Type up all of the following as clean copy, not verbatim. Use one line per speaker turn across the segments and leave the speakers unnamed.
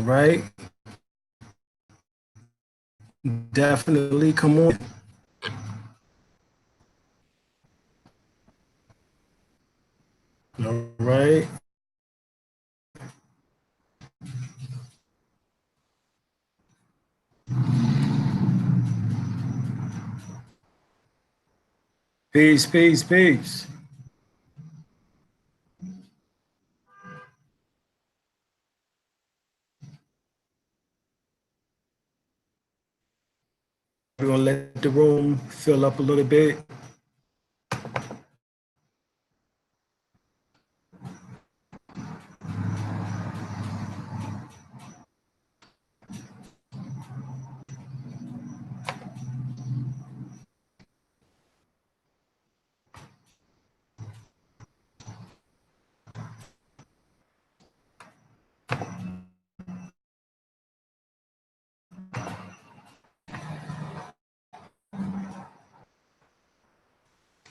right. Definitely come on. All right. Peace, peace, peace. We're gonna let the room fill up a little bit.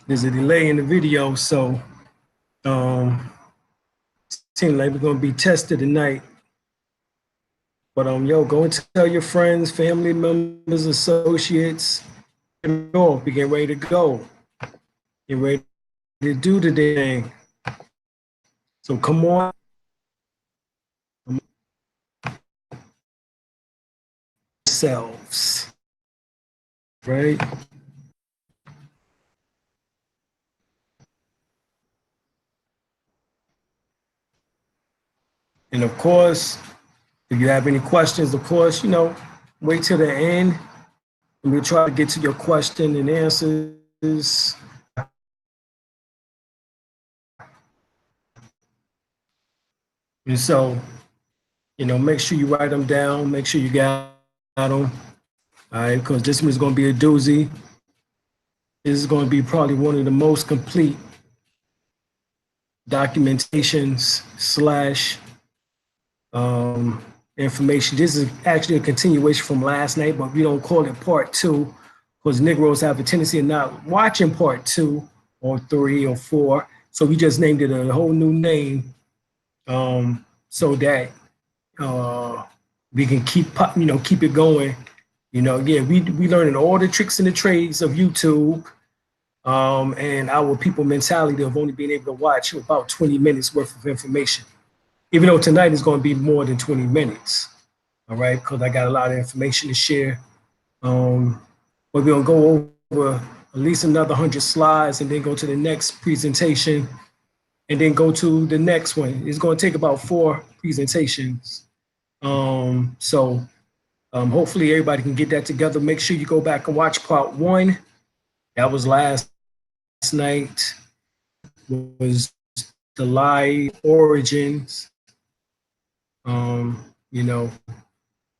There's a delay in the video, so um seems like we're gonna be tested tonight. But yo, go and tell your friends, family members, associates, and all, we get ready to go. Get ready to do the thing. So come on. Selves. Right? And of course, if you have any questions, of course, wait till the end and we'll try to get to your question and answers. And so, make sure you write them down, make sure you got them. All right, because this one's going to be a doozy. This is going to be probably one of the most complete documentations slash information. This is actually a continuation from last night, but we don't call it part two because Negroes have a tendency of not watching part two or three or four. So we just named it a whole new name so that we can keep it going. We learning all the tricks and the trades of YouTube and our people mentality of only being able to watch about 20 minutes worth of information. Even though tonight is going to be more than 20 minutes, all right, because I got a lot of information to share. But we're going to go over at least another 100 slides and then go to the next presentation and then go to the next one. It's going to take about 4 presentations. So hopefully everybody can get that together. Make sure you go back and watch part 1. That was last night, was the live origins.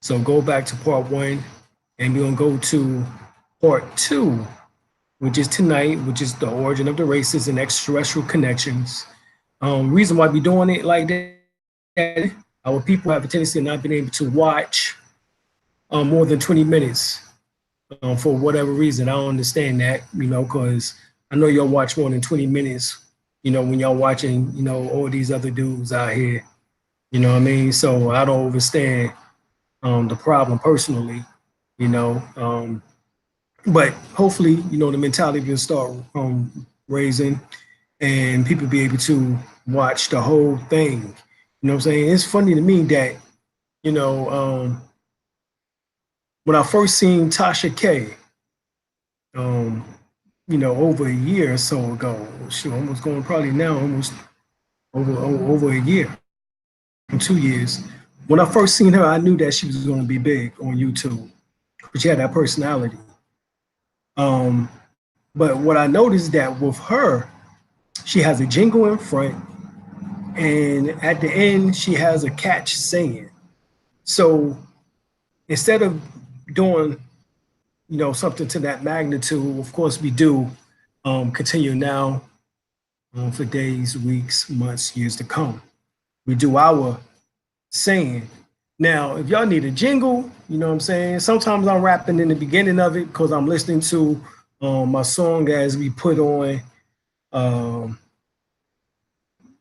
So go back to part 1 and we're gonna go to part 2, which is tonight, which is the origin of the races and extraterrestrial connections. Reason why we're doing it like that, our people have a tendency of not being able to watch more than 20 minutes for whatever reason. I don't understand that, because I know y'all watch more than 20 minutes, when y'all watching, all these other dudes out here. You know what I mean? So I don't understand the problem personally, but hopefully, the mentality will start raising and people be able to watch the whole thing. You know what I'm saying? It's funny to me that, when I first seen Tasha K, over a year or so ago, she almost going probably now almost over a year, 2 years. When I first seen her, I knew that she was going to be big on YouTube, but she had that personality. But what I noticed that with her, she has a jingle in front, and at the end, she has a catch saying. So instead of doing, something to that magnitude, of course we do continue now for days, weeks, months, years to come. We do our saying. Now, if y'all need a jingle, you know what I'm saying? Sometimes I'm rapping in the beginning of it because I'm listening to my song as we put on,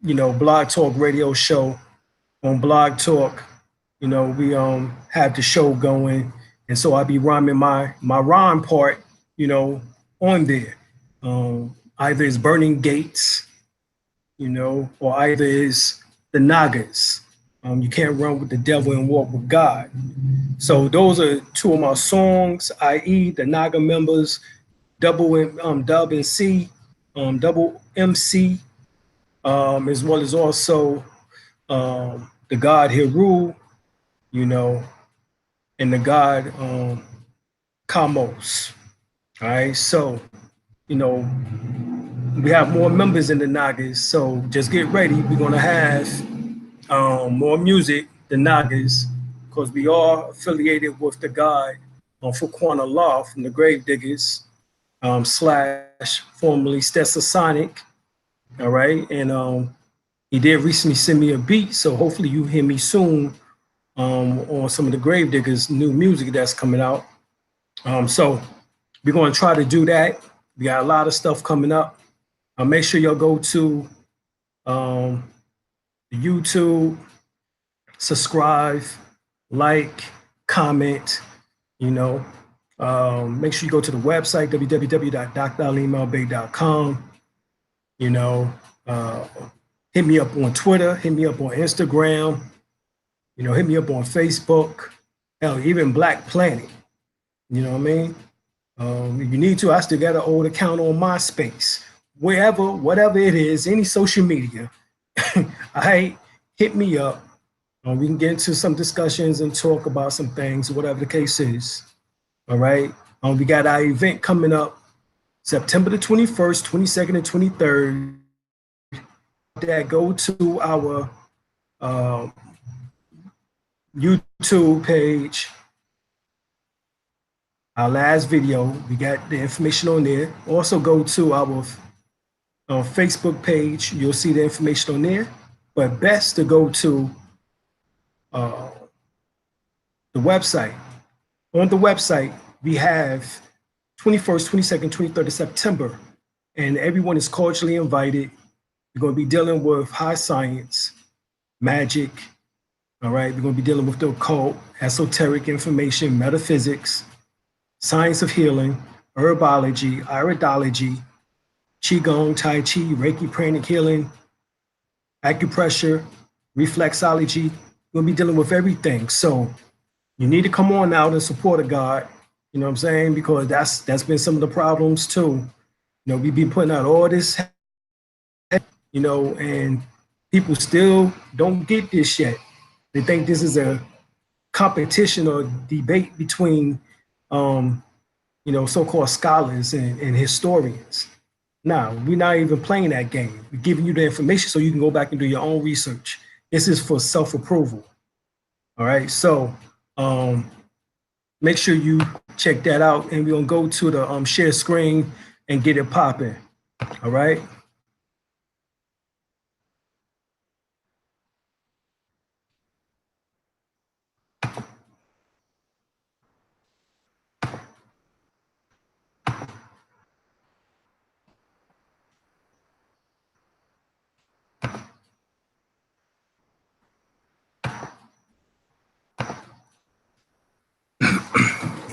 Blog Talk radio show on Blog Talk we have the show going, and so I'll be rhyming my rhyme part, on there. Either it's burning gates, or either it's the Nagas. You can't run with the devil and walk with God. So those are two of my songs, i.e., the Naga members, Dub and C, double MC, as well as also the God Heru, you know, and the God Kamos. All right, so you know we have more members in the Nagas, so just get ready. We're gonna have more music, the Nagas, because we are affiliated with the God Fuquana Law from the Grave Diggers slash formerly Stetsasonic. All right, and he did recently send me a beat, so hopefully you hear me soon on some of the Grave Diggers new music that's coming out. So we're going to try to do that. We got a lot of stuff coming up. Make sure y'all go to YouTube, subscribe, like, comment, make sure you go to the website, www.dralimbey.com. Hit me up on Twitter, hit me up on Instagram, hit me up on Facebook, hell, even Black Planet. You know what I mean? If you need to, I still got an old account on MySpace. Wherever, whatever it is, any social media, hit me up. We can get into some discussions and talk about some things, whatever the case is. All right. We got our event coming up September the 21st, 22nd, and 23rd. That go to our YouTube page. Our last video, we got the information on there. Also go to our Facebook page. You'll see the information on there. But best to go to the website. On the website, we have 21st, 22nd, 23rd of September, and everyone is cordially invited. We're going to be dealing with high science, magic, all right? We're going to be dealing with the occult, esoteric information, metaphysics, science of healing, herbology, iridology, qigong, tai chi, reiki, pranic healing, acupressure, reflexology. We'll be dealing with everything. So you need to come on out and support a God, you know what I'm saying? Because that's been some of the problems too. We've been putting out all this, and people still don't get this yet. They think this is a competition or debate between, so-called scholars and historians. Now, we're not even playing that game. We're giving you the information so you can go back and do your own research. This is for self-approval. All right, so make sure you check that out, and we're gonna go to the share screen and get it popping. All right.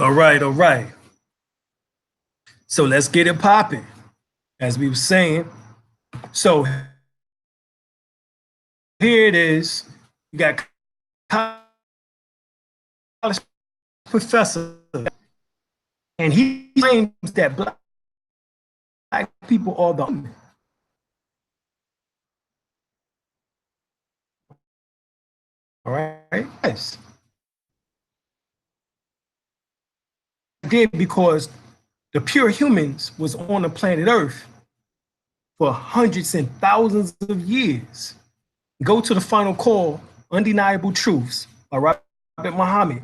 All right. So let's get it popping, as we were saying. So here it is. You got college professor, and he claims that black people are the all right. Yes. Did because the pure humans was on the planet Earth for hundreds and thousands of years. Go to the final call, Undeniable Truths by Robert Muhammad.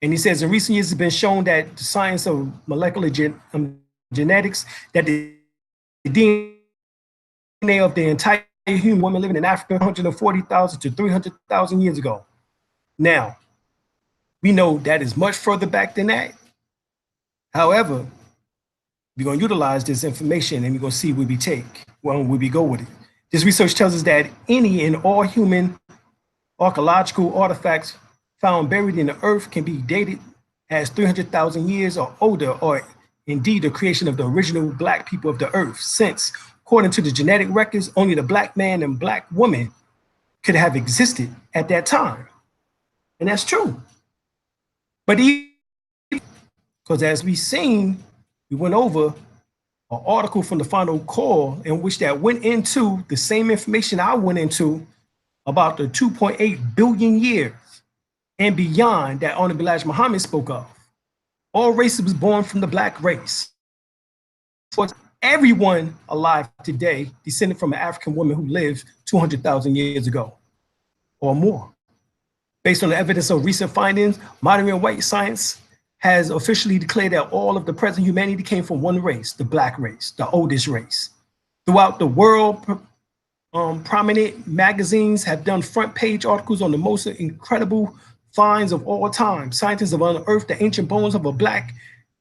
And he says, in recent years, it's been shown that the science of molecular genetics, that the DNA of the entire human woman living in Africa 140,000 to 300,000 years ago. Now, we know that is much further back than that. However, we're going to utilize this information and we're going to see where we go with it. This research tells us that any and all human archaeological artifacts found buried in the earth can be dated as 300,000 years or older, or indeed the creation of the original black people of the earth, since, according to the genetic records, only the black man and black woman could have existed at that time. And that's true. But because as we've seen, we went over an article from the Final Call in which that went into the same information I went into about the 2.8 billion years and beyond that Honorable Elijah Muhammad spoke of. All races was born from the black race. Everyone alive today descended from an African woman who lived 200,000 years ago or more. Based on the evidence of recent findings, modern and white science has officially declared that all of the present humanity came from one race, the black race, the oldest race. Throughout the world, prominent magazines have done front page articles on the most incredible finds of all time. Scientists have unearthed the ancient bones of a black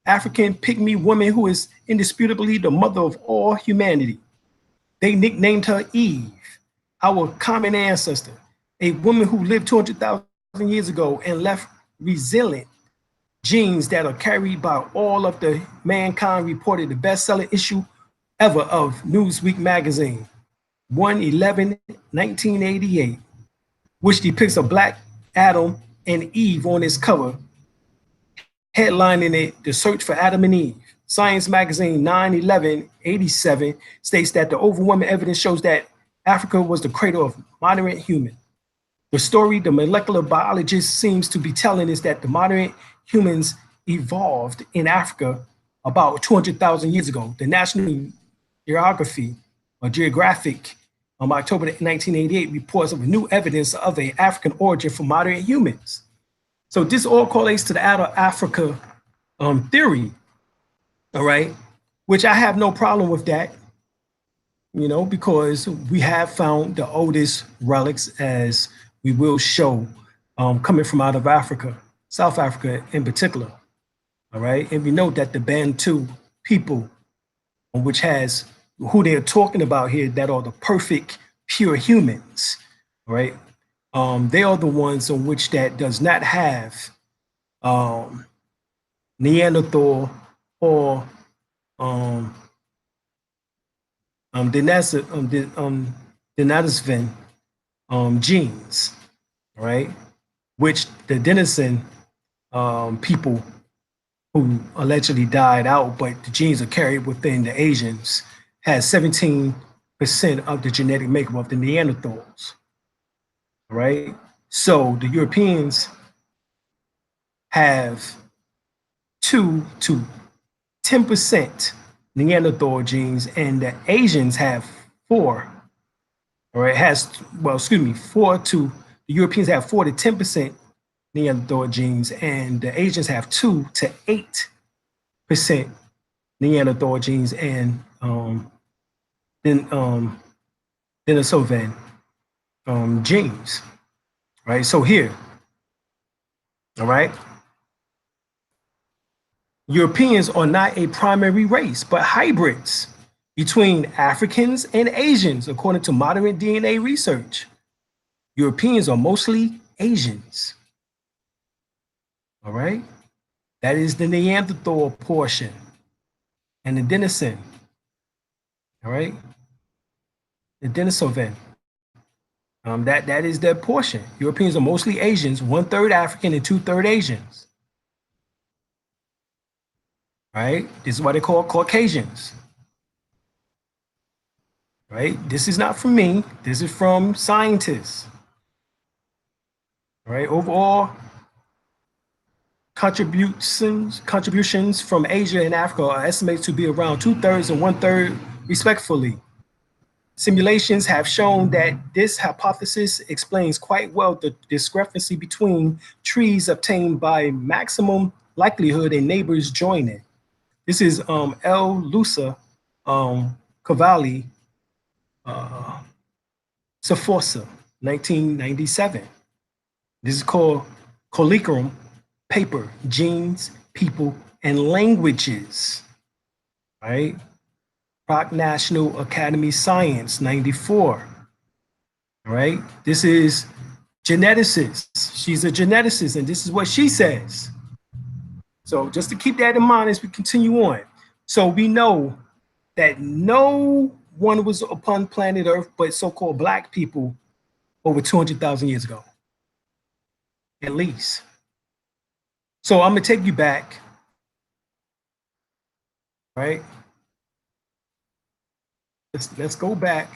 African pygmy woman who is indisputably the mother of all humanity. They nicknamed her Eve, our common ancestor, a woman who lived 200,000 years ago and left resilient genes that are carried by all of the mankind, reported the best-selling issue ever of Newsweek magazine, 1/11/1988, which depicts a black Adam and Eve on its cover, headlining it, The Search for Adam and Eve. Science magazine 9/11/87 states that the overwhelming evidence shows that Africa was the cradle of modern human. The story the molecular biologist seems to be telling is that the modern humans evolved in Africa about 200,000 years ago. The National Geographic October 1988 reports of new evidence of an African origin for modern humans. So this all correlates to the Out of Africa theory, all right? Which I have no problem with that, because we have found the oldest relics, as we will show, coming from out of Africa, South Africa in particular, all right? And we know that the Bantu people, which has who they're talking about here, that are the perfect, pure humans, right? They are the ones in which that does not have Neanderthal or Denisovans genes, right? Which the Denison people who allegedly died out, but the genes are carried within the Asians, has 17% of the genetic makeup of the Neanderthals, right? So the Europeans have 2 to 10% Neanderthal genes, and the Asians have 4, or it has, 4 to, the Europeans have 4 to 10% Neanderthal genes, and the Asians have 2 to 8% Neanderthal genes, and Denisovan genes, right? So here, all right, Europeans are not a primary race, but hybrids between Africans and Asians, according to modern DNA research. Europeans are mostly Asians, all right? That is the Neanderthal portion, and the Denison, all right? The Denisovan, that is their portion. Europeans are mostly Asians, 1/3 African and 2/3 Asians, right? This is what they call Caucasians, right? This is not from me. This is from scientists, right? Overall contributions from Asia and Africa are estimated to be around 2/3 and 1/3 respectively. Simulations have shown that this hypothesis explains quite well the discrepancy between trees obtained by maximum likelihood and neighbors joining. This is L. Lusa Cavalli Sforza, 1997. This is called Colloquium Paper, Genes, People, and Languages, right? Prague National Academy Science, 94, right? This is geneticist. She's a geneticist, and this is what she says. So just to keep that in mind as we continue on. So we know that no one was upon planet Earth but so-called black people over 200,000 years ago, at least. So I'm gonna take you back, right? Let's go back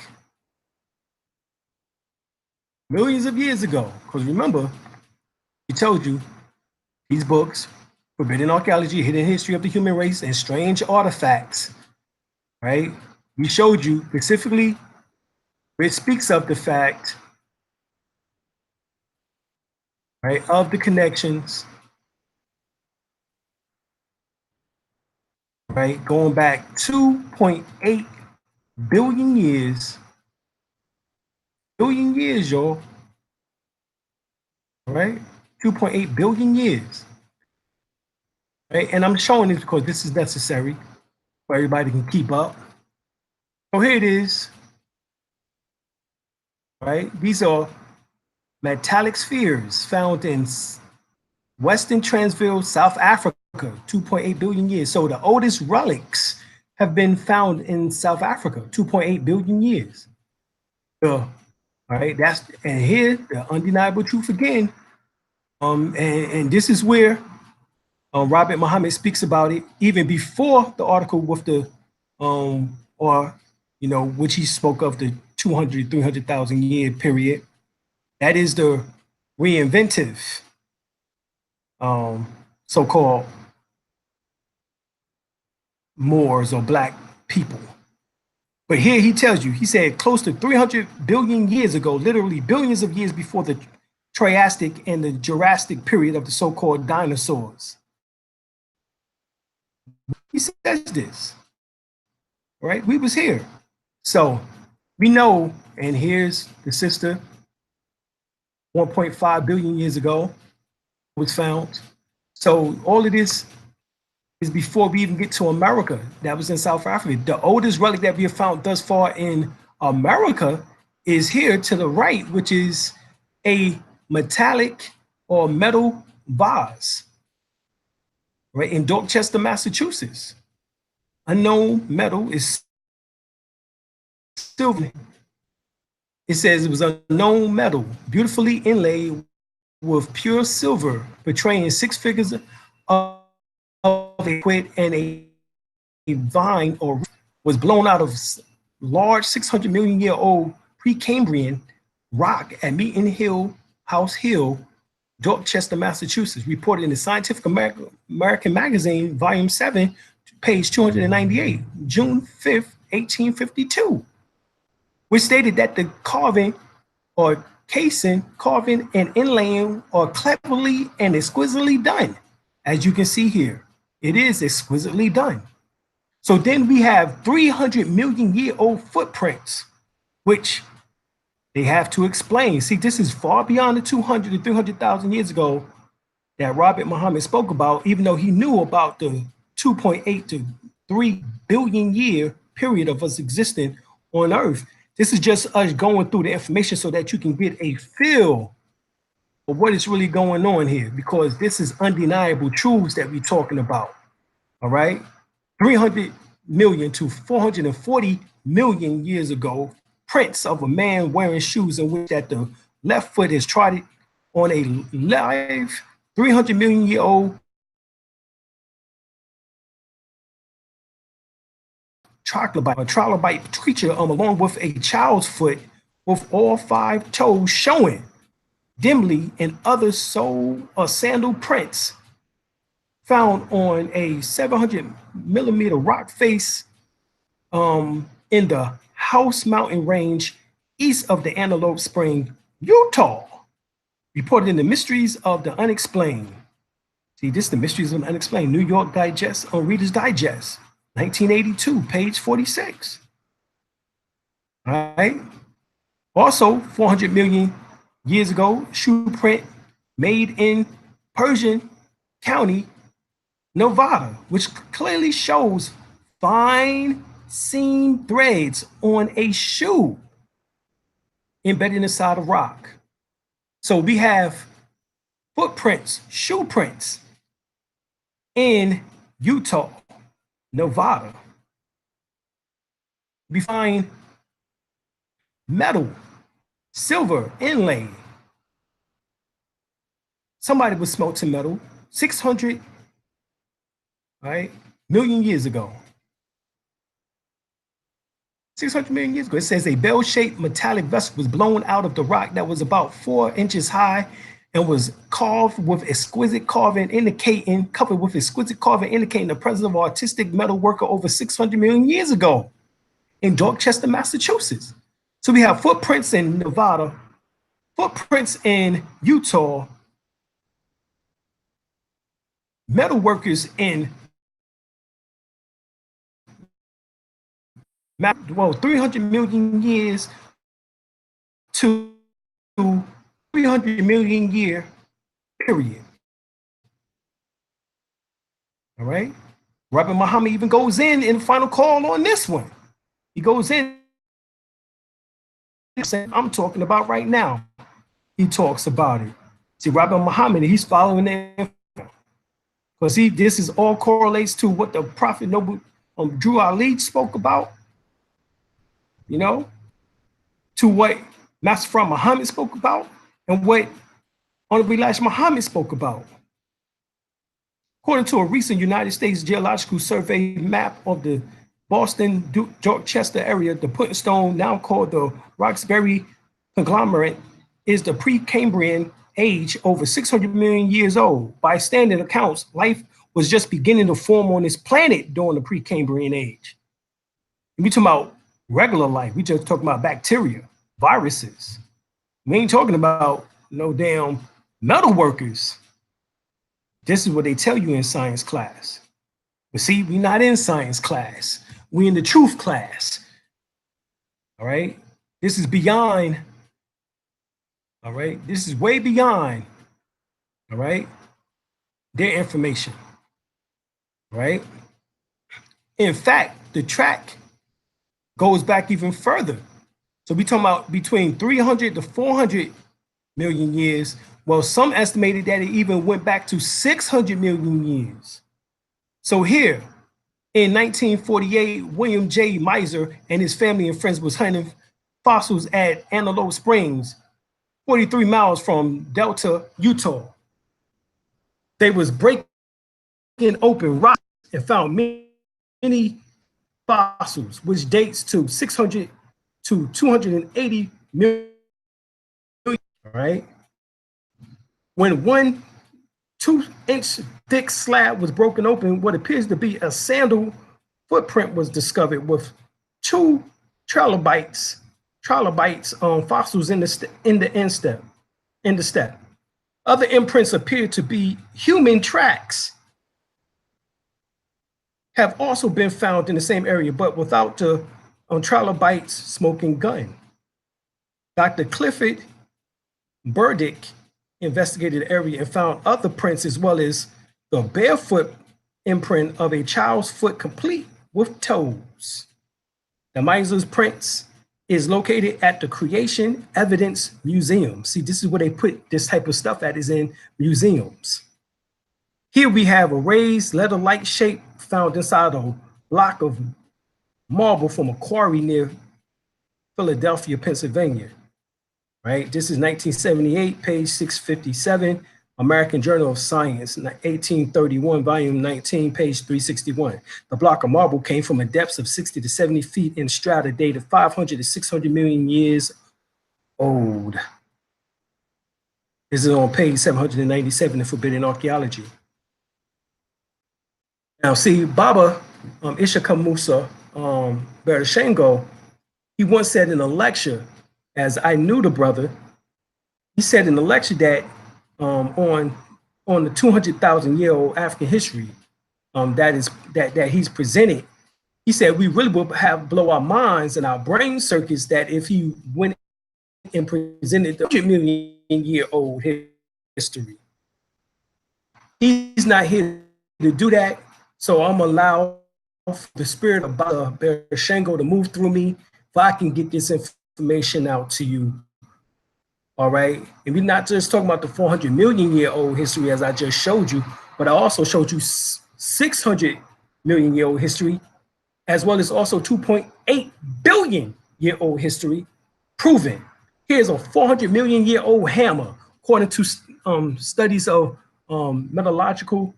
millions of years ago. Because remember, we told you these books, Forbidden Archaeology, Hidden History of the Human Race, and Strange Artifacts, right? We showed you specifically where it speaks of the fact, right, of the connections, right, going back 2.8 billion years, y'all, right? 2.8 billion years, right? And I'm showing this because this is necessary for everybody can keep up. So here it is, right? These are metallic spheres found in Western Transvaal, South Africa, 2.8 billion years. So the oldest relics have been found in South Africa, 2.8 billion years. All right, and here the undeniable truth again. And this is where Robert Muhammad speaks about it even before the article with the which he spoke of the 200, 300,000 year period. That is the reinventive so-called Moors or black people. But here he tells you, he said close to 300 billion years ago, literally billions of years before the Triassic and the Jurassic period of the so-called dinosaurs. He says this, right? We was here. So we know, and here's the sister, 1.5 billion years ago was found. So all of this is before we even get to America. That was in South Africa. The oldest relic that we have found thus far in America is here to the right, which is a metallic or metal vase, right, in Dorchester, Massachusetts. Unknown metal is silver. It says it was unknown metal, beautifully inlaid with pure silver, portraying six figures of a quid and a vine or was blown out of large 600 million year old Precambrian rock at Meeting Hill House Hill, Dorchester, Massachusetts, reported in the Scientific American Magazine, Volume 7, page 298, June 5th, 1852, which stated that the carving or carving and inlaying are cleverly and exquisitely done. As you can see here, it is exquisitely done. So then we have 300 million year old footprints, which they have to explain. See, this is far beyond the 200 to 300,000 years ago that Robert Muhammad spoke about, even though he knew about the 2.8 to 3 billion year period of us existing on Earth. This is just us going through the information so that you can get a feel of what is really going on here, because this is undeniable truths that we're talking about, all right? 300 million to 440 million years ago, prints of a man wearing shoes in which that the left foot is trotted on a live 300 million year old trilobite creature along with a child's foot with all 5 toes showing dimly, and other sole or sandal prints found on a 700 millimeter rock face in the House Mountain Range east of the Antelope Spring, Utah, reported in the Mysteries of the Unexplained. See, this is the Mysteries of the Unexplained, New York Digest, on Reader's Digest, 1982, page 46. All right. Also, 400 million years ago, shoe print made in Persian County, Nevada, which clearly shows fine seam threads on a shoe embedded in the side of rock. So we have footprints, shoe prints in Utah, Nevada. We find metal, silver inlay. Somebody was smelting metal 600 million years ago. 600 million years ago. It says a bell-shaped metallic vessel was blown out of the rock that was about 4 inches high and was carved with exquisite carving covered with exquisite carving indicating the presence of an artistic metal worker over 600 million years ago in Dorchester, Massachusetts. So we have footprints in Nevada, footprints in Utah, metal workers in 300 million years to 300 million year period. All right. Rabbi Muhammad even goes in final call on this one. He goes in and says, I'm talking about right now. He talks about it. See, Rabbi Muhammad, he's following it because this is all correlates to what the Prophet Noble Drew Ali spoke about, you know, to what Master Fard Muhammad spoke about and what Honorable Elijah Muhammad spoke about. According to a recent United States Geological Survey map of the Boston, Dorchester area, the Pudding Stone, now called the Roxbury conglomerate, is the Precambrian age, over 600 million years old. By standard accounts, life was just beginning to form on this planet during the Precambrian age. We talking about regular life. We just talking about bacteria, viruses. We ain't talking about no damn metal workers. This is what they tell you in science class. But see, we're not in science class. We're in the truth class. All right. This is beyond. All right. This is way beyond. All right. Their information. Right. In fact, the track goes back even further. So we're talking about between 300 to 400 million years. Well, some estimated that it even went back to 600 million years. So here, in 1948, William J. Miser and his family and friends was hunting fossils at Antelope Springs, 43 miles from Delta, Utah. They was breaking open rocks and found many fossils, which dates to 600 to 280 million. All right. When one 2-inch thick slab was broken open, what appears to be a sandal footprint was discovered with 2 trilobites fossils in the step. Other imprints appear to be human tracks. Have also been found in the same area, but without the trilobites smoking gun. Dr. Clifford Burdick investigated the area and found other prints as well as the barefoot imprint of a child's foot complete with toes. The Miser's prints is located at the Creation Evidence Museum. See, this is where they put this type of stuff at, is in museums. Here we have a raised leather-like shape found inside a block of marble from a quarry near Philadelphia, Pennsylvania. Right, this is 1978, page 657, American Journal of Science, 1831, volume 19, page 361. The block of marble came from a depth of 60 to 70 feet in strata dated 500 to 600 million years old. This is on page 797 in Forbidden Archaeology. Now, see, Baba Ishaka Musa Berashengo, he once said in a lecture, as I knew the brother, he said in the lecture that on the 200,000-year-old African history that he's presented, he said we really will have blow our minds and our brain circuits that if he went and presented the 100-million-year-old history. He's not here to do that, so I'm gonna allow the spirit of Berashengo to move through me if I can get this information out to you All right. And we're not just talking about the 400 million-year-old history, as I just showed you, but I also showed you 600 million-year-old history, as well as also 2.8 billion-year-old history proven. Here's a 400 million-year-old hammer, according to studies of metallurgical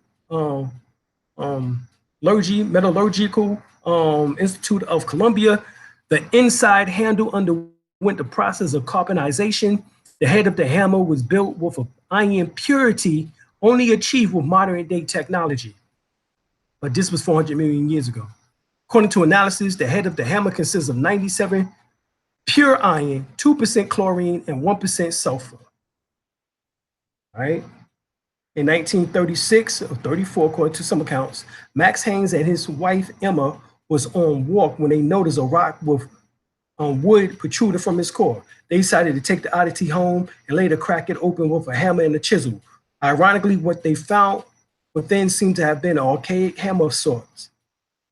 metallurgical Institute of Columbia. The inside handle underwent the process of carbonization. The head of the hammer was built with an iron purity only achieved with modern day technology. But this was 400 million years ago. According to analysis, the head of the hammer consists of 97 pure iron, 2% chlorine, and 1% sulfur. All right. In 1936 or 34, according to some accounts, Max Haynes and his wife Emma was on walk when they noticed a rock with wood protruded from its core. They decided to take the oddity home and later crack it open with a hammer and a chisel. Ironically, what they found within seemed to have been an archaic hammer of sorts.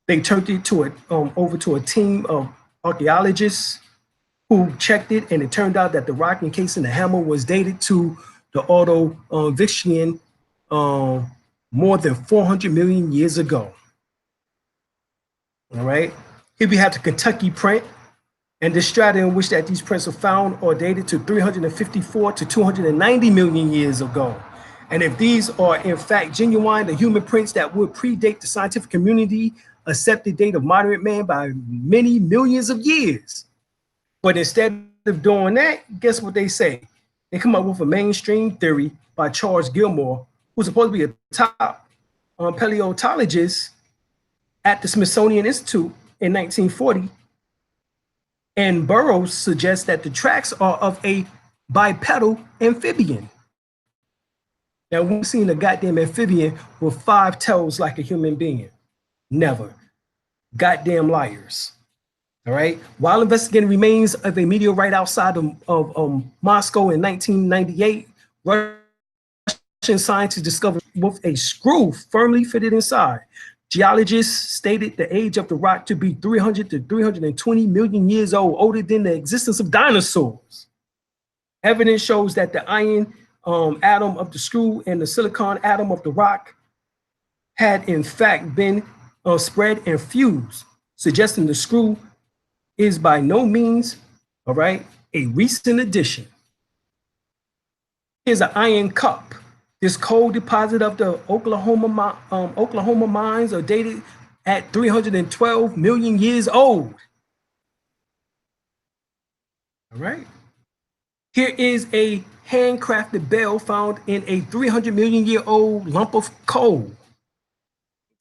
They turned it over to a team of archaeologists who checked it, and it turned out that the rock encasing the hammer was dated to the Ordovician more than 400 million years ago. All right. Here we have the Kentucky print, and the strata in which that these prints are found are dated to 354 to 290 million years ago. And if these are in fact genuine, the human prints that would predate the scientific community accepted date of modern man by many millions of years. But instead of doing that, guess what they say? They come up with a mainstream theory by Charles Gilmore, who's supposed to be a top paleontologist at the Smithsonian Institute in 1940. And Burroughs suggests that the tracks are of a bipedal amphibian. Now, we've seen a goddamn amphibian with 5 toes like a human being. Never. Goddamn liars. All right. While investigating remains of a meteorite outside of Moscow in 1998, Russian scientists discovered with a screw firmly fitted inside. Geologists stated the age of the rock to be 300 to 320 million years old, older than the existence of dinosaurs. Evidence shows that the iron atom of the screw and the silicon atom of the rock had in fact been spread and fused, suggesting the screw is by no means, all right, a recent addition. Here's an iron cup. This coal deposit of the Oklahoma mines are dated at 312 million years old. All right. Here is a handcrafted bell found in a 300 million year old lump of coal.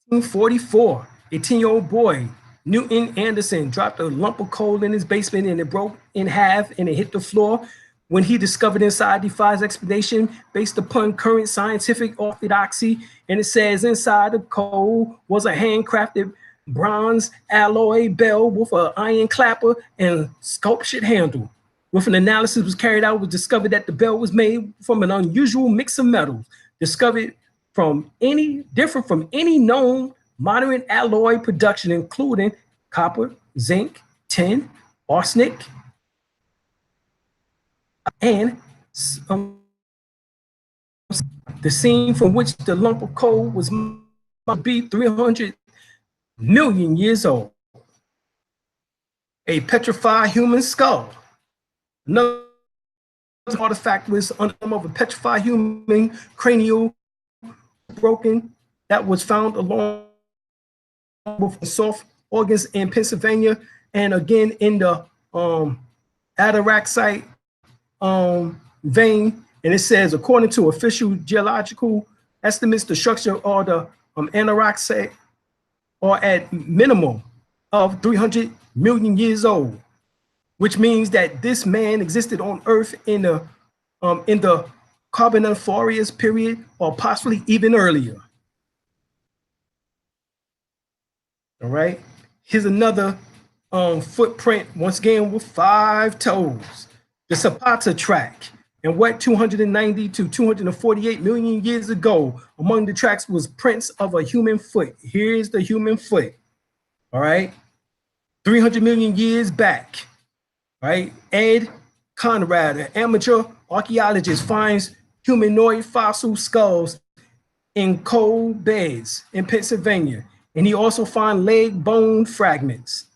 1944, a 10-year-old boy, Newton Anderson, dropped a lump of coal in his basement and it broke in half and it hit the floor. When he discovered inside defies explanation based upon current scientific orthodoxy, and it says inside the coal was a handcrafted bronze alloy bell with an iron clapper and sculptured handle. With an analysis was carried out, it was discovered that the bell was made from an unusual mix of metals, different from any known modern alloy production, including copper, zinc, tin, arsenic, and the scene from which the lump of coal was must be 300 million years old. A petrified human skull. Another artifact was under of a petrified human cranial broken that was found along with soft organs in Pennsylvania, and again in the Adirondack vein. And it says, according to official geological estimates, the structure of the Adirondack are at minimum of 300 million years old, which means that this man existed on Earth in the Carboniferous period, or possibly even earlier. All right. Here's another footprint, once again with 5 toes. The Zapata track. And what 290 to 248 million years ago, among the tracks was prints of a human foot. Here's the human foot. All right. 300 million years back. Right. Ed Conrad, an amateur archaeologist finds humanoid fossil skulls in coal beds in Pennsylvania, and he also found leg bone fragments.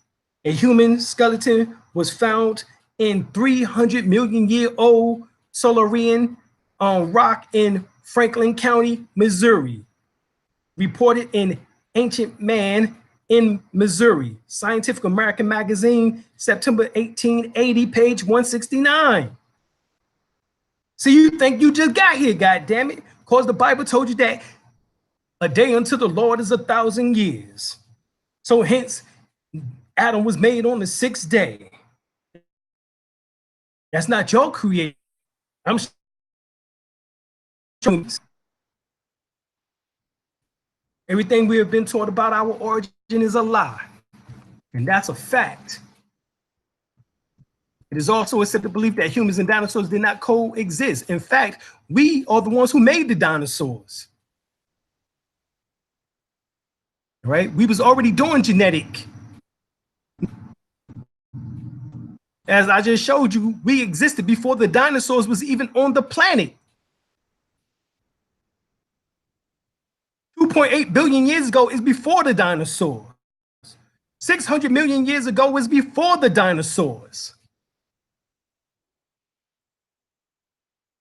A human skeleton was found in 300 million year old Silurian rock in Franklin County, Missouri. Reported in Ancient Man in Missouri, Scientific American Magazine, September 1880, page 169. So you think you just got here, goddammit, because the Bible told you that a day unto the Lord is 1,000 years. So hence, Adam was made on the sixth day. That's not your creation. I'm showing everything we have been taught about our origin is a lie. And that's a fact. It is also accepted belief that humans and dinosaurs did not coexist. In fact, we are the ones who made the dinosaurs. Right? We was already doing genetic. As I just showed you, we existed before the dinosaurs was even on the planet. 2.8 billion years ago is before the dinosaurs. 600 million years ago was before the dinosaurs.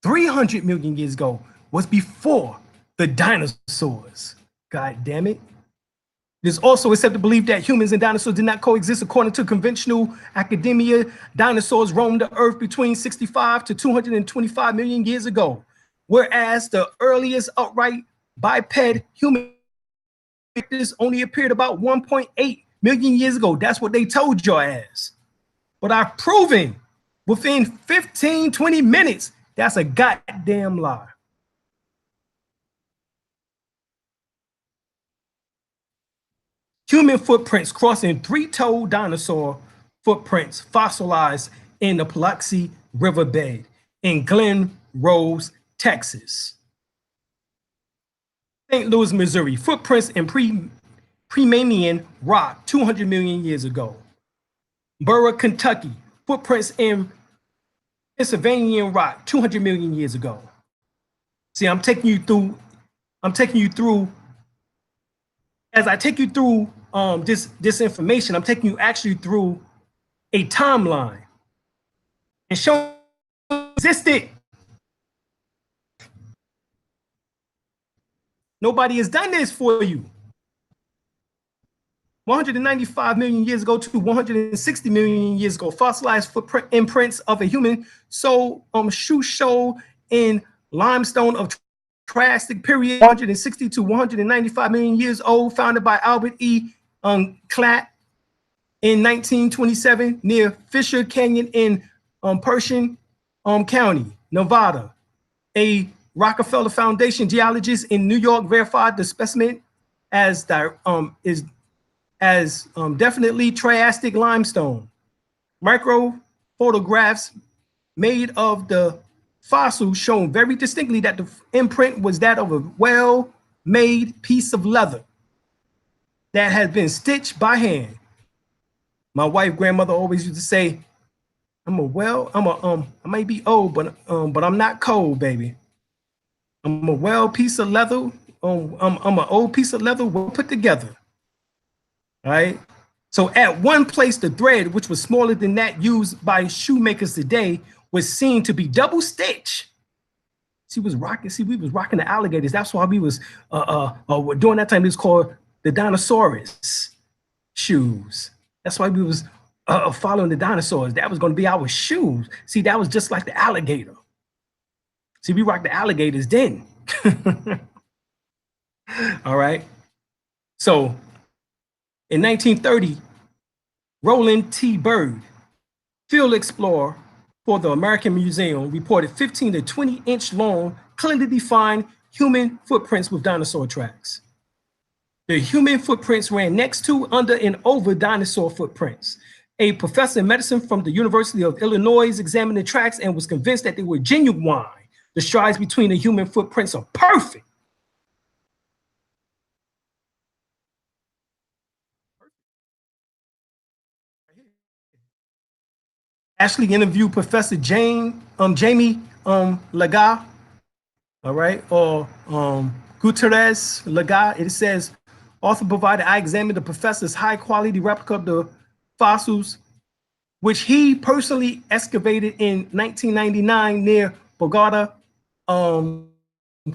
300 million years ago was before the dinosaurs. God damn it. It is also accepted belief that humans and dinosaurs did not coexist. According to conventional academia, dinosaurs roamed the earth between 65 to 225 million years ago, whereas the earliest upright biped human only appeared about 1.8 million years ago. That's what they told your ass. But I've proven within 15, 20 minutes, that's a goddamn lie. Human footprints crossing three-toed dinosaur footprints fossilized in the Paluxy River bed in Glen Rose, Texas. St. Louis, Missouri, footprints in Permian rock 200 million years ago. Burra, Kentucky, footprints in Pennsylvania rock 200 million years ago. See, I'm taking you through, as I take you through this information, I'm taking you actually through a timeline and showing existed. Nobody has done this for you. 195 million years ago to 160 million years ago, fossilized footprint imprints of a human shoe show in limestone of Triassic period, 160 to 195 million years old, founded by Albert E. Klatt in 1927 near Fisher Canyon in Pershing County, Nevada. A Rockefeller Foundation geologist in New York verified the specimen as definitely Triassic limestone. Micro photographs made of the fossil shown very distinctly that the imprint was that of a well-made piece of leather that had been stitched by hand. My wife, grandmother always used to say, I might be old, but I'm not cold, baby. I'm a well piece of leather. I'm an old piece of leather well put together. All right. So at one place, the thread, which was smaller than that used by shoemakers today, was seen to be double stitched. We was rocking the alligators. That's why we was during that time it was called the dinosaurus shoes. That's why we was following the dinosaurs. That was going to be our shoes. See, that was just like the alligator. See, we rocked the alligators then. All right. So in 1930, Roland T. Byrd, field explorer for the American Museum, reported 15 to 20-inch long, clearly defined human footprints with dinosaur tracks. The human footprints ran next to, under, and over dinosaur footprints. A professor in medicine from the University of Illinois examined the tracks and was convinced that they were genuine. The strides between the human footprints are perfect. Ashley interviewed Professor Jamie Laga, all right, or Gutierrez Laga. It says, author provided, I examined the professor's high quality replica of the fossils, which he personally excavated in 1999 near Bogota,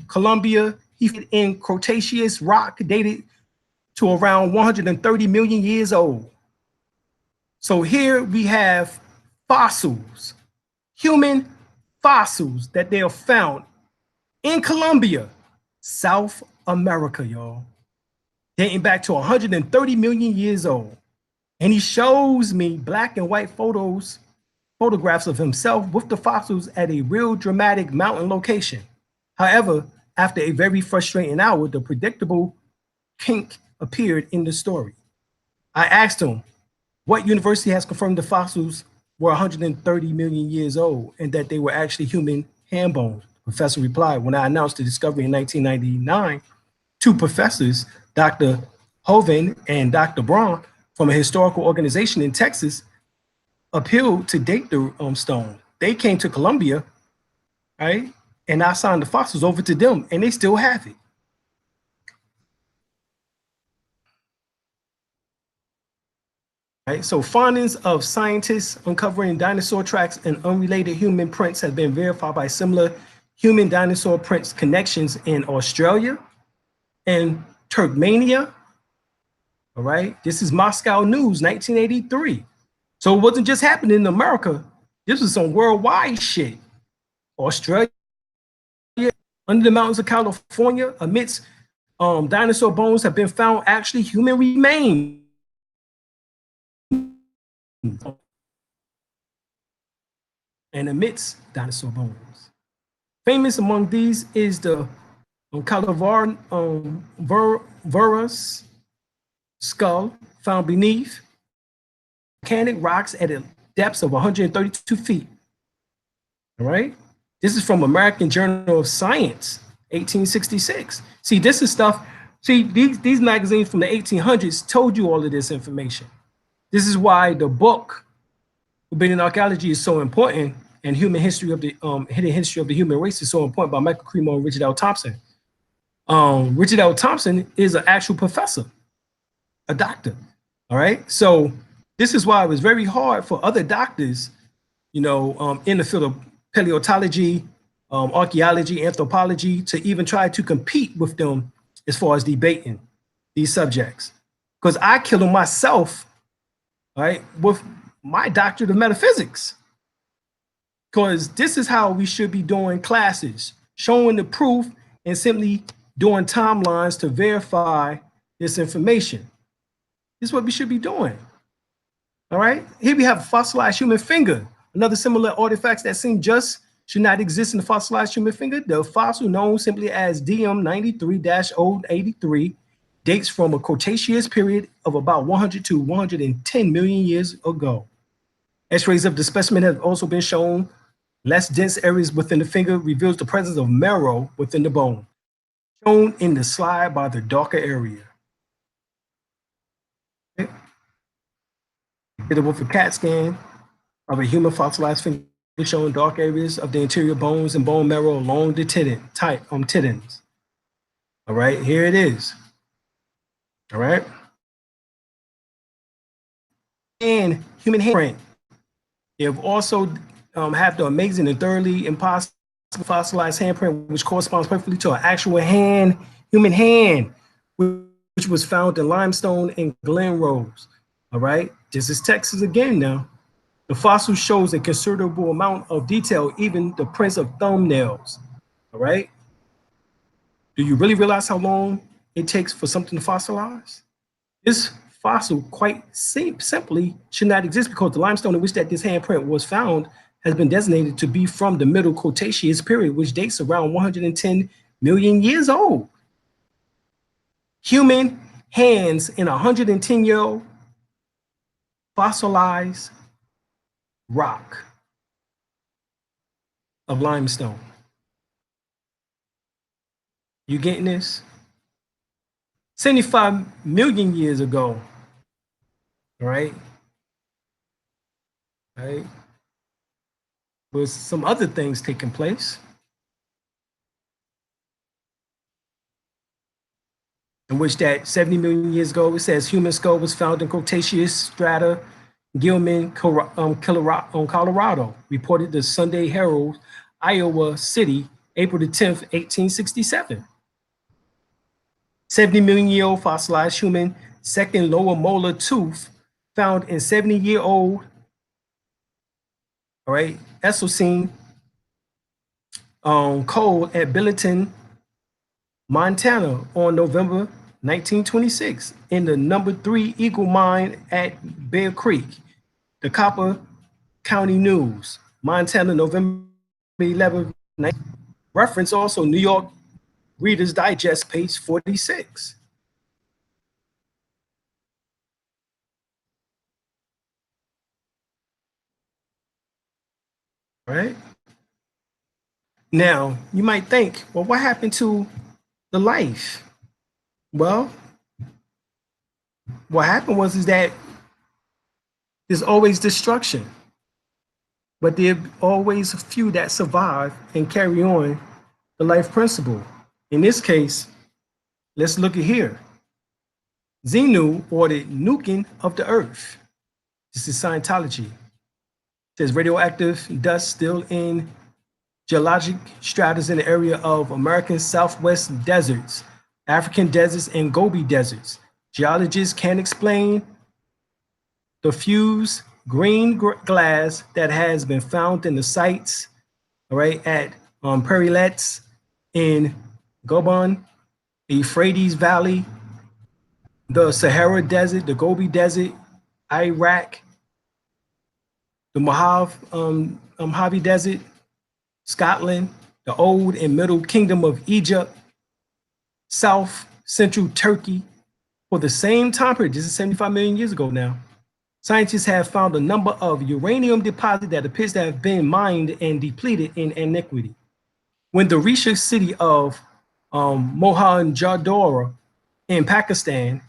Colombia. He found in Cretaceous rock dated to around 130 million years old. So here we have fossils, human fossils that they have found in Colombia, South America, y'all, dating back to 130 million years old. And he shows me black and white photographs of himself with the fossils at a real dramatic mountain location. However, after a very frustrating hour, the predictable kink appeared in the story. I asked him what university has confirmed the fossils were 130 million years old and that they were actually human hand bones. The professor replied, when I announced the discovery in 1999, two professors, Dr. Hovind and Dr. Braun, from a historical organization in Texas, appealed to date the stone. They came to Colombia, right? And I signed the fossils over to them, and they still have it. Right? So findings of scientists uncovering dinosaur tracks and unrelated human prints have been verified by similar human dinosaur prints connections in Australia and Turkmenia. All right. This is Moscow News, 1983. So it wasn't just happening in America. This was some worldwide shit. Australia, under the mountains of California, amidst dinosaur bones have been found actually human remains. And amidst dinosaur bones. Famous among these is the Calaveras skull found beneath volcanic rocks at a depth of 132 feet. All right. This is from American Journal of Science, 1866. See, this is stuff. See, these magazines from the 1800s told you all of this information. This is why the book Forbidden Archaeology is so important, and Human History of the Hidden History of the Human Race is so important by Michael Cremo and Richard L. Thompson. Richard L. Thompson is an actual professor, a doctor. All right. So this is why it was very hard for other doctors, in the field of paleontology, archaeology, anthropology, to even try to compete with them as far as debating these subjects. Because I killed them myself, right, with my doctorate of metaphysics. Because this is how we should be doing classes, showing the proof and simply doing timelines to verify this information. This is what we should be doing. All right. Here we have a fossilized human finger. Another similar artifacts that seem just should not exist in the fossilized human finger. The fossil, known simply as DM93-083, dates from a Cretaceous period of about 100 to 110 million years ago. X-rays of the specimen have also been shown. Less dense areas within the finger reveals the presence of marrow within the bone, shown in the slide by the darker area. Okay. Did it with a CAT scan of a human fossilized finger showing dark areas of the interior bones and bone marrow along the tendons. All right, here it is. All right. And human handprint. They have also have the amazing and thoroughly impossible fossilized handprint, which corresponds perfectly to an actual human hand, which was found in limestone in Glen Rose. All right, this is Texas again now. The fossil shows a considerable amount of detail, even the prints of thumbnails. All right. Do you really realize how long it takes for something to fossilize? This fossil quite simply should not exist because the limestone in which this handprint was found has been designated to be from the Middle Cretaceous period, which dates around 110 million years old. Human hands in a 110-year-old fossilized rock of limestone. You getting this? 75 million years ago, right? Right? was some other things taking place, in which that 70 million years ago, it says human skull was found in Cretaceous strata, Gilman, Colorado, reported the Sunday Herald, Iowa City, April the 10th, 1867. 70-million-year-old fossilized human second lower molar tooth found in 70-year-old, all right, Eocene coal at Billington, Montana on November 1926 in the number 3 Eagle mine at Bear Creek. The Copper County News, Montana, November 11, 19. Reference also New York Reader's Digest, page 46. All right. Now, you might think, well, what happened to the life? Well, what happened is that there's always destruction, but there are always a few that survive and carry on the life principle. In this case, let's look at here. Xenu, or the nuking of the earth. This is Scientology. It says radioactive dust still in geologic stratus in the area of American Southwest deserts, African deserts, and Gobi deserts. Geologists can't explain the fused green glass that has been found in the sites, all right, at Perilets in Gabon, the Euphrates Valley, the Sahara Desert, the Gobi Desert, Iraq, the Mojave Desert, Scotland, the Old and Middle Kingdom of Egypt, South Central Turkey. For the same time period, this is 75 million years ago now, scientists have found a number of uranium deposits that appears to have been mined and depleted in antiquity. When the research city of Mohenjo-daro in Pakistan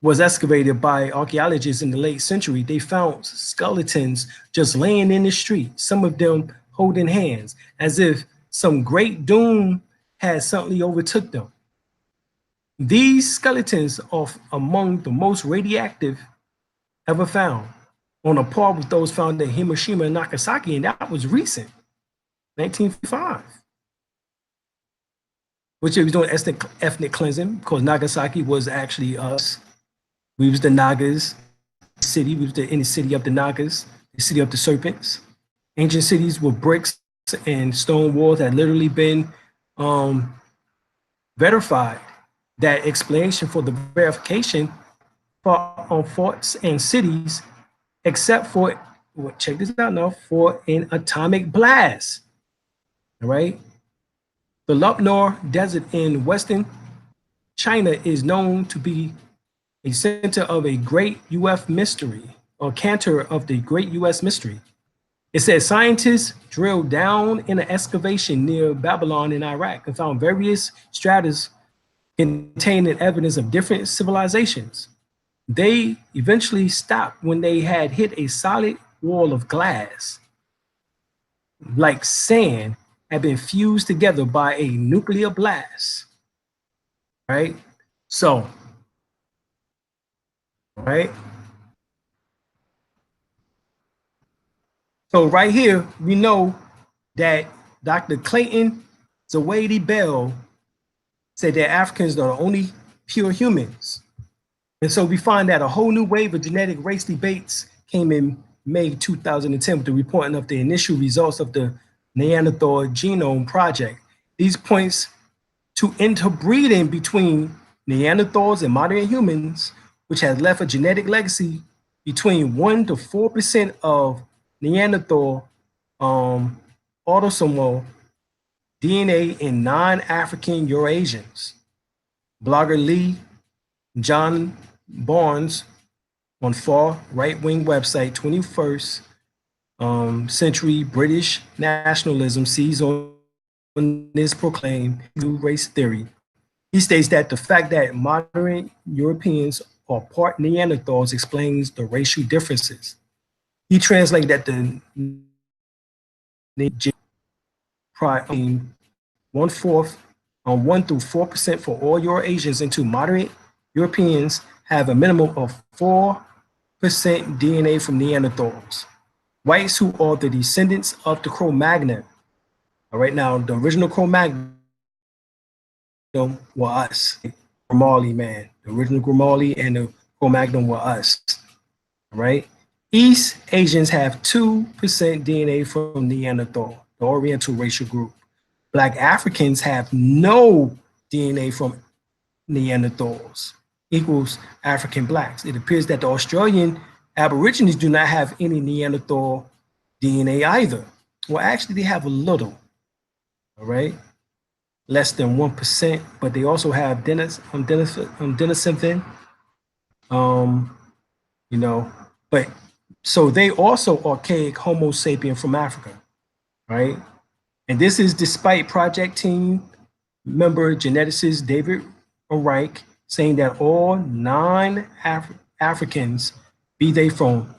was excavated by archaeologists in the late century, they found skeletons just laying in the street, some of them holding hands, as if some great doom had suddenly overtook them. These skeletons are among the most radioactive ever found, on a par with those found in Hiroshima and Nagasaki, and that was recent, 1955. Which was doing ethnic cleansing, because Nagasaki was actually us. We was the Nagas city. We was the inner city of the Nagas, the city of the serpents. Ancient cities with bricks and stone walls had literally been verified. That explanation for the verification for forts and cities, except for, well, check this out now, for an atomic blast. All right. The Lopnor Desert in western China is known to be a center of a great UF mystery, or cantor of the great US mystery. It says scientists drilled down in an excavation near Babylon in Iraq and found various stratas containing evidence of different civilizations. They eventually stopped when they had hit a solid wall of glass, like sand had been fused together by a nuclear blast. Right? So, right? So right here, we know that Dr. Clayton Zawadi Bell said that Africans are the only pure humans. And so we find that a whole new wave of genetic race debates came in May 2010 with the reporting of the initial results of the Neanderthal Genome Project. These points to interbreeding between Neanderthals and modern humans, which has left a genetic legacy between 1 to 4% of Neanderthal autosomal DNA in non-African Eurasians. Blogger Lee John Barnes on far right-wing website 21st century British nationalism sees on this proclaimed new race theory. He states that the fact that modern Europeans are part Neanderthals explains the racial differences. He translated that the 1/4 on 1 through 4% for all Eurasians into moderate Europeans have a minimum of 4% DNA from Neanderthals. Whites who are the descendants of the Cro-Magnon. All right, now the original Cro-Magnon were us. Grimaldi, man. The original Grimaldi and the Cro-Magnon were us. All right. East Asians have 2% DNA from Neanderthal, the Oriental racial group. Black Africans have no DNA from Neanderthals, equals African blacks. It appears that the Australian Aborigines do not have any Neanderthal DNA either. Well, actually, they have a little, all right? Less than 1%, but they also have denisovan, you know, but so they also archaic Homo sapien from Africa, right? And this is despite project team member geneticist David Reich saying that all non-Africans, be they from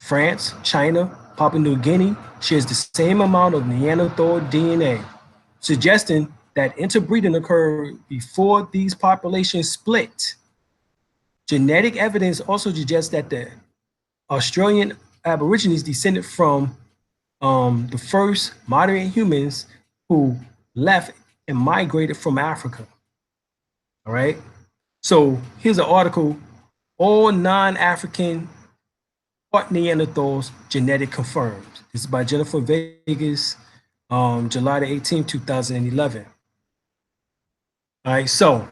France, China, Papua New Guinea, shares the same amount of Neanderthal DNA, suggesting that interbreeding occurred before these populations split. Genetic evidence also suggests that the Australian Aborigines descended from the first modern humans who left and migrated from Africa. All right. So here's an article, all non-African Neanderthals genetic confirmed. This is by Jennifer Vegas, July the 18th, 2011. All right, so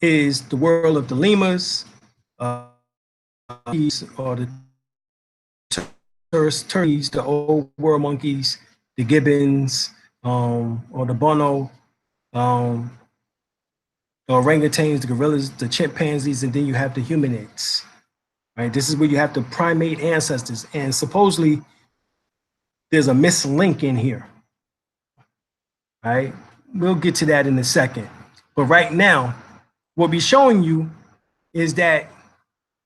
is the world of the lemurs, or the turkeys, the old world monkeys, the gibbons, or the bono, the orangutans, the gorillas, the chimpanzees, and then you have the humanids. Right? This is where you have the primate ancestors, and supposedly there's a mislink in here. Right? We'll get to that in a second. But right now, what we're showing you is that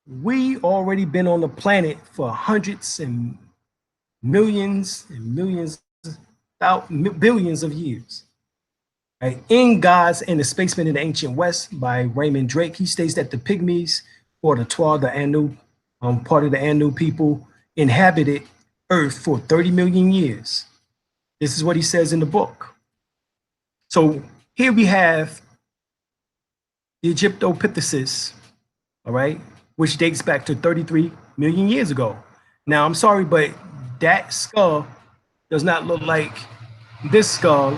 we already been on the planet for hundreds and millions, billions of years. Right? In Gods and the Spacemen in the Ancient West by Raymond Drake, he states that the Pygmies, or the Twa, the Anu, part of the Anu people, inhabited Earth for 30 million years. This is what he says in the book. So here we have the Egyptopithecus, all right, which dates back to 33 million years ago. Now, I'm sorry, but that skull does not look like this skull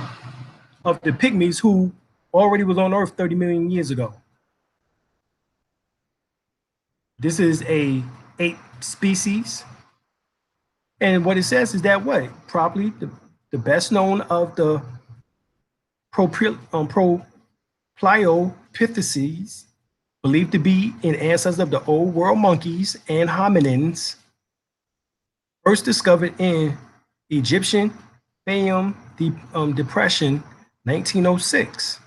of the Pygmies who already was on Earth 30 million years ago. This is a ape species. And what it says is that what? Probably the best known of the Propliopithecines, believed to be an ancestor of the old world monkeys and hominins, first discovered in Egyptian Fayum Depression, 1906.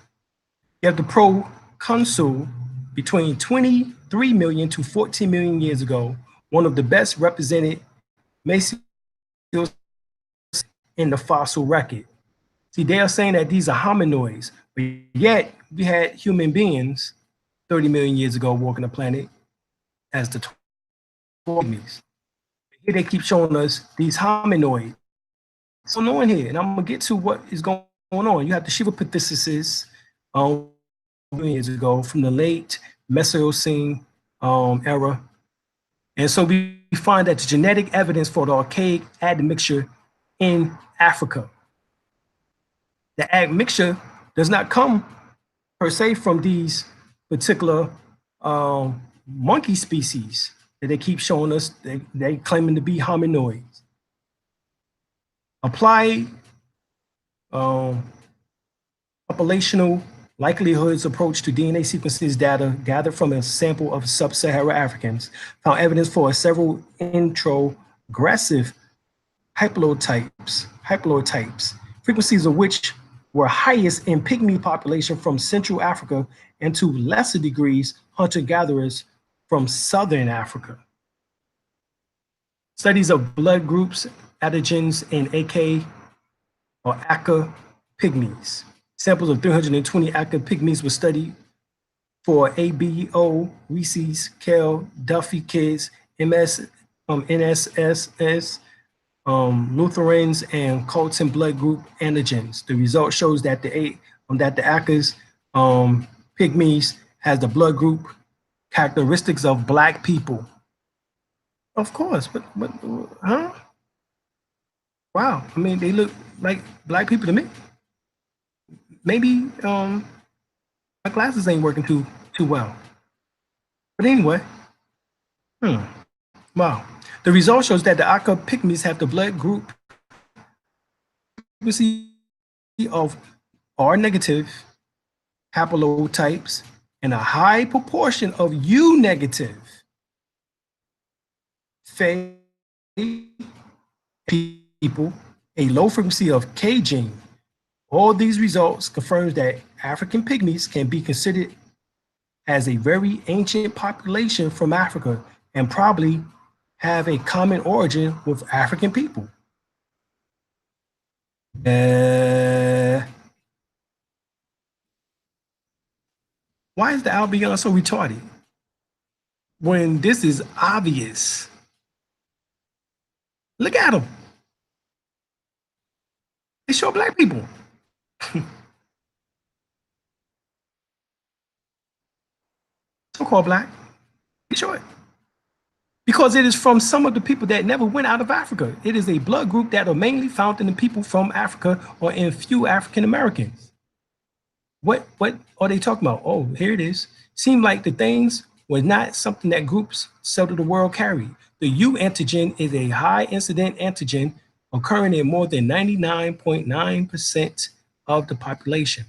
You have the proconsul between 23 million to 14 million years ago, one of the best represented Maceos in the fossil record. See, they are saying that these are hominoids, but yet we had human beings 30 million years ago walking the planet as the Pygmies. Here they keep showing us these hominoids. What's going on here? And I'm gonna get to what is going on. You have the Shivapithecus years ago from the late Mesozoic era. And so we find that the genetic evidence for the archaic admixture in Africa. The admixture does not come per se from these particular monkey species that they keep showing us. They claiming to be hominoids. Apply populational likelihoods approach to DNA sequences data gathered from a sample of sub-Saharan Africans found evidence for several introgressive haplotypes, frequencies of which were highest in pygmy population from Central Africa and to lesser degrees hunter-gatherers from Southern Africa. Studies of blood groups, antigens, and AK or ACA pygmies. Samples of 320 ACA pygmies were studied for ABO, Reese's, Kell, Duffy kids, NSSS, Lutherans, and Colton blood group antigens. The result shows that the ACA's pygmies has the blood group characteristics of Black people. Of course, but huh? Wow, I mean, they look like Black people to me. Maybe my glasses ain't working too well. But anyway, wow. The result shows that the ACA pygmies have the blood group of R negative haplotypes and a high proportion of U negative people, a low frequency of K gene. All these results confirms that African pygmies can be considered as a very ancient population from Africa and probably have a common origin with African people. Why is the Albion so retarded? When this is obvious. Look at them. They show Black people. So-called Black. They show it. Because it is from some of the people that never went out of Africa. It is a blood group that are mainly found in the people from Africa or in few African Americans. What are they talking about? Oh, here it is. Seemed like the things was not something that groups settled of the world carry. The U antigen is a high incident antigen occurring in more than 99.9% of the population.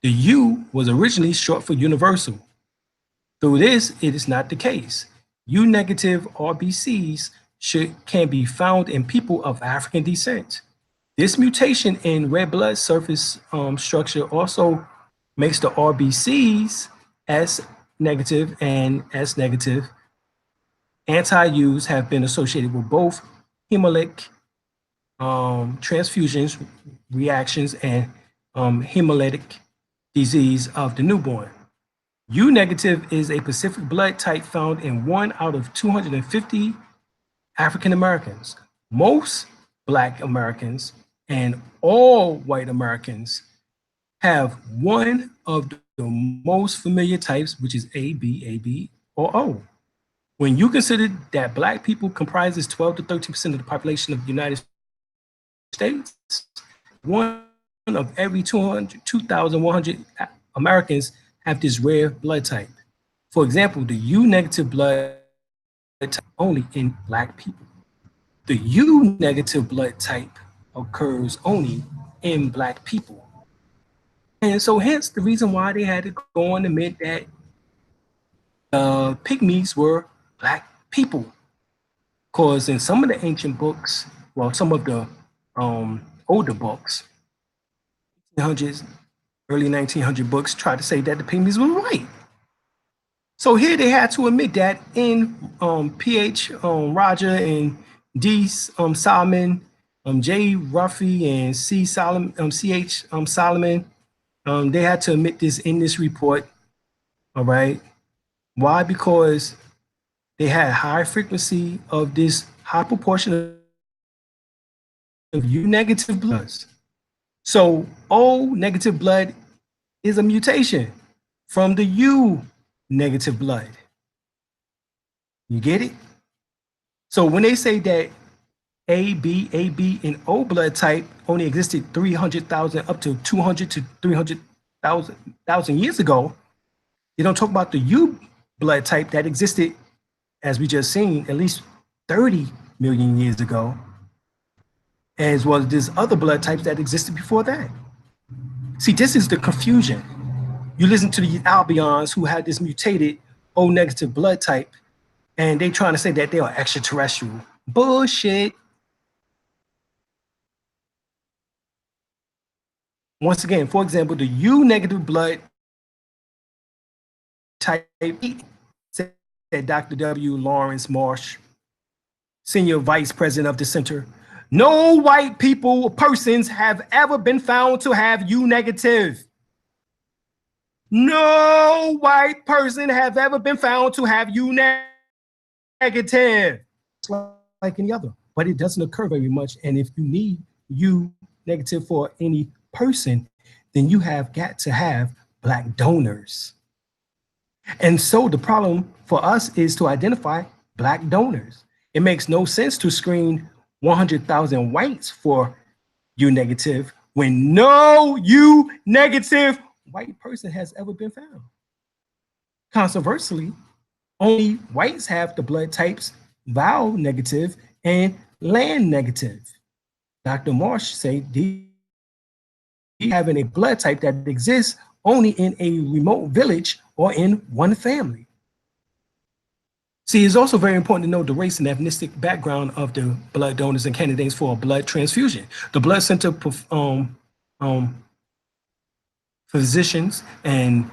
The U was originally short for universal. Through this, it is not the case. U negative RBCs can be found in people of African descent. This mutation in red blood surface structure also makes the RBCs S negative and S negative. Anti-Us have been associated with both hemolytic transfusions reactions and hemolytic disease of the newborn. U negative is a specific blood type found in 1 out of 250 African Americans. Most Black Americans and all white Americans have one of the most familiar types, which is AB, or O. When you consider that Black people comprises 12 to 13% of the population of the United States, one of every 2,100 Americans have this rare blood type. For example, the U negative blood type only in Black people. The U negative blood type occurs only in Black people. And so hence the reason why they had to go on to admit that pygmies were Black people. Because in some of the ancient books, well, some of the older books, 1800s, early 1900 books try to say that the pygmies were white. So here they had to admit that in P.H. Roger and D. Solomon, J. Ruffy and C. Solomon, C.H. Solomon, they had to admit this in this report. All right. Why? Because they had high frequency of this high proportion of U negative bloods. So O negative blood is a mutation from the U negative blood. You get it? So when they say that AB, and O blood type only existed 300,000 up to 200 to 300,000 years ago, they don't talk about the U blood type that existed, as we just seen, at least 30 million years ago, as well as there's other blood types that existed before that. See, this is the confusion. You listen to these Albions who had this mutated O negative blood type, and they trying to say that they are extraterrestrial. Bullshit. Once again, for example, the U negative blood type said Dr. W. Lawrence Marsh Senior Vice President of the Center. No white persons have ever been found to have U negative. No white person have ever been found to have U negative. It's like any other, but it doesn't occur very much. And if you need U negative for any person, then you have got to have Black donors. And so the problem for us is to identify Black donors. It makes no sense to screen 100,000 whites for U negative when no U negative white person has ever been found. Conversely, only whites have the blood types Val negative and Land negative. Dr. Marsh say these having a blood type that exists only in a remote village or in one family. See, it's also very important to know the race and ethnicity background of the blood donors and candidates for a blood transfusion. The blood center physicians and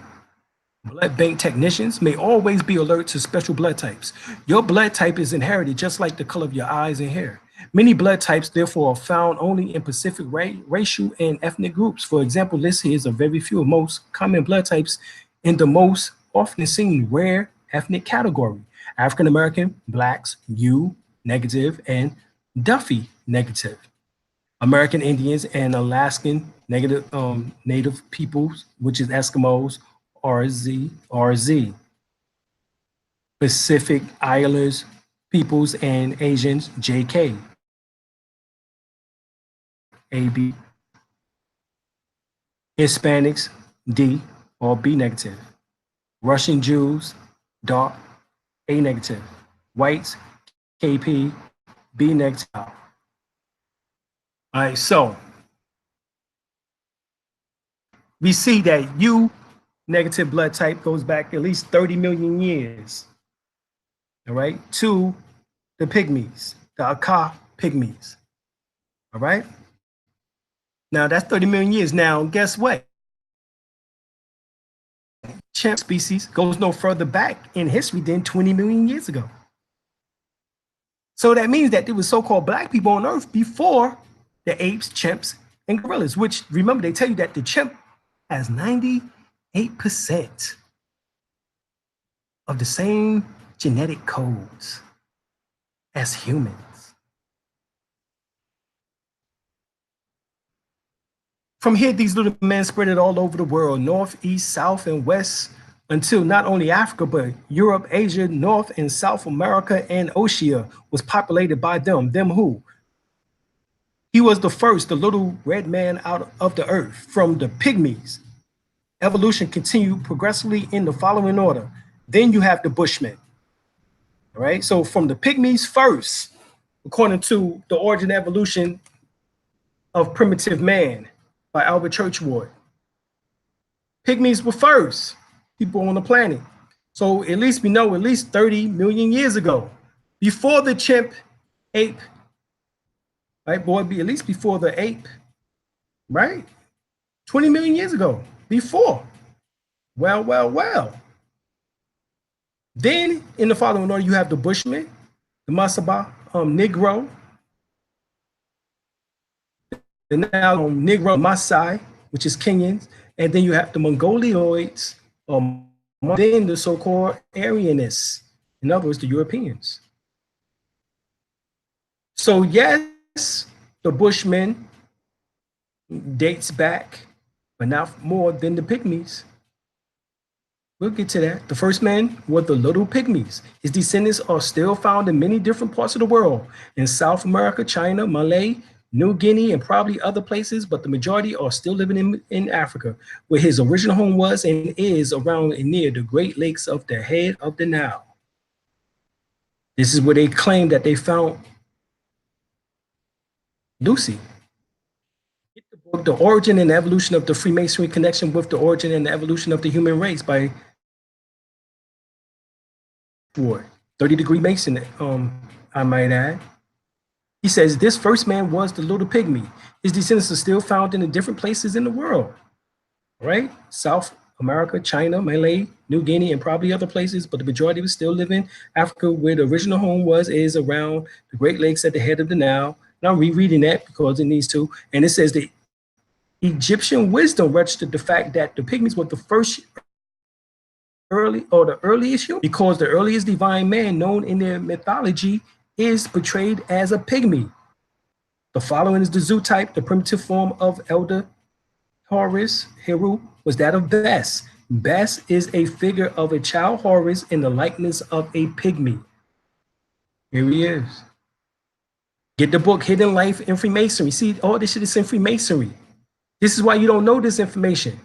blood bank technicians may always be alert to special blood types. Your blood type is inherited just like the color of your eyes and hair. Many blood types, therefore, are found only in specific racial and ethnic groups. For example, this here is a very few of most common blood types in the most often seen rare ethnic category: African American, Blacks, U negative, and Duffy negative. American Indians and Alaskan native peoples, which is Eskimos, RZ. Pacific Islanders peoples and Asians, JK. AB. Hispanics, D or B negative. Russian Jews, dark, A negative. Whites, KP, B negative. All right, so we see that U negative blood type goes back at least 30 million years, all right, to the pygmies, the Aka pygmies, all right? Now that's 30 million years. Now, guess what? Chimp species goes no further back in history than 20 million years ago. So that means that there was so-called Black people on Earth before the apes, chimps, and gorillas, which, remember, they tell you that the chimp has 98% of the same genetic codes as humans. From here, these little men spread it all over the world, north, east, south, and west, until not only Africa, but Europe, Asia, North and South America, and Oceania was populated by them. Them who? He was the first, the little red man out of the earth, from the pygmies. Evolution continued progressively in the following order. Then you have the Bushmen. All right, so from the pygmies first, according to the origin and evolution of primitive man by Albert Churchward. Pygmies were first people on the planet. So at least we know at least 30 million years ago, before the chimp, ape, right, boy, at least before the ape, right? 20 million years ago, before. Well. Then in the following order, you have the Bushmen, the Masaba, Negro, the now Negro Maasai, which is Kenyans, and then you have the Mongoloids, then the so-called Aryanists, in other words, the Europeans. So yes, the Bushmen dates back, but not more than the Pygmies. We'll get to that. The first men were the little pygmies. His descendants are still found in many different parts of the world, in South America, China, Malay, New Guinea, and probably other places, but the majority are still living in Africa, where his original home was and is around and near the Great Lakes of the head of the Nile. This is where they claim that they found Lucy. Get the book, The Origin and Evolution of the Freemasonry Connection with the Origin and the Evolution of the Human Race by 30-degree Mason, I might add. He says this first man was the little pygmy. His descendants are still found in the different places in the world, right? South America, China, Malay, New Guinea, and probably other places, but the majority was still live in Africa, where the original home is around the Great Lakes at the head of the Nile. And I'm rereading that because it needs to. And it says the Egyptian wisdom registered the fact that the pygmies were the first the earliest human, because the earliest divine man known in their mythology is portrayed as a pygmy. The following is the zoo type. The primitive form of Elder Horus, Heru, was that of Bes. Bes is a figure of a child Horus in the likeness of a pygmy. Here he is. Get the book Hidden Life in Freemasonry. See, all this shit is in Freemasonry. This is why you don't know this information.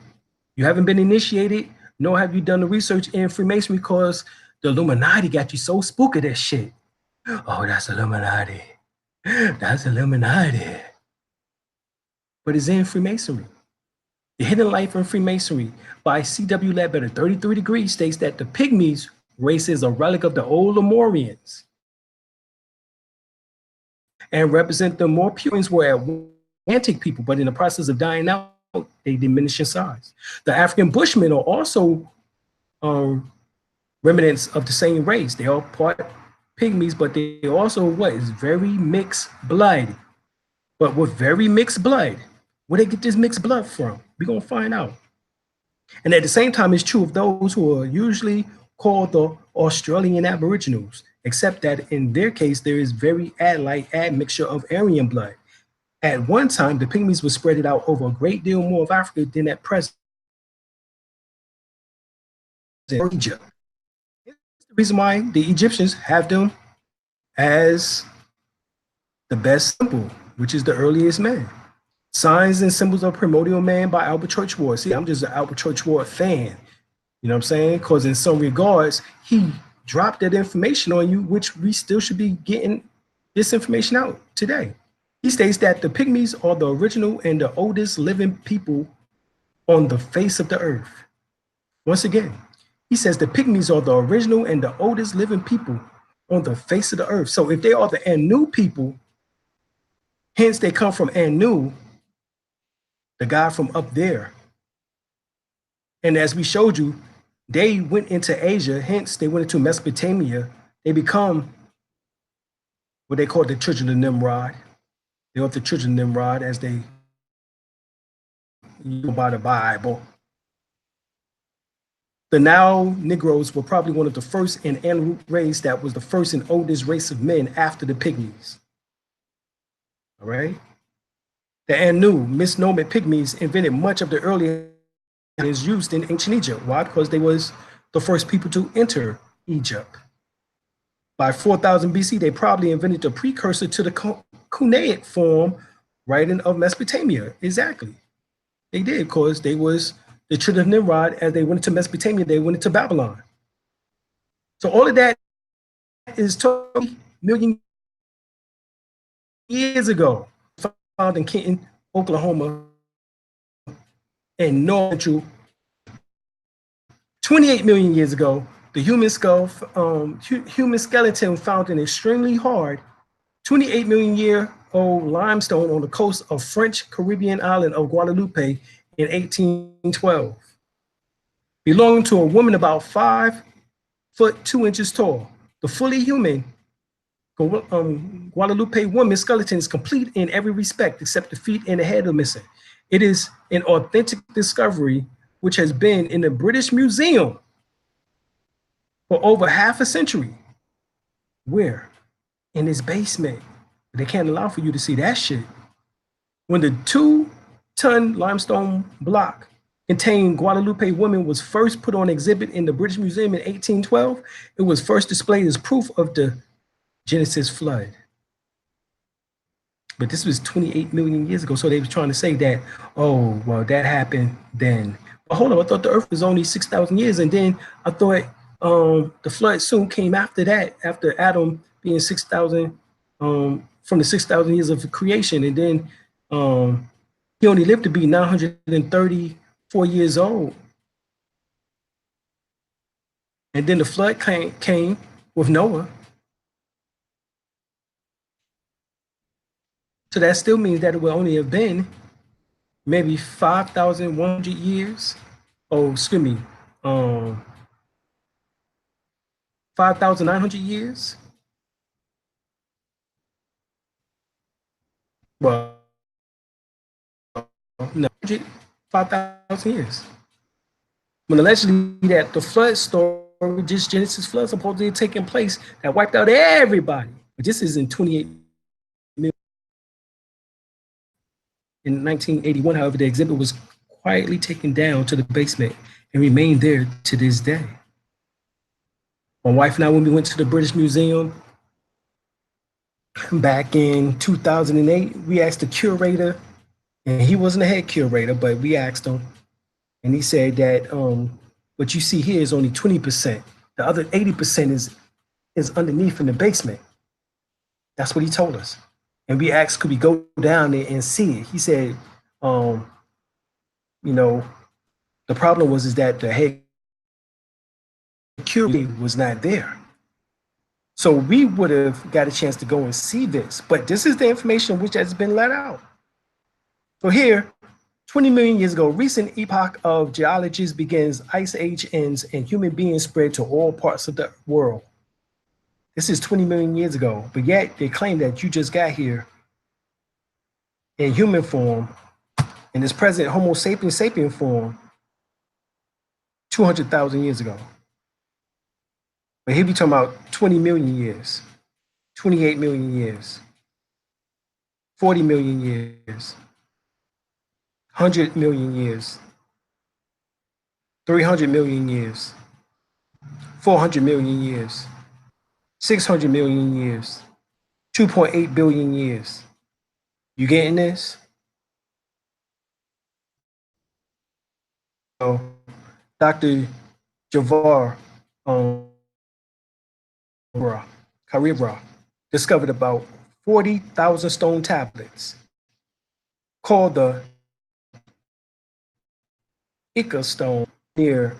You haven't been initiated, nor have you done the research in Freemasonry, because the Illuminati got you so spooked at that shit. Oh, that's Illuminati. That's Illuminati. But it's in Freemasonry. The Hidden Life in Freemasonry by C.W. Ledbetter, 33 Degrees, states that the Pygmies race is a relic of the old Lemurians and represent the more Purians were Atlantic people, but in the process of dying out, they diminish in size. The African Bushmen are also remnants of the same race. They are part Pygmies, but they also is very mixed blood. But with very mixed blood, where they get this mixed blood from? We're gonna find out. And at the same time, it's true of those who are usually called the Australian Aboriginals, except that in their case, there is very admixture of Aryan blood. At one time, the Pygmies were spread out over a great deal more of Africa than at present. Egypt. The reason why the Egyptians have them as the best symbol, which is the earliest man. Signs and Symbols of Primordial Man by Albert Churchward. See, I'm just an Albert Churchward fan. You know what I'm saying? Because in some regards, he dropped that information on you, which we still should be getting this information out today. He states that the Pygmies are the original and the oldest living people on the face of the earth. Once again, he says the Pygmies are the original and the oldest living people on the face of the earth. So if they are the Anu people, hence they come from Anu, the guy from up there. And as we showed you, they went into Asia, hence they went into Mesopotamia. They become what they call the children of Nimrod. They are the children of Nimrod as they go by the Bible. The Nile Negroes were probably one of the first in Anu race that was the first and oldest race of men after the Pygmies. All right. The Anu, misnomer Pygmies, invented much of the earlier is used in ancient Egypt. Why? Because they was the first people to enter Egypt. By 4000 BC, they probably invented the precursor to the Cuneic form writing of Mesopotamia. Exactly. They did, because they was the children of Nimrod. As they went into Mesopotamia, they went into Babylon. So all of that is 20 million years ago. Found in Kenton, Oklahoma, and North Central. 28 million years ago, the human skull, human skeleton found an extremely hard 28 million year old limestone on the coast of French Caribbean island of Guadeloupe in 1812. Belonging to a woman about 5 foot 2 inches tall. The fully human Guadeloupe woman's skeleton is complete in every respect except the feet and the head are missing. It is an authentic discovery which has been in the British Museum for over half a century. Where? In its basement. They can't allow for you to see that shit. When the 2-ton limestone block contained Guadeloupe woman was first put on exhibit in the British Museum in 1812, it was first displayed as proof of the Genesis flood. But this was 28 million years ago. So they were trying to say that, oh, well, that happened then. But hold on, I thought the earth was only 6,000 years. And then I thought the flood soon came after that, after Adam being 6,000, from the 6,000 years of creation. And then he only lived to be 934 years old. And then the flood came with Noah. So that still means that it would only have been maybe 5,100 years oh, excuse me, 5,900 years. Well, no, 5,000 years. When allegedly that the flood story, just Genesis flood, supposedly taking place that wiped out everybody. But this is in 28 million. In 1981, however, the exhibit was quietly taken down to the basement and remained there to this day. My wife and I, when we went to the British Museum back in 2008, we asked the curator, and he wasn't a head curator, but we asked him, and he said that what you see here is only 20%. The other 80% is underneath in the basement. That's what he told us. And we asked, could we go down there and see it? He said, you know, the problem was is that the head curator was not there. So we would have got a chance to go and see this, but this is the information which has been let out. So here, 20 million years ago, recent epoch of geologies begins, ice age ends, and human beings spread to all parts of the world. This is 20 million years ago, but yet they claim that you just got here in human form, in this present Homo sapiens sapien form, 200,000 years ago. But here we talking about 20 million years, 28 million years, 40 million years, 100 million years, 300 million years, 400 million years, 600 million years, 2.8 billion years. You getting this? So, Dr. Javar Karibra discovered about 40,000 stone tablets called the Ica stone near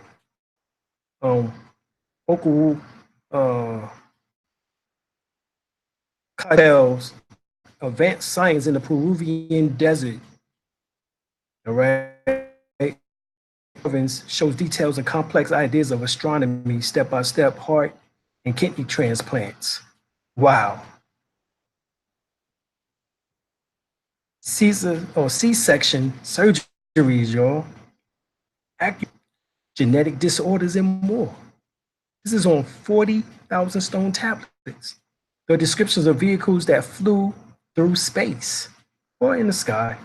Oku Cartel's advanced science in the Peruvian desert. All right. Shows details and complex ideas of astronomy, step-by-step heart and kidney transplants. Wow. C-section surgeries, y'all. Genetic disorders and more. This is on 40,000 stone tablets. There are descriptions of vehicles that flew through space or in the sky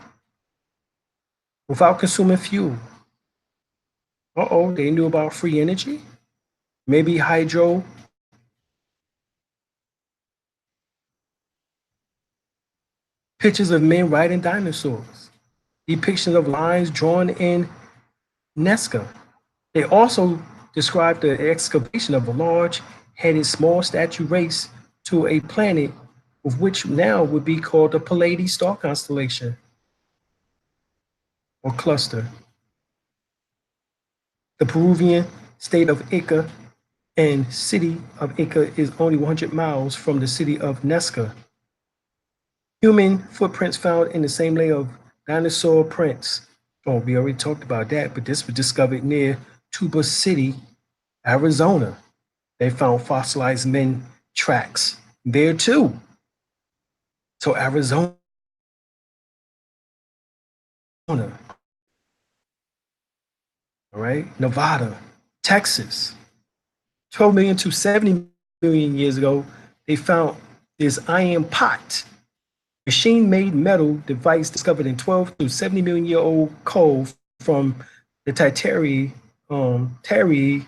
without consuming fuel. Uh-oh, they knew about free energy? Maybe hydro. Pictures of men riding dinosaurs. Depictions of lions drawn in Nazca. They also described the excavation of a large-headed small statue race to a planet of which now would be called the Pleiades star constellation or cluster. The Peruvian state of Ica and city of Ica is only 100 miles from the city of Nazca. Human footprints found in the same layer of dinosaur prints. Oh, we already talked about that, but this was discovered near Tuba City, Arizona. They found fossilized men tracks there too. So Arizona. All right, Nevada, Texas. 12 million to 70 million years ago, they found this iron pot, machine-made metal device discovered in 12 to 70 million year old coal from the Tertiary period,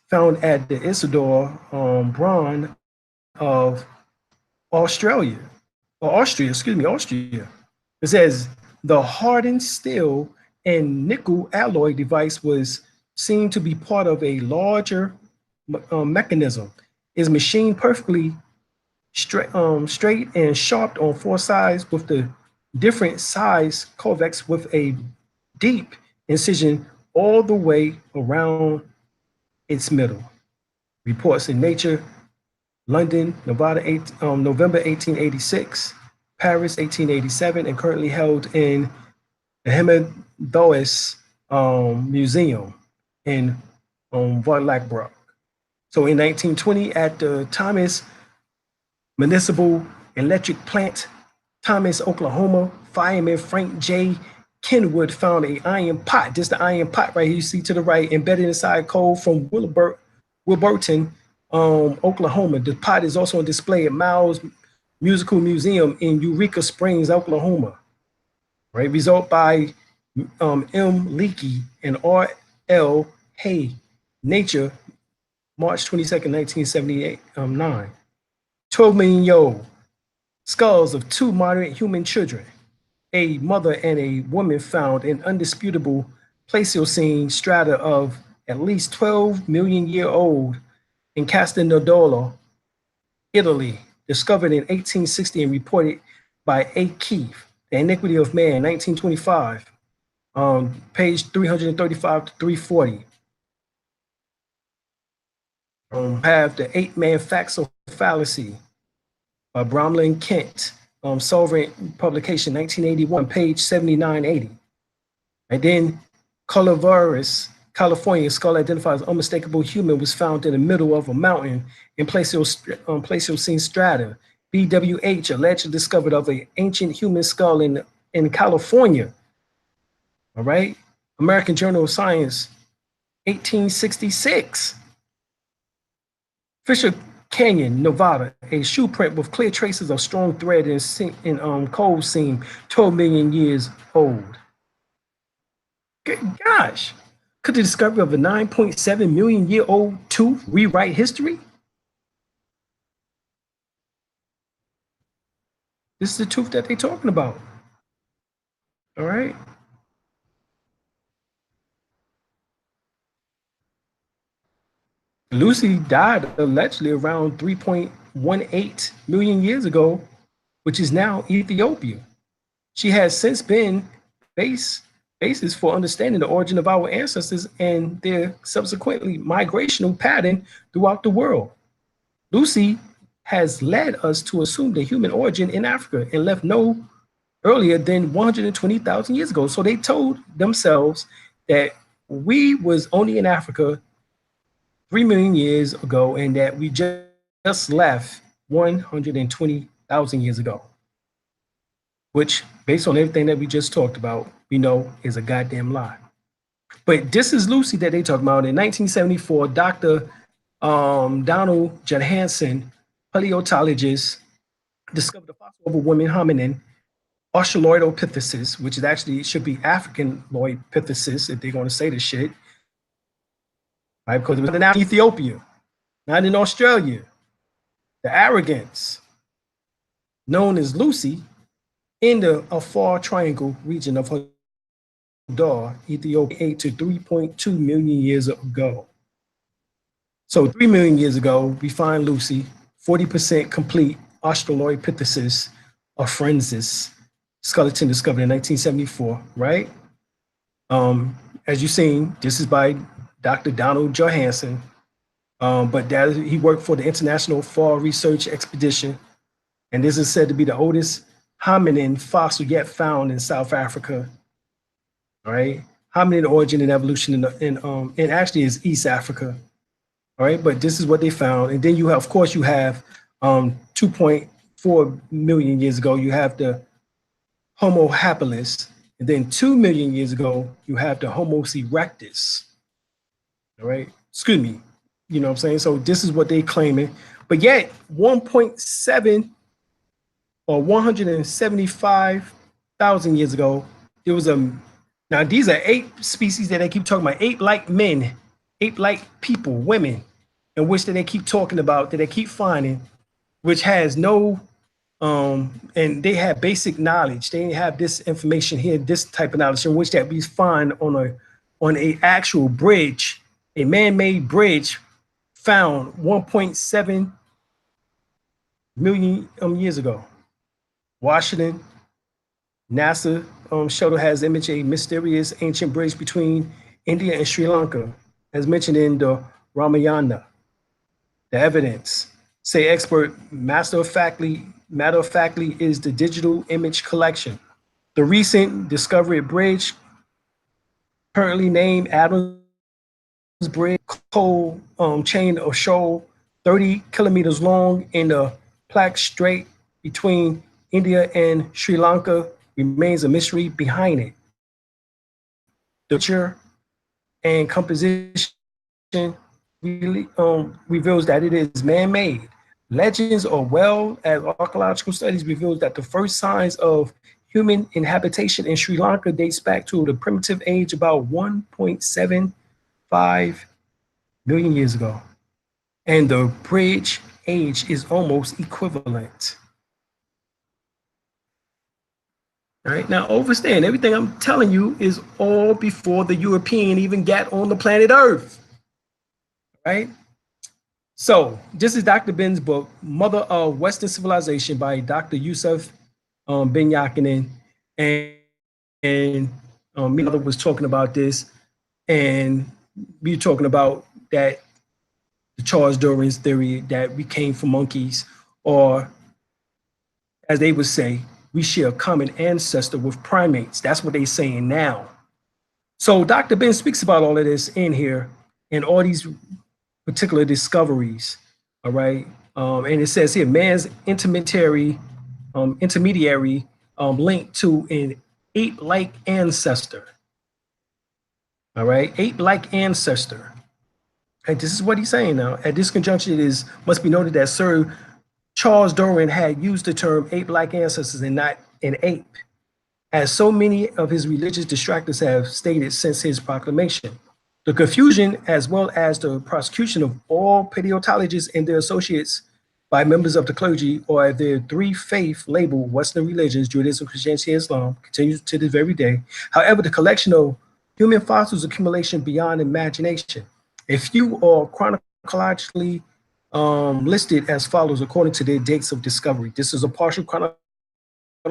found at the Isidore Bronze of Austria. It says the hardened steel and nickel alloy device was seen to be part of a larger mechanism. Is machined perfectly straight and sharp on four sides with the different size convex with a deep incision all the way around its middle. Reports in Nature, London, November 1886, Paris 1887, and currently held in the Hemadois Museum in Wallachbrook. So in 1920, at the Thomas Municipal Electric Plant, Thomas, Oklahoma, fireman Frank J. Kenwood found a iron pot. This is the iron pot right here you see to the right, embedded inside coal from Wilburton, Oklahoma. The pot is also on display at Miles Musical Museum in Eureka Springs, Oklahoma. Right, result by M. Leakey and R. L. Hay, Nature, March 22nd, 1979. 12 million year skulls of two moderate human children, a mother and a woman, found in undisputable Pleistocene strata of at least 12 million year old in Castanodolo, Italy, discovered in 1860 and reported by A. Keefe, The Iniquity of Man, 1925, page 335 to 340. Have the 8-man facts of fallacy by Bromley Kent, Sovereign Publication, 1981, page 7980. And then Calaveras, California, skull identified as unmistakable human, was found in the middle of a mountain in Pleistocene strata. BWH allegedly discovered of an ancient human skull in California. All right. American Journal of Science, 1866. Fisher Canyon, Nevada, a shoe print with clear traces of strong thread in coal seam, 12 million years old. Gosh, could the discovery of a 9.7 million year old tooth rewrite history? This is the tooth that they're talking about. All right. Lucy died allegedly around 3.18 million years ago, which is now Ethiopia. She has since been basis for understanding the origin of our ancestors and their subsequently migrational pattern throughout the world. Lucy has led us to assume the human origin in Africa and left no earlier than 120,000 years ago. So they told themselves that we was only in Africa 3 million years ago and that we just left 120,000 years ago, which, based on everything that we just talked about, we know is a goddamn lie. But this is Lucy that they talk about. In 1974, Dr. Donald Johanson, paleontologist, discovered the fossil of a woman hominin, Australopithecus, which is actually should be Africanloidpithecus if they're going to say this shit, right? Because it was in Ethiopia, not in Australia. The arrogance, known as Lucy, in the Afar Triangle region of Hadar, Ethiopia, 8 to 3.2 million years ago. So 3 million years ago, we find Lucy, 40% complete Australopithecus afrensis, skeleton discovered in 1974, right? As you've seen, this is by Dr. Donald Johanson, but he worked for the International Fall Research Expedition, and this is said to be the oldest hominin fossil yet found in South Africa. All right, hominin origin and evolution in actually is East Africa. All right, but this is what they found, and then you have, of course, you have 2.4 million years ago, you have the Homo habilis, and then 2 million years ago, you have the Homo erectus. All right, excuse me, you know what I'm saying? So this is what they claiming, but yet 1.7 or 175,000 years ago, there was now these are ape species that they keep talking about, ape-like men, ape-like people, women, in which that they keep talking about, that they keep finding, which has no, and they have basic knowledge. They have this information here, this type of knowledge, in which that we find on a actual bridge, a man-made bridge found 1.7 million years ago. Washington, NASA shuttle has imaged a mysterious ancient bridge between India and Sri Lanka, as mentioned in the Ramayana. The evidence, say expert, matter of factly is the digital image collection. The recent discovery bridge currently named Adams Bridge, coal chain of shoal 30 kilometers long in the Black Strait between India and Sri Lanka remains a mystery behind it. The nature and composition really reveals that it is man-made. Legends or well as archaeological studies reveals that the first signs of human inhabitation in Sri Lanka dates back to the primitive age about 1.75 million years ago. And the bridge age is almost equivalent. All right, now understand everything I'm telling you is all before the European even got on the planet Earth. Right? So this is Dr. Ben's book, Mother of Western Civilization by Dr. Yusuf Ben Yakinen. And me and mother was talking about this, and we were talking about that the Charles Darwin's theory that we came from monkeys, or as they would say, we share a common ancestor with primates. That's what they're saying now. So Dr. Ben speaks about all of this in here and all these particular discoveries, all right? And it says here, man's intermediary link to an ape-like ancestor, all right? Ape-like ancestor. And this is what he's saying now. At this conjunction, it must be noted that Sir Charles Darwin had used the term ape-like ancestors and not an ape, as so many of his religious detractors have stated since his proclamation. The confusion, as well as the prosecution of all paleontologists and their associates by members of the clergy or their three faith labeled Western religions, Judaism, Christianity, and Islam, continues to this very day. However, the collection of human fossils accumulation beyond imagination. A few are chronologically listed as follows according to their dates of discovery. This is a partial chronology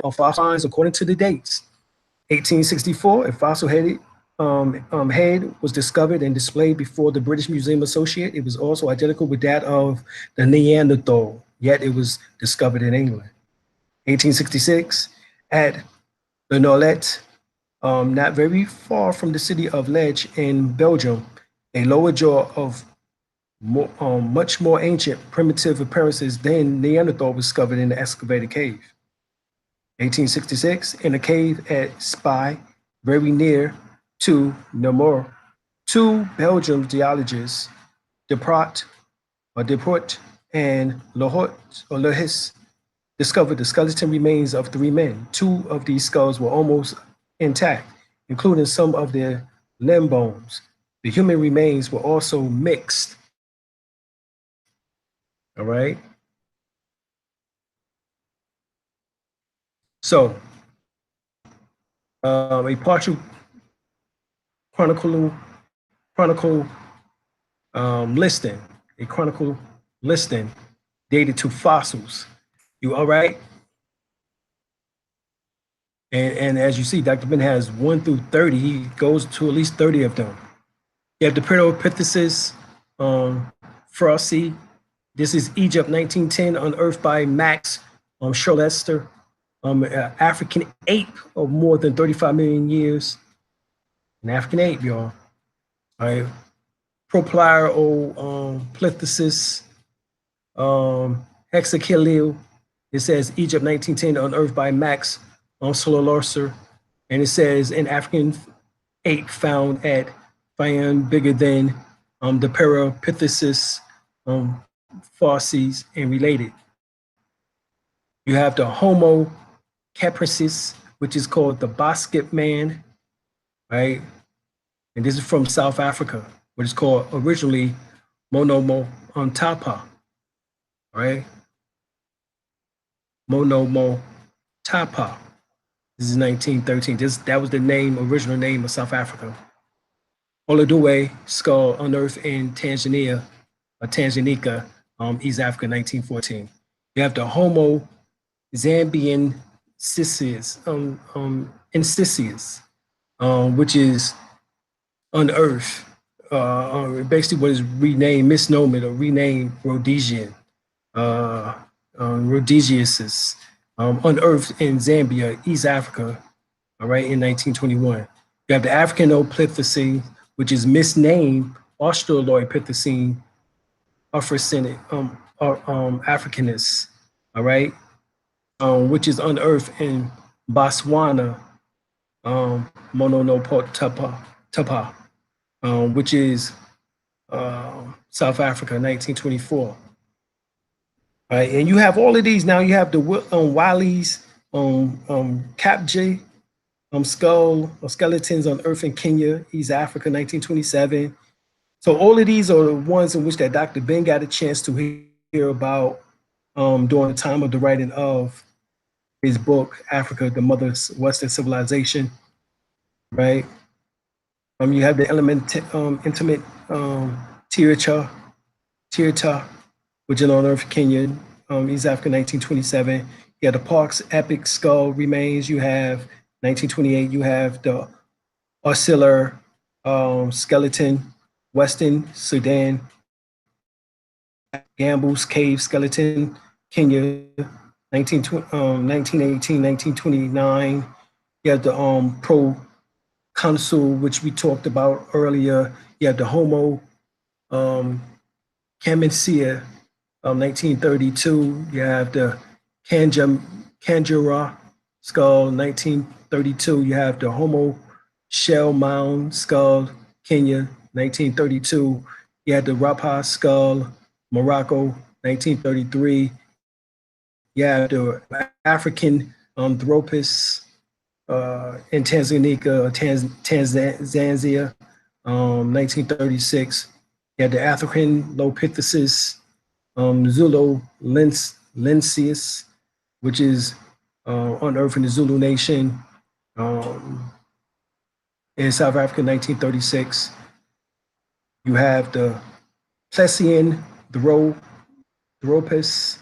of fossil finds according to the dates. 1864, a fossil-headed head was discovered and displayed before the British Museum Associate. It was also identical with that of the Neanderthal, yet it was discovered in England. 1866, at the Norlet, not very far from the city of Liege in Belgium, a lower jaw of much more ancient primitive appearances than Neanderthal was discovered in the excavated cave. 1866, in a cave at Spy, very near to Namur, two Belgian geologists, Deprot and Lohis, discovered the skeleton remains of three men. Two of these skulls were almost intact, including some of their limb bones. The human remains were also mixed. All right. So, a partial chronicle listing, a chronicle listing dated to fossils. You all right? And as you see, Dr. Ben has 1 through 30. He goes to at least 30 of them. You have the Paranthropus frosty. This is Egypt, 1910, unearthed by Max Scherlester, African ape of more than 35 million years. An African ape, y'all. All right. Plethyssus, Hexachilil. It says Egypt, 1910, unearthed by Max Scherlester. And it says an African ape found at Fayoum bigger than the Paranthropus fossils and related. You have the Homo capricis, which is called the basket man, right? And this is from South Africa, which is called originally Monomotapa, right? Monomotapa. This is 1913. That was the original name of South Africa. Oladuwe skull unearthed in Tanzania, Tanganyika, East Africa, 1914. You have the Homo Zambian incisius, which is unearthed, basically what is renamed, misnomer, or renamed Rhodesian, Rhodesius, unearthed in Zambia, East Africa, all right, in 1921. You have the Africanopithecine, which is misnamed Australopithecine africanus, all right, which is unearthed in Botswana, Mononopotapa, which is South Africa, 1924. All right, and you have all of these. Now you have the Wiley's Capj skull or skeletons unearthed in Kenya, East Africa, 1927. So all of these are the ones in which that Dr. Ben got a chance to hear about during the time of the writing of his book, Africa, the Mother of Western Civilization, right? You have the intimate Tirta, which is unearthed Kenya, East Africa, 1927. You have the Park's epic skull remains. You have 1928. You have the oscillar skeleton, Western Sudan, Gamble's cave skeleton, Kenya, 1918, 1929. You have the proconsul, which we talked about earlier. You have the Homo Camencia, 1932. You have the Kanjura skull, 1932. You have the Homo shell mound skull, Kenya, 1932. You had the Rapa skull, Morocco, 1933. You have the African Anthropus in Tanzania, Tanzania, 1936. You had the African Lopithecus, Zulu Lensius, which is unearthed in the Zulu Nation in South Africa, 1936. You have the Plessian Theropus,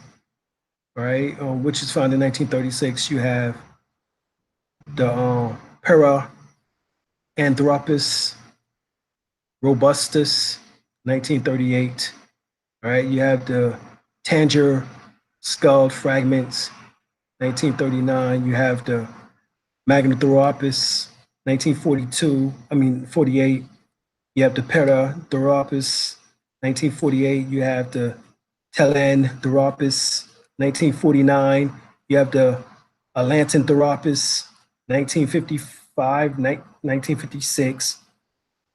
right, which is found in 1936. You have the Paraanthropus robustus, 1938. All right, you have the Tanger skull fragments, 1939. You have the Magnatheropus, 48. You have the Paratheropus, 1948. You have the Telantheropus, 1949. You have the Atlantantheropus, 1955, 1956.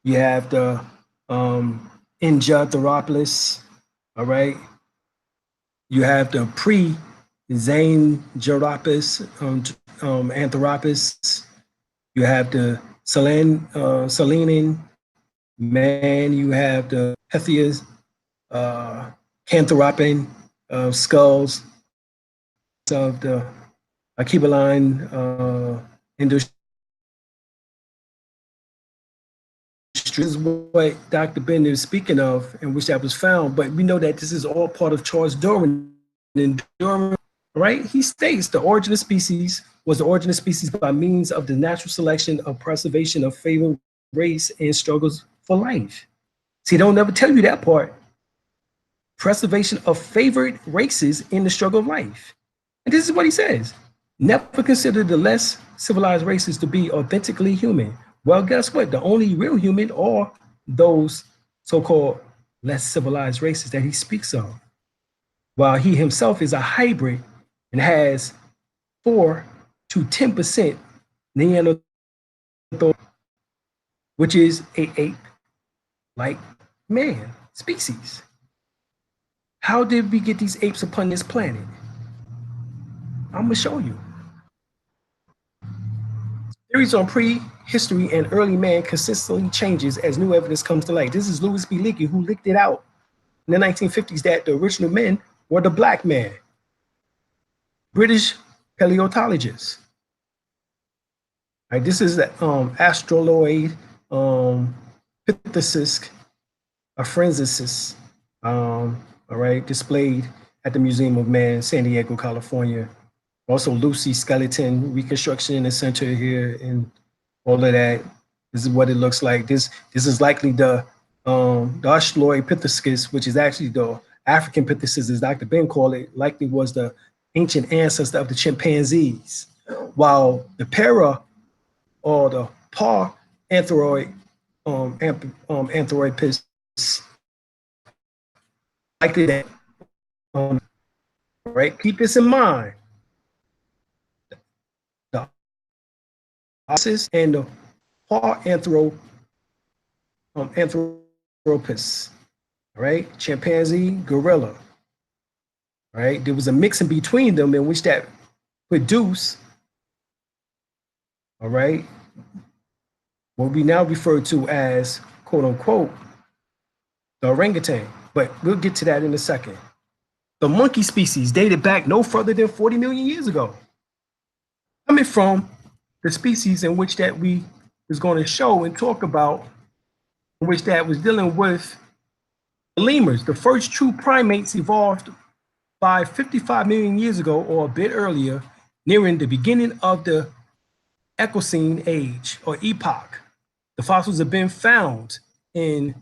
You have the Injatheropus, all right. You have the pre-Zangeropus, Anthropus. You have the Selenian man. You have the Hethias, Canthropin skulls of the Aquibaline industry. This is what Dr. Ben is speaking of, and which that was found, but we know that this is all part of Charles Darwin. And Darwin, right? He states the origin of species was the origin of species by means of the natural selection of preservation of favored race and struggles for life. See, don't never tell you that part. Preservation of favored races in the struggle of life. And this is what he says. Never consider the less civilized races to be authentically human. Well, guess what? The only real human are those so-called less civilized races that he speaks of. While he himself is a hybrid and has 4 to 10% Neanderthal, which is an ape-like man species. How did we get these apes upon this planet? I'm gonna show you. Theories on prehistory and early man consistently changes as new evidence comes to light. This is Louis B. Leakey, who leaked it out in the 1950s that the original men were the black man. British paleontologists. Right, this is the Australoid Pithecus afrensis, all right, displayed at the Museum of Man in San Diego, California. Also Lucy skeleton reconstruction in the center here and all of that. This is what it looks like. This is likely the Australopithecus, which is actually the African Pithecus, as Dr. Ben called it, likely was the ancient ancestor of the chimpanzees. While the para or the Anthroid, Anthropoid, likely that, right? Keep this in mind. The osses and the Anthropus, right? Chimpanzee, gorilla, right? There was a mix in between them in which that produced, all right, what we now refer to as, quote unquote, the orangutan. But we'll get to that in a second. The monkey species dated back no further than 40 million years ago, coming from the species in which that we was going to show and talk about, in which that was dealing with the lemurs. The first true primates evolved by 55 million years ago or a bit earlier, nearing the beginning of the Ecocene age or epoch. The fossils have been found in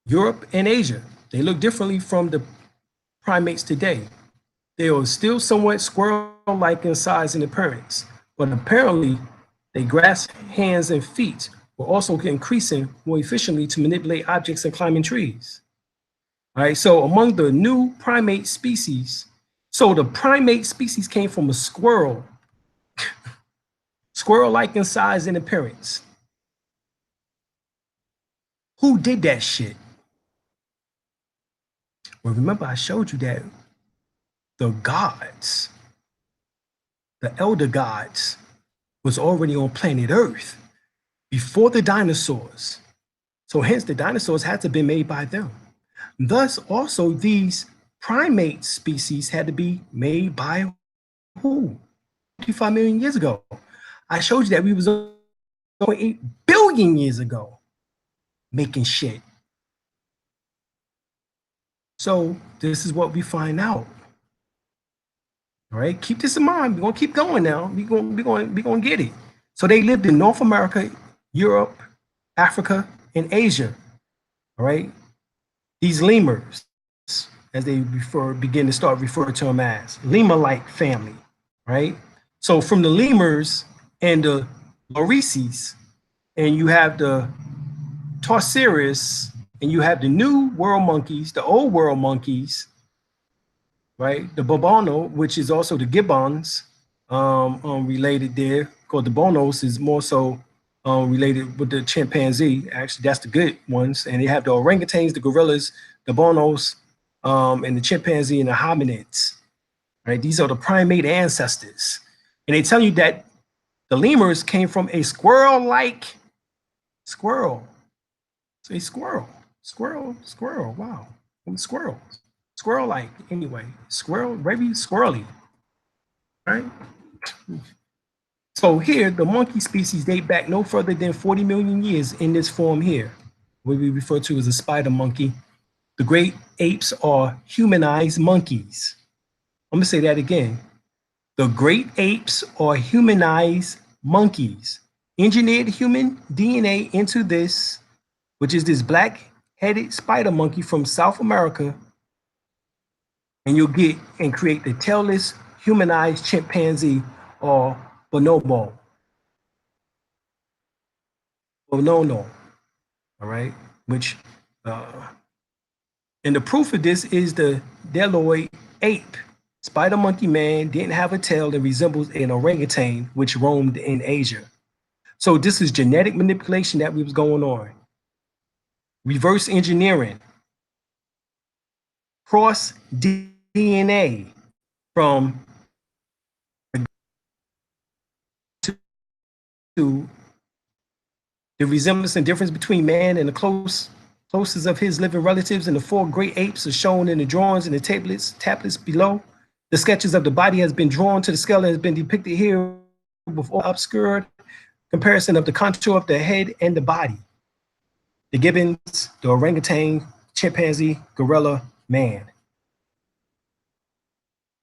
Europe and Asia. They look differently from the primates today. They are still somewhat squirrel-like in size and appearance, but apparently they grasp hands and feet were also increasing more efficiently to manipulate objects and climbing trees. All right, so among the new primate species, so the primate species came from a squirrel, squirrel-like in size and appearance. Who did that shit? Well, remember I showed you that the gods, the elder gods, was already on planet Earth before the dinosaurs. So hence the dinosaurs had to be made by them. Thus also these primate species had to be made by who? 55 million years ago. I showed you that we was 0.8 billion years ago making shit. So this is what we find out. All right, keep this in mind. We're gonna keep going now. We're gonna get it. So they lived in North America, Europe, Africa, and Asia. All right, these lemurs, as they begin to start referring to them as lemur-like family. Right. So from the lemurs and the lorises, and you have the Tarsiers, and you have the new world monkeys, the old world monkeys, right? The bobono, which is also the gibbons, related there, because the bonos is more so related with the chimpanzee. Actually, that's the good ones. And they have the orangutans, the gorillas, the bonos, and the chimpanzee and the hominids, right? These are the primate ancestors. And they tell you that the lemurs came from a squirrel-like squirrel. So a squirrel, wow, squirrel. Squirrel-like, anyway. Squirrel, maybe squirrely, right? So here, the monkey species date back no further than 40 million years in this form here, what we refer to as a spider monkey. The great apes are humanized monkeys. I'm gonna say that again. The great apes are humanized monkeys. Engineered human DNA into this, which is this black-headed spider monkey from South America, and you'll get and create the tailless humanized chimpanzee or bonobo. Bonono, all right? Which, and the proof of this is the Deloid ape. Spider monkey man didn't have a tail that resembles an orangutan, which roamed in Asia. So this is genetic manipulation that was going on. Reverse engineering. Cross DNA from to the resemblance and difference between man and the closest of his living relatives, and the four great apes are shown in the drawings and the tablets below. The sketches of the body has been drawn to the scale and has been depicted here with obscured comparison of the contour of the head and the body. The gibbons, the orangutan, chimpanzee, gorilla, man.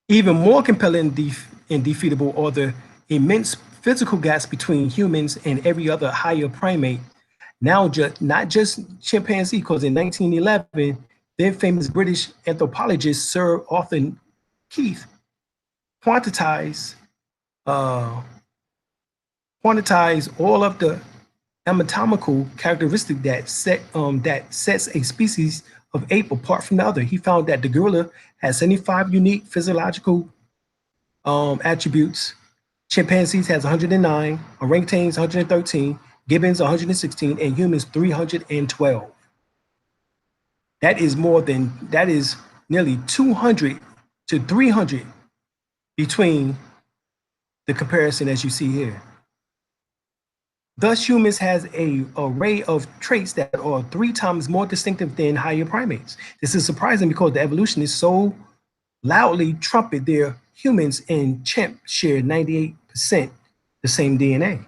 Even more compelling and defeatable are the immense physical gaps between humans and every other higher primate. Now, not just chimpanzee, because in 1911, then famous British anthropologist Sir Arthur Keith quantized quantize all of the anatomical characteristic that sets a species of ape apart from the other. He found that the gorilla has 75 unique physiological attributes. Chimpanzees has 109, orangutans 113, gibbons 116, and humans 312. That is nearly 200 to 300 between the comparison as you see here. Thus, humans has an array of traits that are 3 times more distinctive than higher primates. This is surprising because the evolutionists so loudly trumpet their humans and chimp share 98% the same DNA,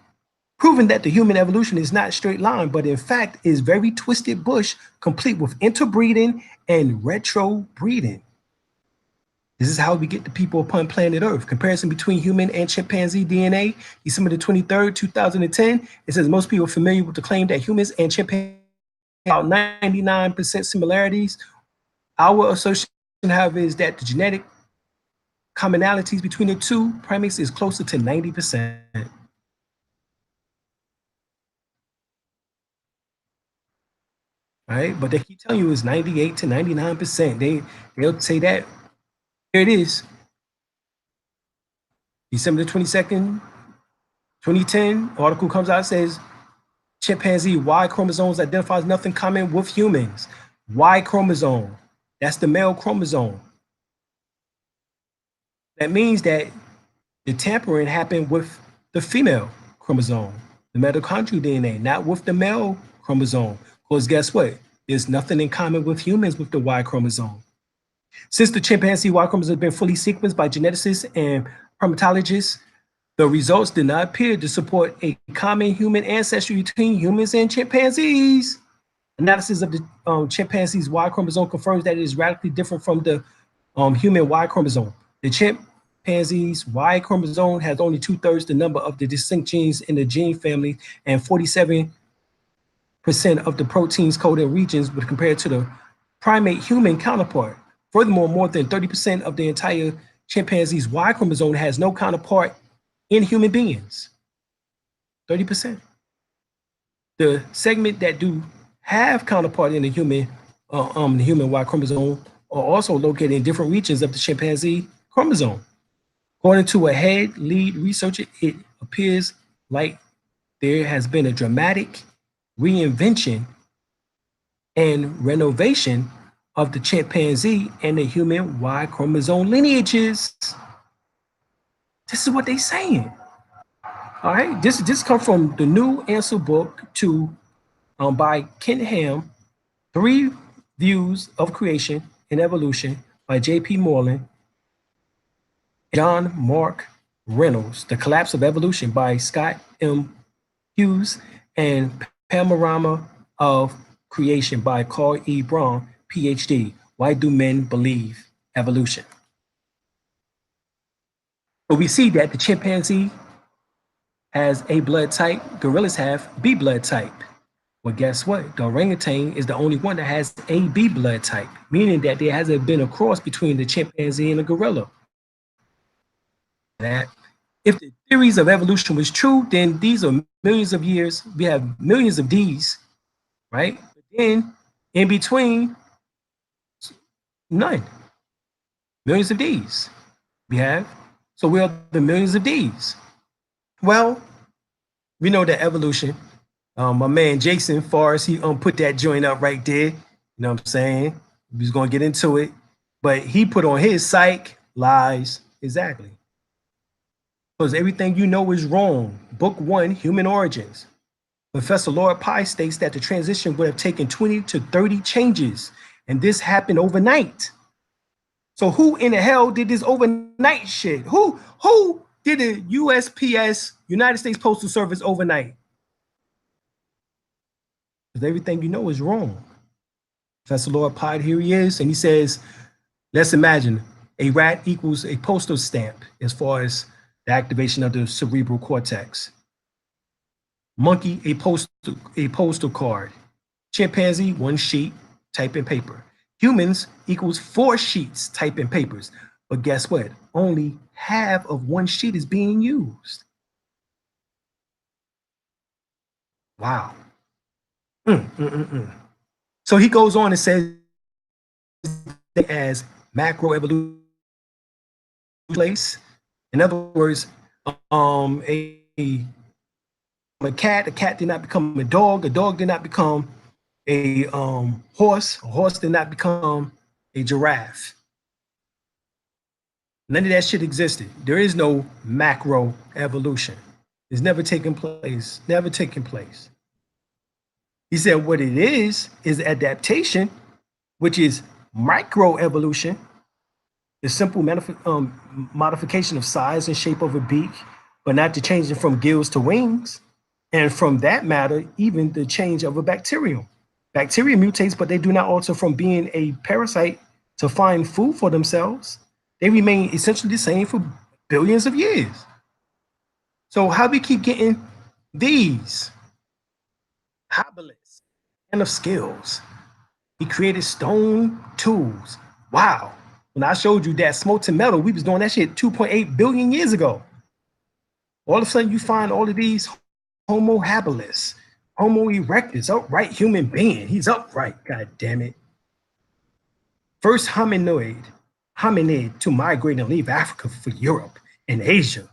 proving that the human evolution is not straight line, but in fact is very twisted bush, complete with interbreeding and retrobreeding. This is how we get the people upon planet Earth. Comparison between human and chimpanzee DNA, December the 23rd, 2010. It says most people are familiar with the claim that humans and chimpanzees have about 99% similarities. Our assertion, however, is that the genetic commonalities between the two primates is closer to 90%. Right? But they keep telling you it's 98 to 99%. They'll say that. Here it is. December the 22nd, 2010, article comes out, says chimpanzee Y chromosomes identifies nothing common with humans. Y chromosome, that's the male chromosome. That means that the tampering happened with the female chromosome, the mitochondrial DNA, not with the male chromosome. Because guess what? There's nothing in common with humans with the Y chromosome. Since the chimpanzee Y chromosome has been fully sequenced by geneticists and primatologists, the results did not appear to support a common human ancestry between humans and chimpanzees. Analysis of the chimpanzee's Y chromosome confirms that it is radically different from the human Y chromosome. The chimpanzee's Y chromosome has only 2/3 the number of the distinct genes in the gene family and 47% of the proteins coded in regions when compared to the primate human counterpart. Furthermore, more than 30% of the entire chimpanzee's Y chromosome has no counterpart in human beings. 30%. The segment that do have counterpart in the human Y chromosome are also located in different regions of the chimpanzee chromosome. According to a head lead researcher, it appears like there has been a dramatic reinvention and renovation of the chimpanzee and the human Y chromosome lineages. This is what they're saying. All right, this comes from the New Answer book to by Ken Ham, 3 Views of Creation and Evolution by J.P. Moreland, John Mark Reynolds, The Collapse of Evolution by Scott M. Hughes, and Panorama of Creation by Carl E. Braun, PhD. Why do men believe evolution? So we see that the chimpanzee has A blood type, gorillas have B blood type. Well, guess what? The orangutan is the only one that has AB blood type, meaning that there hasn't been a cross between the chimpanzee and the gorilla. That if the theories of evolution was true, then these are millions of years. We have millions of these, right? But then in between, none. Millions of these we have. So we are the millions of these. Well, we know that evolution. My man Jason Forrest, he put that joint up right there. You know what I'm saying? He's gonna get into it, but he put on his psych lies exactly. Because everything you know is wrong. Book 1, Human Origins. Professor Laura Pye states that the transition would have taken 20 to 30 changes, and this happened overnight. So who in the hell did this overnight shit? Who did the USPS, United States Postal Service, overnight? Because everything you know is wrong. Professor Laura Pye, here he is, and he says, let's imagine a rat equals a postal stamp as far as the activation of the cerebral cortex. Monkey, a postal card. Chimpanzee, 1 sheet, type in paper. Humans equals 4 sheets, type in papers. But guess what? Only half of 1 sheet is being used. Wow. Mm, mm, mm, mm. So he goes on and says as macroevolution place. In other words, a a cat did not become a dog did not become a horse did not become a giraffe. None of that shit existed. There is no macro evolution. It's never taken place. Never taken place. He said what it is adaptation, which is microevolution, the simple modification of size and shape of a beak, but not the changing from gills to wings. And from that matter, even the change of a bacterium. Bacteria mutates, but they do not alter from being a parasite to find food for themselves. They remain essentially the same for billions of years. So how we keep getting these habilis and of skills? He created stone tools. Wow. When I showed you that smelting metal, we was doing that shit 2.8 billion years ago. All of a sudden you find all of these Homo habilis, Homo erectus, upright human being. He's upright, god damn it. First hominid to migrate and leave Africa for Europe and Asia.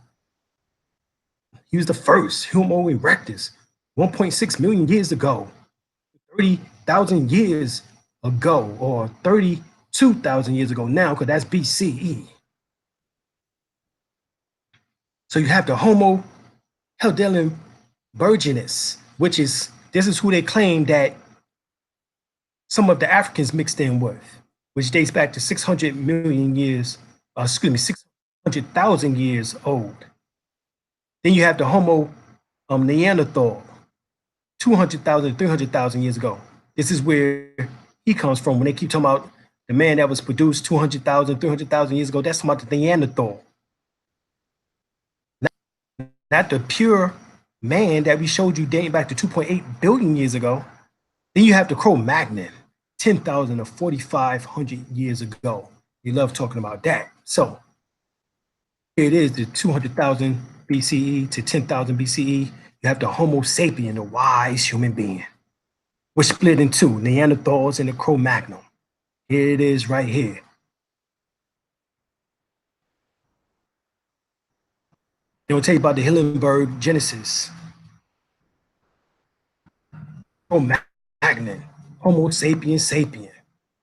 He was the first Homo erectus 1.6 million years ago, 30,000 years ago, or 32,000 years ago now, because that's BCE. So you have the Homo heidelbergensis, which is, this is who they claim that some of the Africans mixed in with, which dates back to 600 million years, 600,000 years old. Then you have the Homo Neanderthal, 200,000, 300,000 years ago. This is where he comes from when they keep talking about the man that was produced 200,000, 300,000 years ago. That's talking about the Neanderthal. Not the pure man that we showed you dating back to 2.8 billion years ago. Then you have the Cro-Magnon, 10,000 or 4,500 years ago. We love talking about that. So here it is, the 200,000 BCE to 10,000 BCE. You have the Homo sapien, the wise human being. We're split in two, Neanderthals and the Cro-Magnon. Here it is right here. They will tell you about the Hillenberg Genesis. Cro-Magnon, Homo sapien sapien.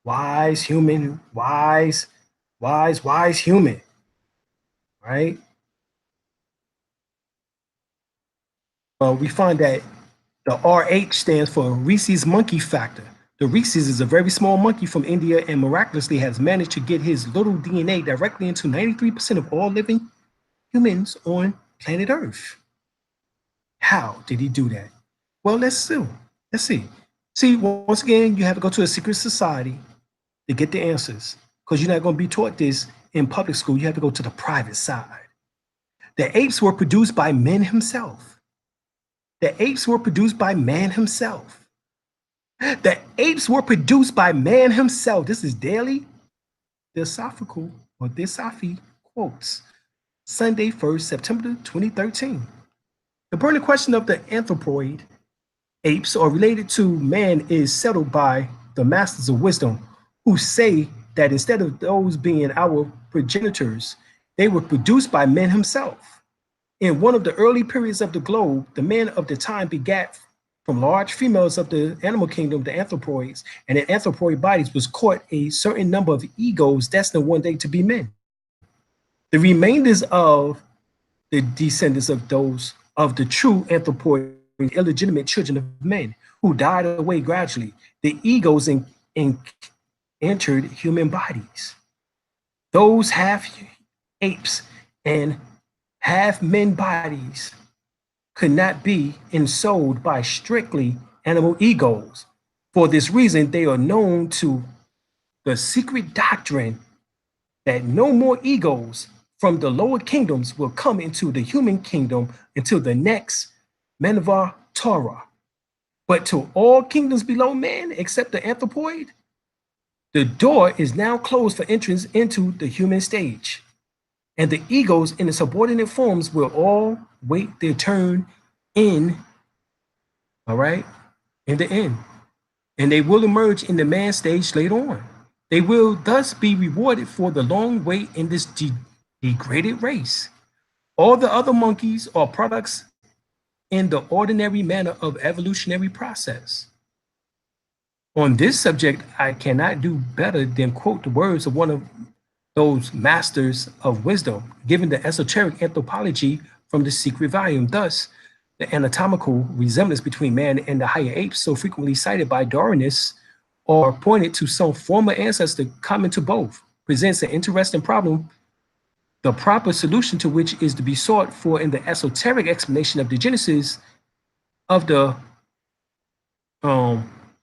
Wise human, wise human, right? We find that the RH stands for rhesus monkey factor. The rhesus is a very small monkey from India and miraculously has managed to get his little DNA directly into 93% of all living humans on planet Earth. How did he do that? Well, let's see. Let's see. See, once again, you have to go to a secret society to get the answers because you're not going to be taught this in public school. You have to go to the private side. The apes were produced by man himself. The apes were produced by man himself. The apes were produced by man himself. This is daily Theosophical or Theosophy quotes. Sunday, 1st September 2013. The burning question of the anthropoid apes are related to man is settled by the masters of wisdom who say that instead of those being our progenitors, they were produced by man himself. In one of the early periods of the globe, the men of the time begat from large females of the animal kingdom, the anthropoids, and in anthropoid bodies was caught a certain number of egos destined one day to be men. The remainders of the descendants of those of the true anthropoid, illegitimate children of men, who died away gradually. The egos entered human bodies. Those half apes and half men bodies could not be ensouled by strictly animal egos. For this reason, they are known to the secret doctrine that no more egos from the lower kingdoms will come into the human kingdom until the next Manvar Torah. But to all kingdoms below man, except the anthropoid, the door is now closed for entrance into the human stage. And the egos in the subordinate forms will all wait their turn in all right, in the end. And they will emerge in the man stage later on. They will thus be rewarded for the long wait in this degraded race. All the other monkeys are products in the ordinary manner of evolutionary process. On this subject, I cannot do better than quote the words of one of those masters of wisdom, given the esoteric anthropology from the secret volume. Thus, the anatomical resemblance between man and the higher apes, so frequently cited by Darwinists, or pointed to some former ancestor common to both, presents an interesting problem, the proper solution to which is to be sought for in the esoteric explanation of the genesis of the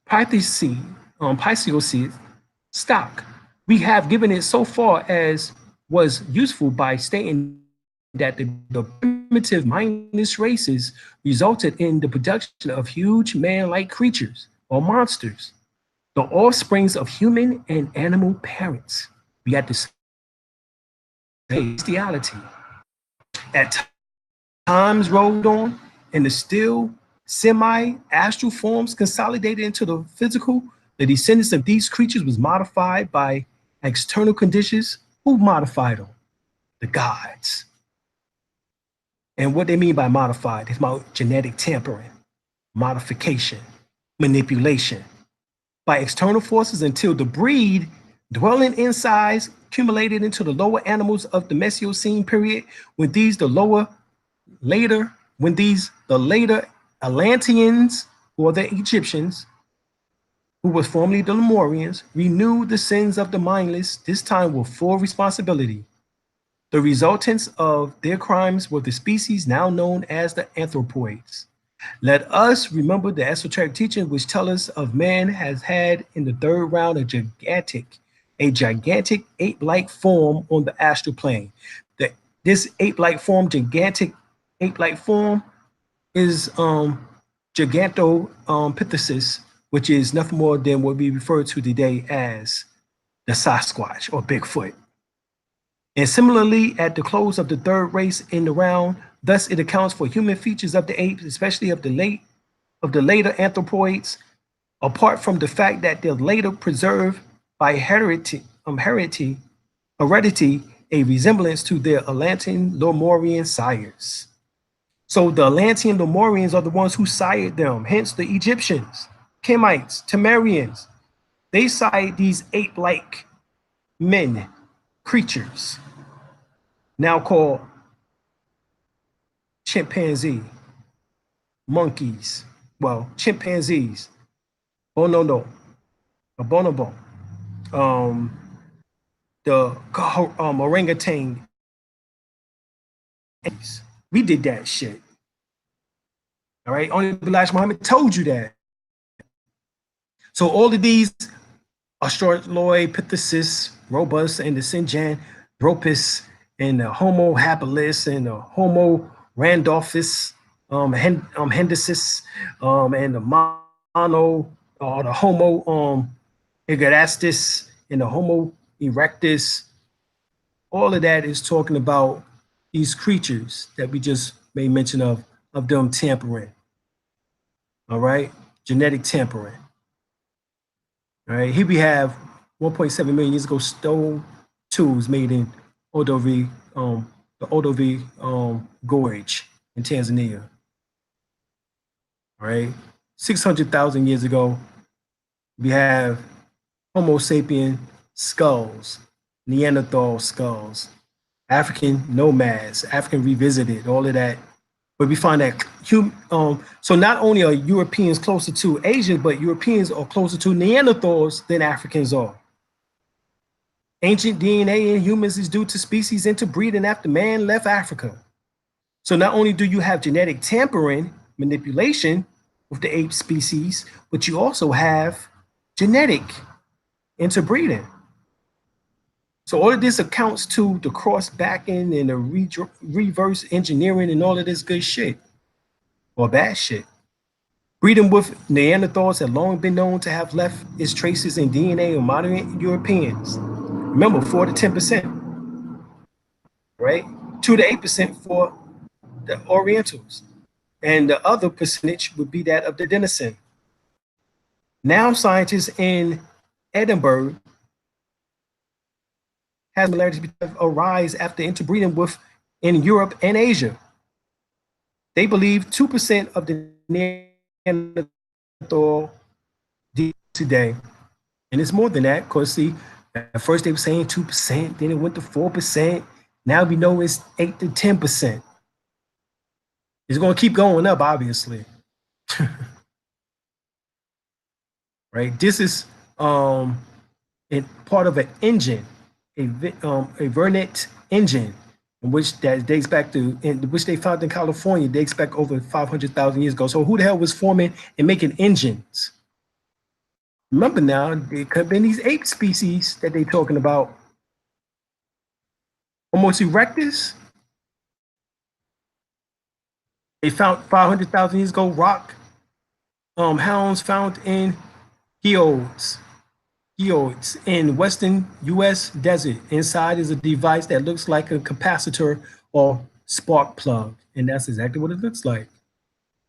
Piscean stock. We have given it so far as was useful by stating that the primitive mindless races resulted in the production of huge man-like creatures or monsters, the offsprings of human and animal parents. We had to say bestiality. At times rolled on, and the still semi-astral forms consolidated into the physical, the descendants of these creatures was modified by external conditions. Who modified them? The gods. And what they mean by modified is about genetic tampering, modification, manipulation by external forces until the breed dwelling in size accumulated into the lower animals of the Mesolocene period, when these the later Atlanteans, or the Egyptians, who was formerly the Lemurians, renewed the sins of the mindless, this time with full responsibility. The resultants of their crimes were the species now known as the anthropoids. Let us remember the esoteric teaching which tell us of man has had in the third round a gigantic ape-like form on the astral plane. This ape-like form, gigantic ape-like form, is gigantopithecus, which is nothing more than what we refer to today as the Sasquatch or Bigfoot. And similarly, at the close of the third race in the round, thus it accounts for human features of the apes, especially of the later anthropoids, apart from the fact that they're later preserved by heredity, a resemblance to their Atlantean Lemurian sires. So the Atlantean Lemurians are the ones who sired them, hence the Egyptians, Kemites, Temerians. They sired these ape-like men, creatures, now called chimpanzee, monkeys, well, chimpanzees, bonobo, the orangutan. We did that shit. All right, only Elijah Muhammad told you that. So all of these Australopithecus, robust, and the Sinjan, Bropus, and the Homo habilis, and the Homo randolphus, hendicis, and the mono, or the Homo ergatastis, and the Homo erectus. All of that is talking about these creatures that we just made mention of them tampering. All right, genetic tampering. All right, here we have 1.7 million years ago stone tools made in the Odovi Gorge in Tanzania. All right, 600,000 years ago, we have Homo sapien skulls, Neanderthal skulls, African nomads, African revisited, all of that. But we find that so not only are Europeans closer to Asians, but Europeans are closer to Neanderthals than Africans are. Ancient DNA in humans is due to species interbreeding after man left Africa. So not only do you have genetic tampering, manipulation with the ape species, but you also have genetic interbreeding. So all of this accounts to the cross backing and the reverse engineering and all of this good shit, or bad shit. Breeding with Neanderthals had long been known to have left its traces in DNA of modern Europeans. Remember, 4 to 10%, right? 2 to 8% for the Orientals. and the other percentage would be that of the denizen. Now scientists in Edinburgh has similarities arise after interbreeding with in Europe and Asia. They believe 2% of the Neanderthal today. And it's more than that, because see, at first they were saying 2%, then it went to 4%. Now we know it's 8 to 10%. It's going to keep going up, obviously. Right? This is part of an engine, a Vernet engine, in which that dates back to, in which they found in California, they expect over 500,000 years ago. So who the hell was forming and making engines? Remember now, there could have been these ape species that they're talking about. Homo erectus. They found 500,000 years ago rock hounds found in geodes in western U.S. desert. Inside is a device that looks like a capacitor or spark plug, and that's exactly what it looks like.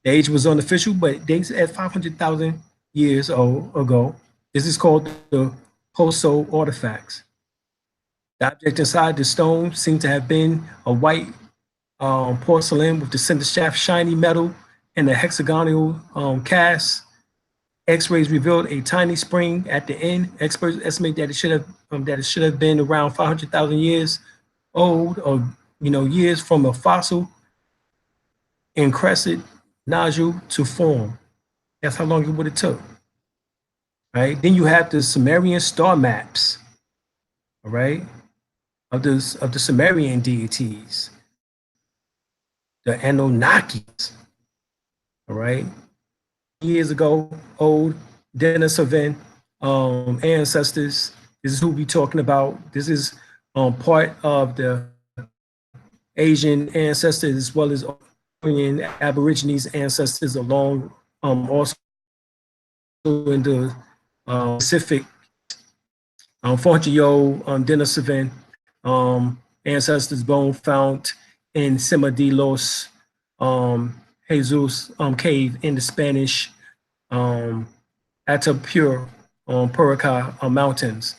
The age was unofficial, but it dates at 500,000 years ago. This is called the Poso artifacts. The object inside the stone seemed to have been a white porcelain with the center shaft shiny metal and a hexagonal cast. X-rays revealed a tiny spring at the end. Experts estimate that it should have been around 500,000 years old, or years from a fossil encrusted nodule to form. That's how long it would have took. Right? Then you have the Sumerian star maps. All right, of the Sumerian deities, the Anunnakis. All right, years ago, old Denisovan ancestors. This is who we're talking about. This is part of the Asian ancestors, as well as Aborigines ancestors, along also in the Pacific. 400-year-old Denisovan ancestors bone found in Cima de los Jesus cave in the Spanish Atapure Puraca mountains.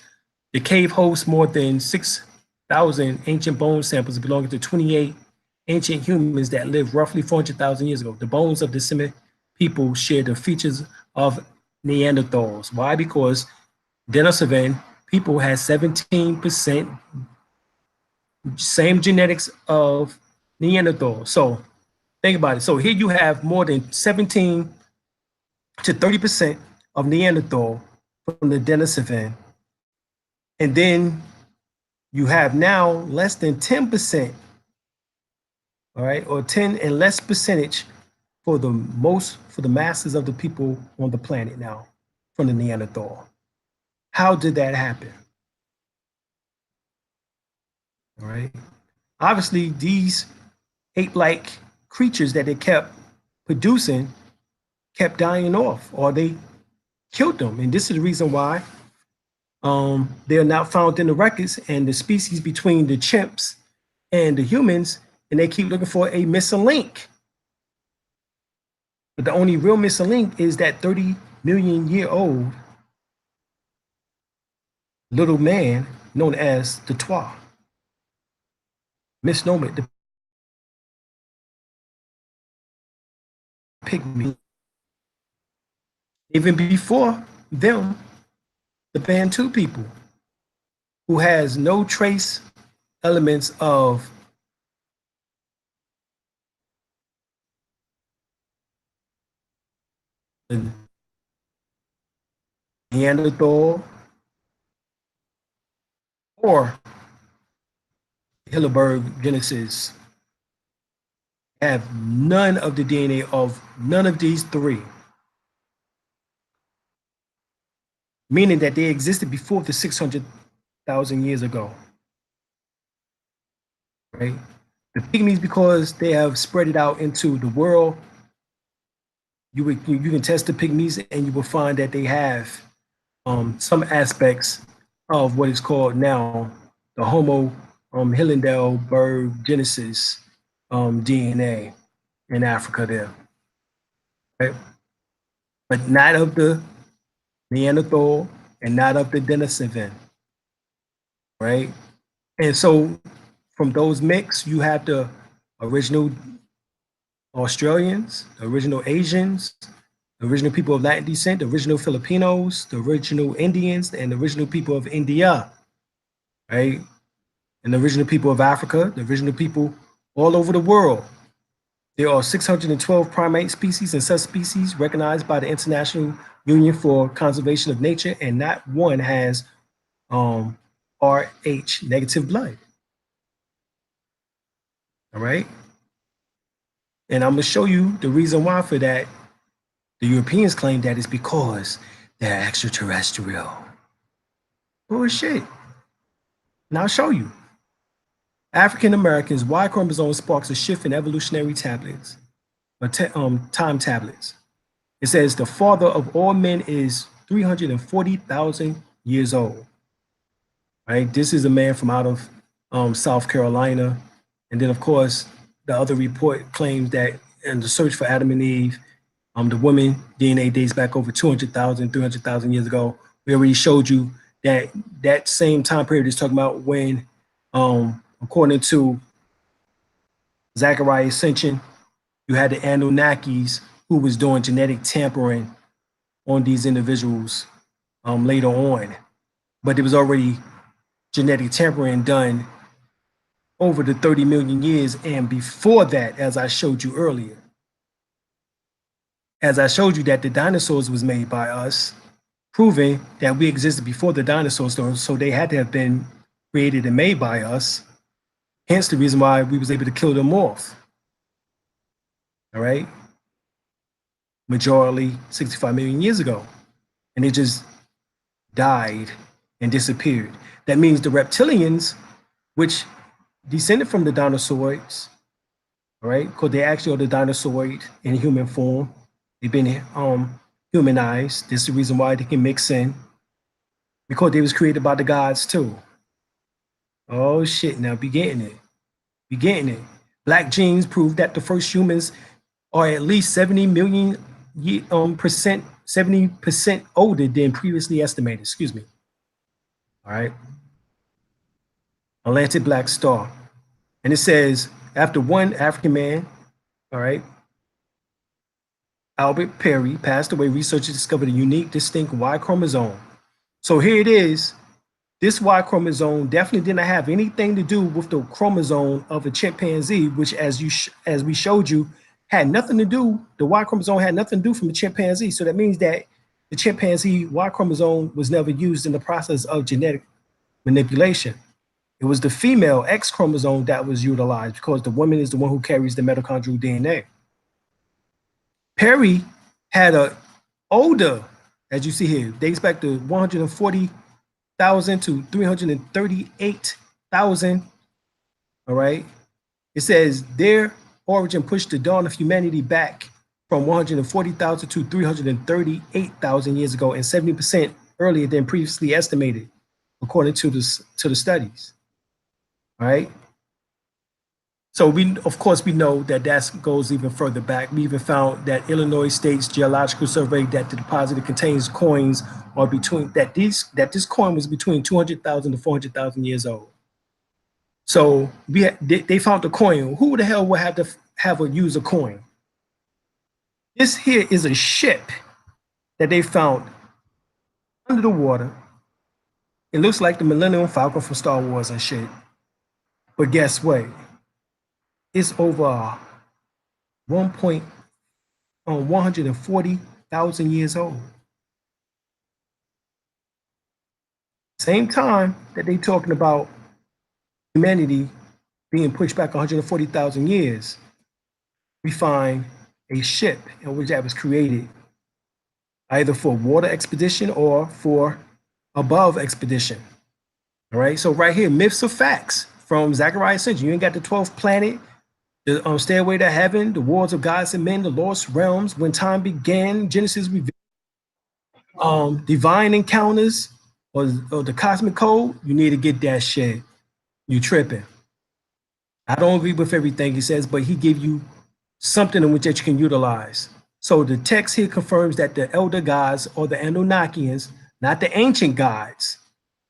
The cave hosts more than 6,000 ancient bone samples belonging to 28 ancient humans that lived roughly 400,000 years ago. The bones of the Semitic people share the features of Neanderthals. Why? Because Denisovan people had 17% same genetics of Neanderthal. So think about it. So here you have more than 17 to 30% of Neanderthal from the Denisovan. And then you have now less than 10%, all right, or 10 and less percentage for the masses of the people on the planet now from the Neanderthal. How did that happen? All right. Obviously, these ape-like creatures that they kept producing kept dying off, or they killed them. And this is the reason why they are not found in the records, and the species between the chimps and the humans, and they keep looking for a missing link. But the only real missing link is that 30 million year old little man known as the Twa. Misnomer, the pygmy. Even before them, the Bantu people, who has no trace elements of Neanderthal or Hillenburg Genesis, have none of the DNA of none of these three, meaning that they existed before the 600,000 years ago. Right? The pygmies, because they have spread it out into the world, you can test the pygmies and you will find that they have some aspects of what is called now the Homo Hillenburg Genesis DNA in Africa there. right? But not of the Neanderthal and not of the Denisovan, right? And so from those mix, you have the original Australians, the original Asians, the original people of Latin descent, the original Filipinos, the original Indians, and the original people of India, right? And the original people of Africa, the original people all over the world. There are 612 primate species and subspecies recognized by the International Union for Conservation of Nature, and not one has Rh negative blood. All right. And I'm going to show you the reason why for that. The Europeans claim that it's because they're extraterrestrial. Bullshit. And I'll show you. African Americans, Y chromosome sparks a shift in evolutionary tablets, or time tablets. It says the father of all men is 340,000 years old. Right? This is a man from out of South Carolina. And then, of course, the other report claims that in the search for Adam and Eve, the woman DNA dates back over 200,000, 300,000 years ago. We already showed you that that same time period is talking about when, according to Zechariah Ascension, you had the Anunnakis who was doing genetic tampering on these individuals later on. But there was already genetic tampering done over the 30 million years and before that, as I showed you earlier. As I showed you that the dinosaurs was made by us, proving that we existed before the dinosaurs, so they had to have been created and made by us. Hence the reason why we was able to kill them off. All right? Majorly 65 million years ago. And they just died and disappeared. That means the reptilians, which descended from the dinosaurs, all right? Because they actually are the dinosaurid in human form. They've been humanized. This is the reason why they can mix in. Because they was created by the gods too. Oh shit, now be getting it. Be getting it. Black genes prove that the first humans are at least 70 million percent, 70% older than previously estimated. Excuse me. All right. Atlantic Black Star. And it says, after one African man, all right, Albert Perry, passed away, researchers discovered a unique, distinct Y chromosome. So here it is. This Y chromosome definitely didn't have anything to do with the chromosome of a chimpanzee, which as we showed you, had nothing to do, the Y chromosome had nothing to do from the chimpanzee. So that means that the chimpanzee Y chromosome was never used in the process of genetic manipulation. It was the female X chromosome that was utilized because the woman is the one who carries the mitochondrial DNA. Perry had a older, as you see here, dates back to 140,000 to 338,000. All right. It says their origin pushed the dawn of humanity back from 140,000 to 338,000 years ago and 70% earlier than previously estimated, according to the studies. All right. So we, of course, we know that that goes even further back. We even found that Illinois State's Geological Survey that the deposit that contains coins are between that this coin was between 200,000 to 400,000 years old. So they found the coin. Who the hell would have a use a coin? This here is a ship that they found under the water. It looks like the Millennium Falcon from Star Wars and shit. But guess what? It's over 140,000 years old. Same time that they talking about humanity being pushed back 140,000 years, we find a ship in which that was created either for water expedition or for above expedition. All right, so right here, myths or facts from Zechariah Ascension. You ain't got the 12th planet, the Stairway to Heaven, the Wars of Gods and Men, the Lost Realms, When Time Began, Genesis Revealed, Divine Encounters, or the Cosmic Code. You need to get that shit. You tripping. I don't agree with everything he says, but he give you something in which that you can utilize. So the text here confirms that the elder gods or the Anunnakians, not the ancient gods,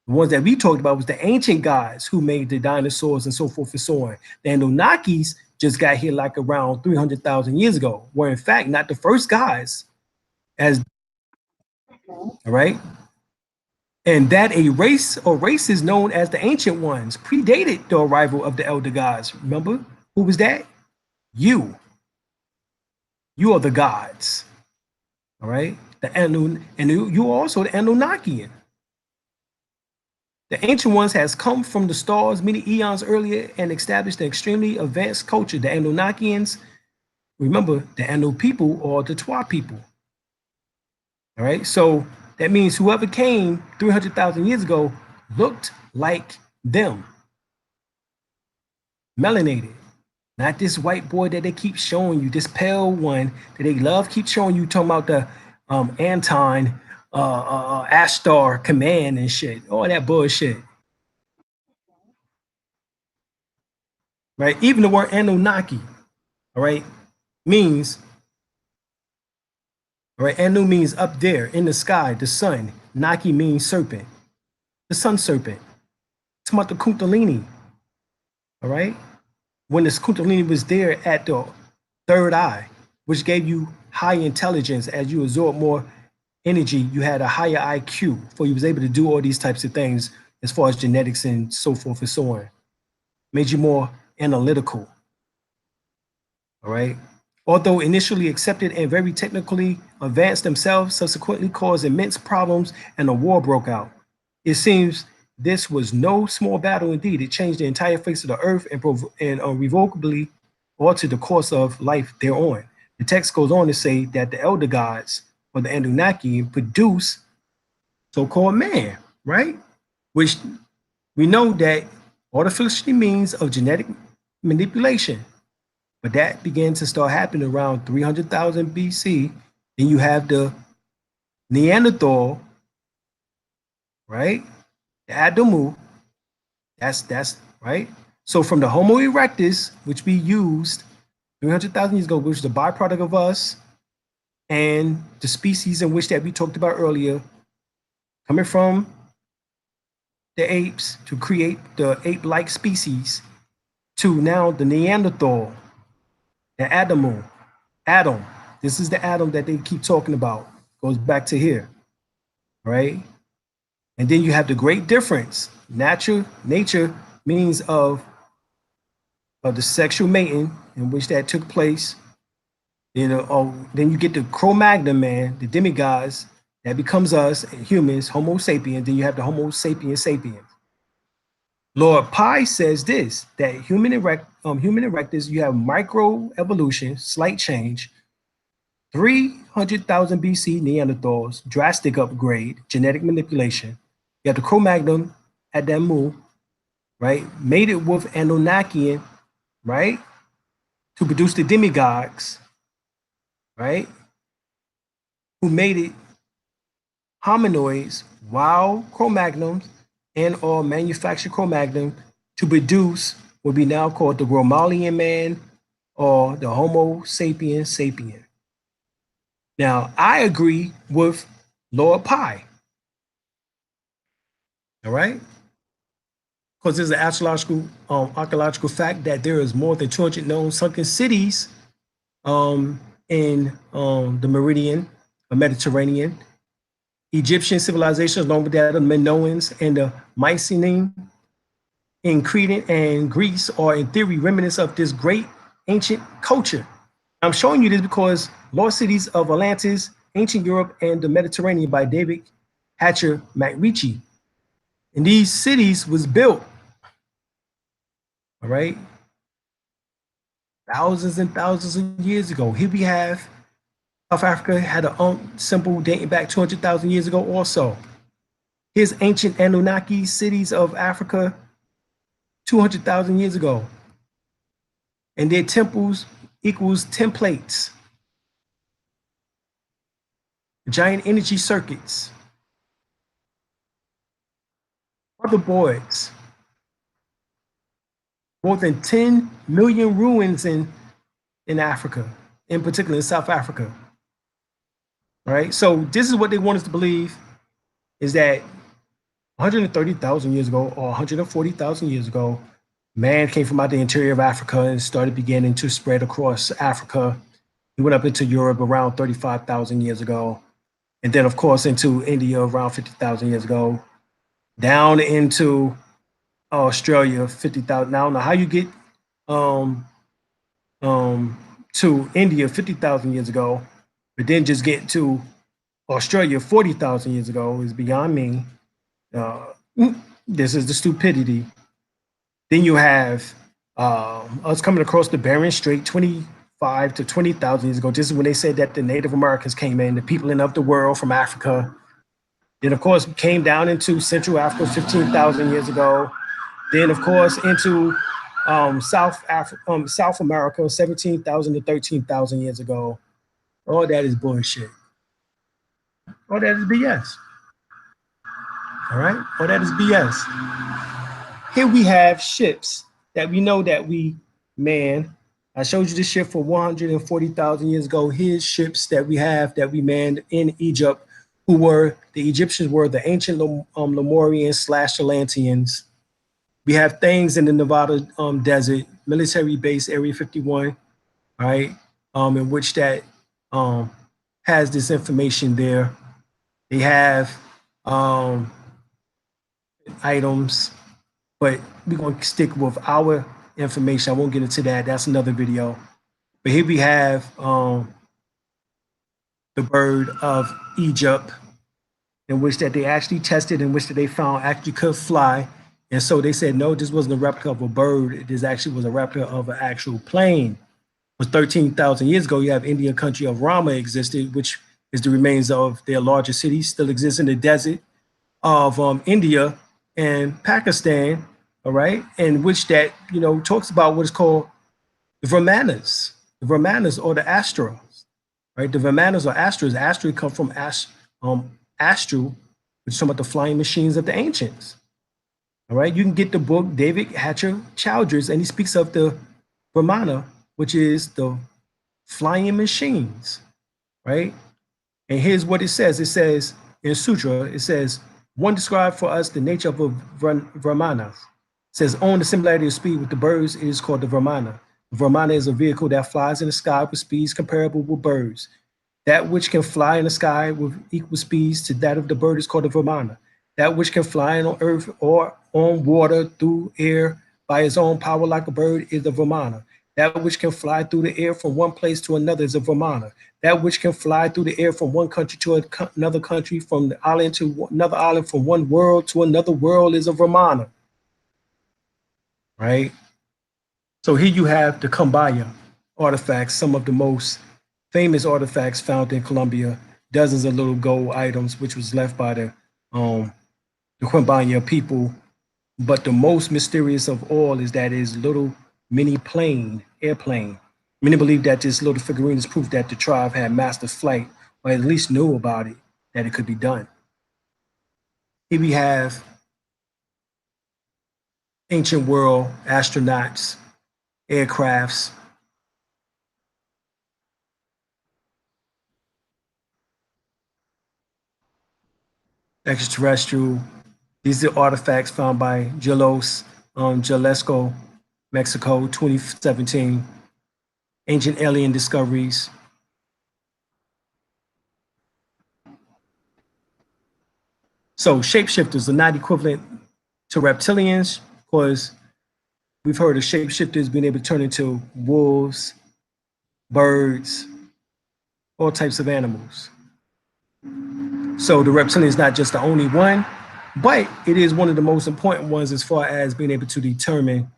the ones that we talked about was the ancient gods who made the dinosaurs and so forth and so on. The Anunnakis just got here like around 300,000 years ago, were in fact not the first guys, as all right. And that a race or races known as the ancient ones predated the arrival of the elder gods. Remember, who was that? You. You are the gods. All right. The Anun, and you are also the Anunnakian. The ancient ones has come from the stars many eons earlier and established an extremely advanced culture. The Anunnakians, remember, the Anu people or the Twa people. All right. So that means whoever came 300,000 years ago looked like them. Melanated. Not this white boy that they keep showing you, this pale one that they love keep showing you, talking about the Anton Ashtar command and shit, all that bullshit. Right? Even the word Anunnaki, all right, means, all right, Anu means up there in the sky, the sun. Naki means serpent, the sun serpent. It's about the Kundalini, all right? When this Kundalini was there at the third eye, which gave you high intelligence as you absorb more energy, you had a higher IQ, for you was able to do all these types of things as far as genetics and so forth and so on. Made you more analytical, all right? Although initially accepted and very technically advanced themselves, subsequently caused immense problems and a war broke out. It seems this was no small battle indeed. It changed the entire face of the earth and irrevocably altered the course of life thereon. The text goes on to say that the elder gods or the Anunnaki produce so-called man, right? Which we know that artificially means of genetic manipulation. But that began to start happening around 300,000 BC. Then you have the Neanderthal, right? The Adamu, that's right. So from the Homo erectus, which we used 300,000 years ago, which is the byproduct of us, and the species in which that we talked about earlier, coming from the apes to create the ape-like species, to now the Neanderthal, the Adamu, Adam. This is the Adam that they keep talking about. Goes back to here, right? And then you have the great difference. Nature means of the sexual mating in which that took place. You know, then you get the Cro-Magnon man, the demigods, that becomes us humans, Homo sapiens. Then you have the Homo sapiens sapiens. Lord Pi says this, that human erectors, you have micro evolution, slight change, 300,000 BC Neanderthals, drastic upgrade, genetic manipulation. You have the Cro-Magnon at that move, right? Made it with Anunnakian, right? To produce the demigods, right? Who made it hominoids, wild Cro-Magnons, and or manufactured Cro-Magnon to produce what we now call the Gromalian man or the Homo sapiens sapien. Now, I agree with Lord Pi, all right? Because there's an archaeological fact that there is more than 200 known sunken cities in the Meridian, the Mediterranean. Egyptian civilizations, along with that of the Minoans and the Mycenaean in Crete and Greece, are in theory remnants of this great ancient culture. I'm showing you this because Lost Cities of Atlantis, Ancient Europe, and the Mediterranean by David Hatcher McRitchie. And these cities was built, all right, thousands and thousands of years ago. Here we have South Africa had a symbol dating back 200,000 years ago also. Here's ancient Anunnaki cities of Africa 200,000 years ago. And their temples equals templates, giant energy circuits, motherboards, more than 10 million ruins in Africa, in particular in South Africa. right? So this is what they want us to believe, is that 130,000 years ago or 140,000 years ago, man came from out the interior of Africa and started beginning to spread across Africa. He went up into Europe around 35,000 years ago. And then, of course, into India around 50,000 years ago, down into Australia, 50,000. Now, I don't know how you get um, to India 50,000 years ago, but then just get to Australia 40,000 years ago is beyond me. Uh, this is the stupidity. Then you have us coming across the Bering Strait 25 to 20,000 years ago. This is when they said that the Native Americans came in, the people of the world from Africa. Then, of course, came down into Central Africa 15,000 years ago. Then, of course, into South America 17,000 to 13,000 years ago. All that is bullshit. All that is BS. All right? All that is BS. Here we have ships that we know that we manned. I showed you this ship for 140,000 years ago. Here's ships that we have that we manned in Egypt, who were the Egyptians were the ancient Lemurians / Atlanteans. We have things in the Nevada desert, military base Area 51, right, in which that has this information there. They have items, but we're going to stick with our information. I won't get into that. That's another video. But here we have the bird of Egypt, in which that they actually tested, in which that they found actually could fly. And so they said, no, this wasn't a replica of a bird. This actually was a replica of an actual plane. It was 13,000 years ago. You have Indian country of Rama existed, which is the remains of their largest city, still exists in the desert of India and Pakistan, all right, in which that, you know, talks about what is called the Brahmanas or the Astros, right? The Brahmanas or Astros. Astro come from Astro, which is talking about the flying machines of the ancients. All right, you can get the book David Hatcher Childress, and he speaks of the Brahmana, which is the flying machines, right? And here's what it says. It says in Sutra, it says, one described for us the nature of a Brahmana. It says, on the similarity of speed with the birds, it is called the Brahmana. The Brahmana is a vehicle that flies in the sky with speeds comparable with birds. That which can fly in the sky with equal speeds to that of the bird is called the Brahmana. That which can fly on earth or on water through air by its own power like a bird is the Brahmana. That which can fly through the air from one place to another is a Brahmana. That which can fly through the air from one country to another country, from the island to another island, from one world to another world is a Brahmana. Right? So here you have the Kambaya artifacts, some of the most famous artifacts found in Colombia, dozens of little gold items, which was left by the Kambaya people. But the most mysterious of all is that is little mini plane, airplane. Many believe that this little figurine is proof that the tribe had mastered flight, or at least knew about it, that it could be done. Here we have ancient world astronauts, aircrafts, extraterrestrial. These are artifacts found by Jalisco, Mexico, 2017. Ancient alien discoveries. So shapeshifters are not equivalent to reptilians, because we've heard of shapeshifters being able to turn into wolves, birds, all types of animals. So the reptilian is not just the only one, but it is one of the most important ones as far as being able to determine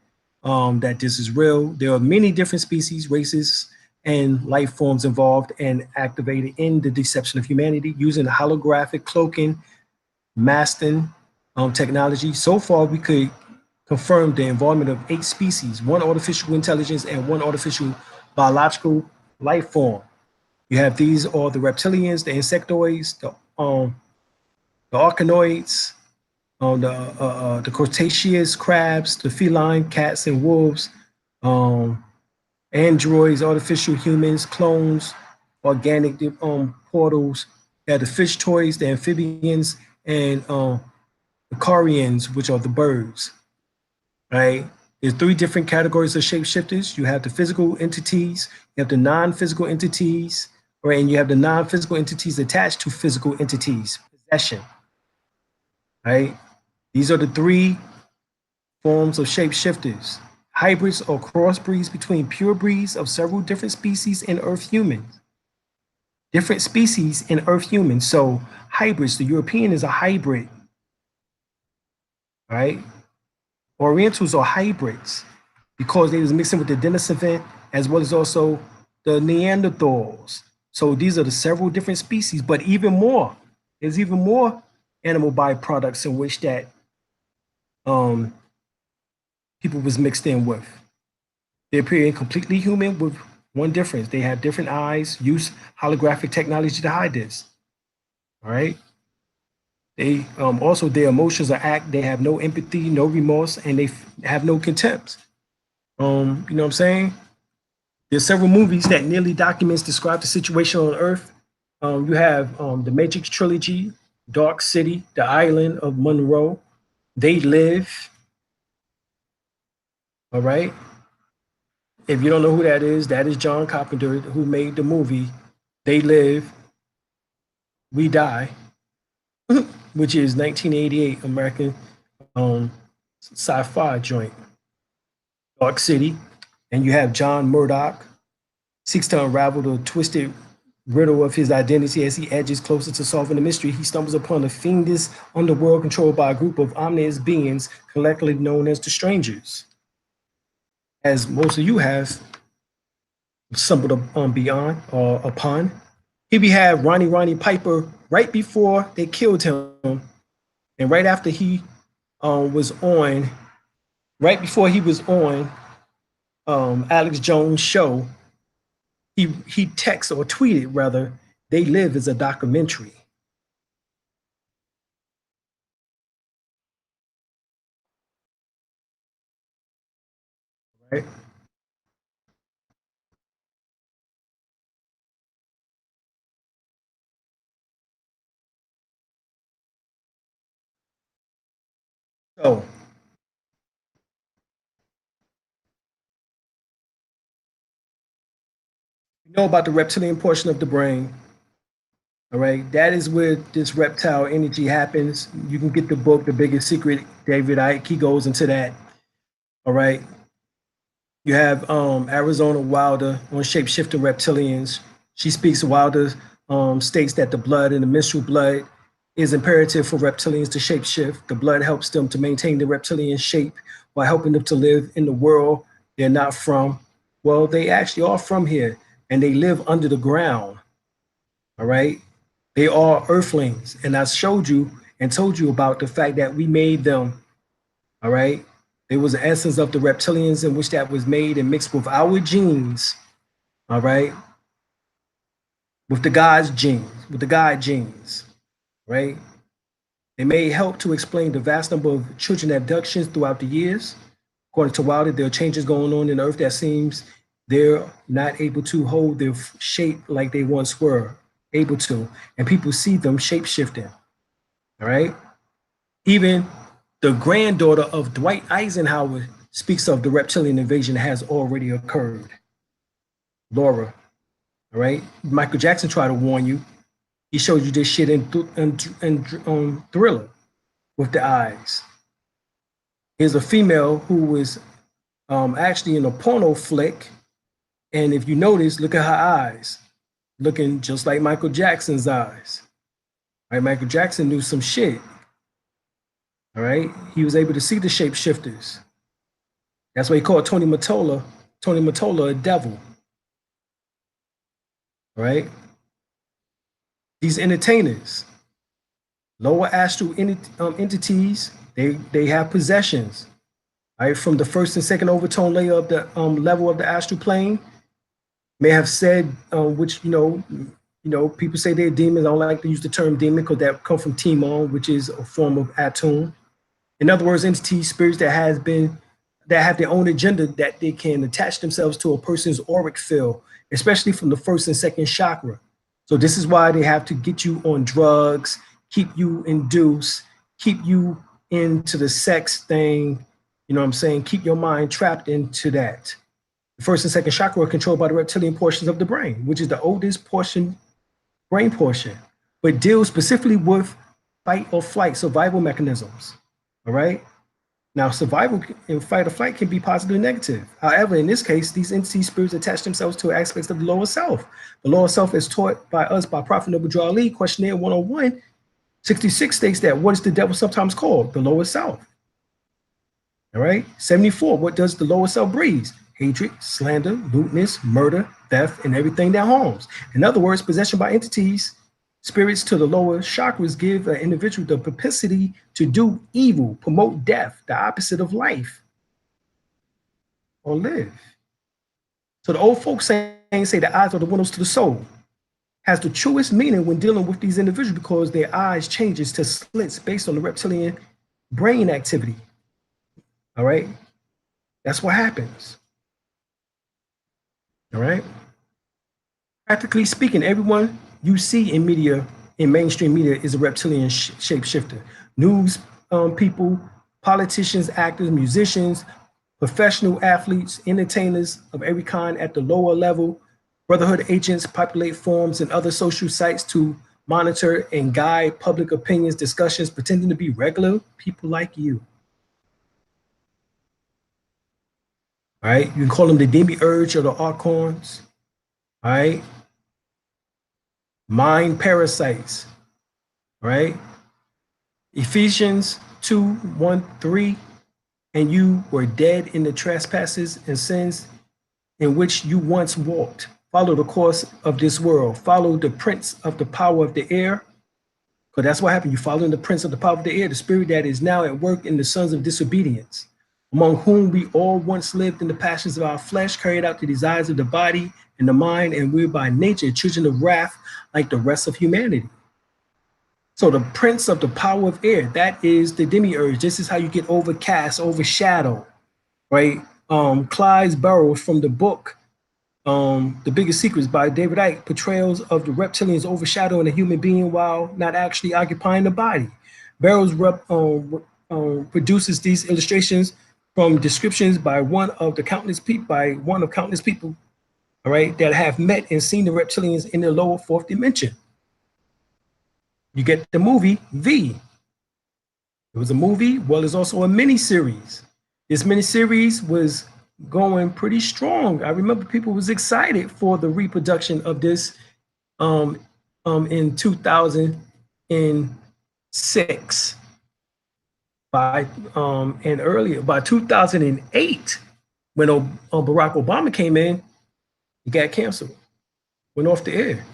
that this is real. There are many different species, races, and life forms involved and activated in the deception of humanity using the holographic cloaking, masking technology. So far, we could confirm the involvement of 8 species, 1 artificial intelligence and 1 artificial biological life form. You have these are the reptilians, the insectoids, the arachnoids, the crustaceous crabs, the feline cats and wolves, androids, artificial humans, clones, organic portals. You have the fish toys, the amphibians, and the carians, which are the birds, right? There's three different categories of shapeshifters. You have the physical entities, you have the non-physical entities, right? And you have the non-physical entities attached to physical entities, possession, right? These are the three forms of shapeshifters. Hybrids or crossbreeds between pure breeds of several different species in Earth humans. Different species in Earth humans. So hybrids, the European is a hybrid, right? Orientals are hybrids because they was mixing with the Denisovan as well as also the Neanderthals. So these are the several different species, but even more, there's even more animal byproducts in which that people was mixed in with. They appear completely human with one difference. They have different eyes, use holographic technology to hide this. All right. They also their emotions are act. They have no empathy, no remorse, and they have no contempt. You know what I'm saying? There's several movies that nearly documents describe the situation on Earth. You have the Matrix trilogy, Dark City, The Island of Monroe, They Live. All right. If you don't know who that is John Carpenter, who made the movie They Live, We Die, which is 1988 American sci-fi joint. Dark City, and you have John Murdoch seeks to unravel the twisted riddle of his identity as he edges closer to solving the mystery. He stumbles upon a fiendish underworld controlled by a group of ominous beings collectively known as the Strangers. As most of you have stumbled beyond or upon. Here we have Ronnie Piper right before they killed him, and right after he was on, right before he was on Alex Jones' show, he texted or tweeted rather, "They Live" as a documentary. Right? So you know about the reptilian portion of the brain. All right, that is where this reptile energy happens. You can get the book, The Biggest Secret. David Icke, he goes into that. All right. You have Arizona Wilder on shapeshifting reptilians. She speaks. Wilder states that the blood and the menstrual blood is imperative for reptilians to shapeshift. The blood helps them to maintain the reptilian shape while helping them to live in the world they're not from. Well, they actually are from here and they live under the ground. All right. They are earthlings. And I showed you and told you about the fact that we made them. All right. There was the essence of the reptilians in which that was made and mixed with our genes. All right. With the God's genes, with the God genes. Right. They may help to explain the vast number of children abductions throughout the years. According to Wilder, there are changes going on in the earth that seems they're not able to hold their shape like they once were able to. And people see them shape shifting. All right. Even the granddaughter of Dwight Eisenhower speaks of the reptilian invasion has already occurred. Laura. All right. Michael Jackson tried to warn you. He showed you this shit in Thriller with the eyes. Here's a female who was actually in a porno flick. And if you notice, look at her eyes, looking just like Michael Jackson's eyes. All right, Michael Jackson knew some shit. All right, he was able to see the shapeshifters. That's why he called Tony Mottola a devil. All right, these entertainers, lower astral entities, they have possessions. All right, from the first and second overtone layer of the level of the astral plane, may have said, which people say they're demons. I don't like to use the term demon because that come from Timon, which is a form of Atum. In other words, entities, spirits that has been that have their own agenda that they can attach themselves to a person's auric field, especially from the first and second chakra. So this is why they have to get you on drugs, keep you induced, keep you into the sex thing. You know what I'm saying? Keep your mind trapped into that. The first and second chakra are controlled by the reptilian portions of the brain, which is the oldest portion, brain portion, but deals specifically with fight or flight survival mechanisms. All right. Now, survival in fight or flight can be positive and negative. However, in this case, these entities, spirits attach themselves to aspects of the lower self. The lower self is taught by us by Prophet Noble Ali. Questionnaire 101, 66 states that what is the devil sometimes called? The lower self. All right. 74, what does the lower self breathe? Hatred, slander, lewdness, murder, theft, and everything that harms. In other words, possession by entities, spirits to the lower chakras give an individual the propensity to do evil, promote death, the opposite of life, or live. So the old folks say the eyes are the windows to the soul. Has the truest meaning when dealing with these individuals because their eyes changes to slits based on the reptilian brain activity. All right. That's what happens. All right. Practically speaking, everyone you see in media, in mainstream media, is a reptilian shapeshifter. News people, politicians, actors, musicians, professional athletes, entertainers of every kind at the lower level, brotherhood agents populate forums and other social sites to monitor and guide public opinions, discussions, pretending to be regular people like you. All right, you can call them the demiurge or the archons. All right, mind parasites. All right, Ephesians 2:1-3, and you were dead in the trespasses and sins in which you once walked. Follow the course of this world. Follow the prince of the power of the air. Because that's what happened. You following the prince of the power of the air, the spirit that is now at work in the sons of disobedience, among whom we all once lived in the passions of our flesh, carried out the desires of the body and the mind, and we're by nature children of wrath like the rest of humanity. So the prince of the power of air, that is the demiurge. This is how you get overcast, overshadowed, right? Clyde Burrows from the book, The Biggest Secrets by David Icke, portrayals of the reptilians overshadowing a human being while not actually occupying the body. Burrows produces these illustrations from descriptions by one of countless people, all right, that have met and seen the reptilians in the lower fourth dimension. You get the movie V. It was a movie. Well, it's also a mini series. This mini series was going pretty strong. I remember people was excited for the reproduction of this in 2006. And earlier, by 2008, when Barack Obama came in, it got canceled, went off the air.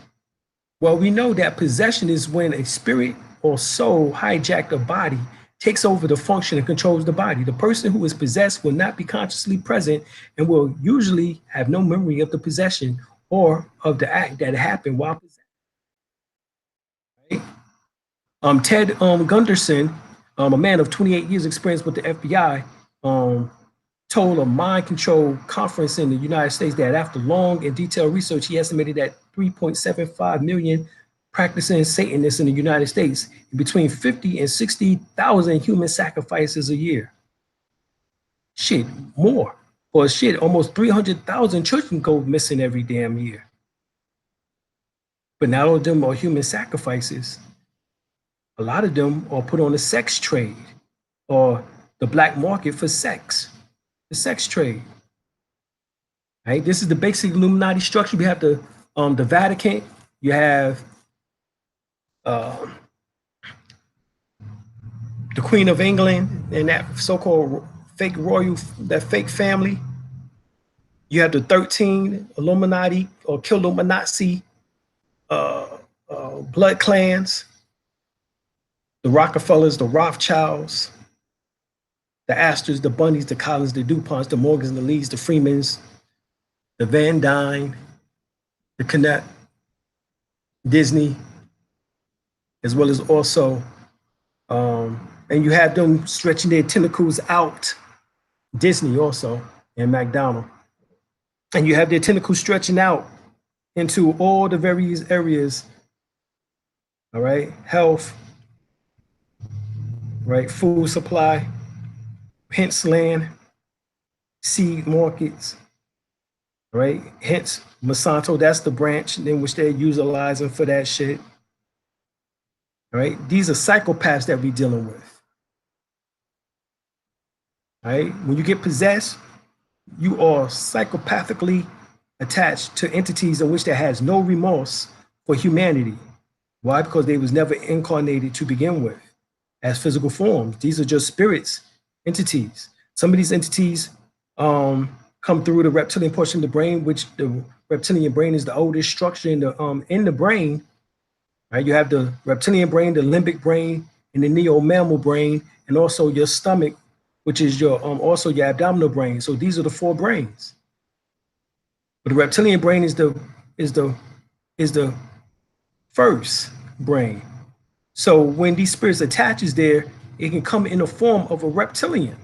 Well, we know that possession is when a spirit or soul hijacked a body, takes over the function and controls the body. The person who is possessed will not be consciously present and will usually have no memory of the possession or of the act that happened while possessed. Right? Ted Gunderson, a man of 28 years experience with the FBI, told a mind control conference in the United States that after long and detailed research, he estimated that 3.75 million practicing Satanists in the United States, between 50 and 60,000 human sacrifices a year. Shit, more. Or shit, almost 300,000 children go missing every damn year. But not all of them are human sacrifices. A lot of them are put on the sex trade or the black market for sex, the sex trade. Right? This is the basic Illuminati structure. We have the Vatican. You have the Queen of England and that so-called fake royal, that fake family. You have the 13 Illuminati or Killuminati blood clans, the Rockefellers, the Rothschilds, the Astors, the Bundys, the Collins, the DuPonts, the Morgans, the Lees, the Freemans, the Van Dyne, the Connect, Disney, as well as also, and you have them stretching their tentacles out Disney also, and McDonald. And you have their tentacles stretching out into all the various areas, all right? Health, right? Food supply, hence land, seed markets, right? Hence Monsanto, that's the branch in which they're utilizing for that shit. All right? These are psychopaths that we're dealing with. All right? When you get possessed, you are psychopathically attached to entities in which there has no remorse for humanity. Why? Because they was never incarnated to begin with as physical forms. These are just spirits, entities. Some of these entities come through the reptilian portion of the brain, which the reptilian brain is the oldest structure in the brain. Right? You have the reptilian brain, the limbic brain, and the neo-mammal brain, and also your stomach, which is your also your abdominal brain. So these are the four brains. But the reptilian brain is the first brain. So when these spirits attaches there, it can come in the form of a reptilian.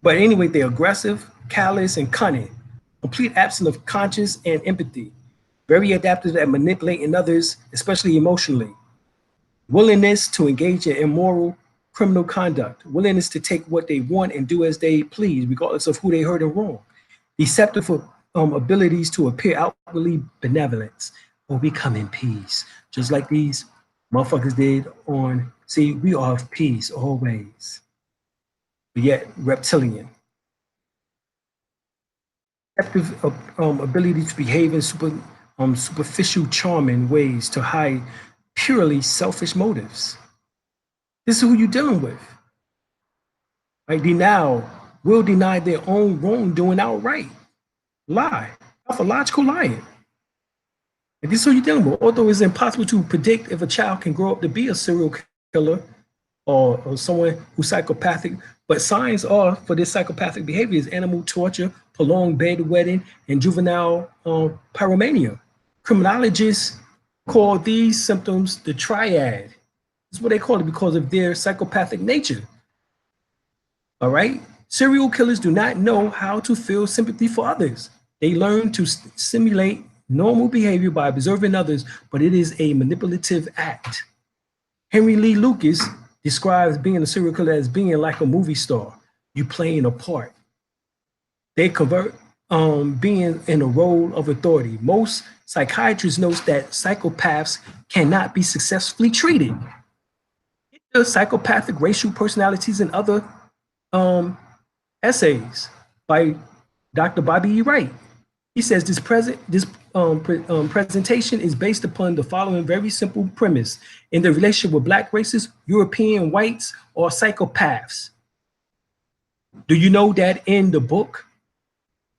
But anyway, they're aggressive, callous, and cunning, complete absence of conscience and empathy, very adaptive at manipulating others, especially emotionally. Willingness to engage in immoral criminal conduct, willingness to take what they want and do as they please, regardless of who they hurt and wrong. Deceptive abilities to appear outwardly benevolence or become in peace, just like these motherfuckers did on, see, we are of peace always, but yet reptilian. Deceptive ability to behave in superficial, charming ways to hide purely selfish motives. This is who you're dealing with. Right? Denial will deny their own wrongdoing outright. Lie, pathological lying. And this is who you're dealing with. Although it's impossible to predict if a child can grow up to be a serial killer or someone who's psychopathic, but signs are for this psychopathic behavior is animal torture, prolonged bedwetting, and juvenile pyromania. Criminologists call these symptoms the triad. That's what they call it because of their psychopathic nature. All right? Serial killers do not know how to feel sympathy for others. They learn to simulate normal behavior by observing others, but it is a manipulative act. Henry Lee Lucas describes being a serial killer as being like a movie star. You playing a part. They convert being in a role of authority. Most psychiatrists note that psychopaths cannot be successfully treated. The psychopathic racial personalities and other essays by Dr. Bobby E. Wright. He says this presentation is based upon the following very simple premise. In the relationship with Black races, European whites are psychopaths. Do you know that in the book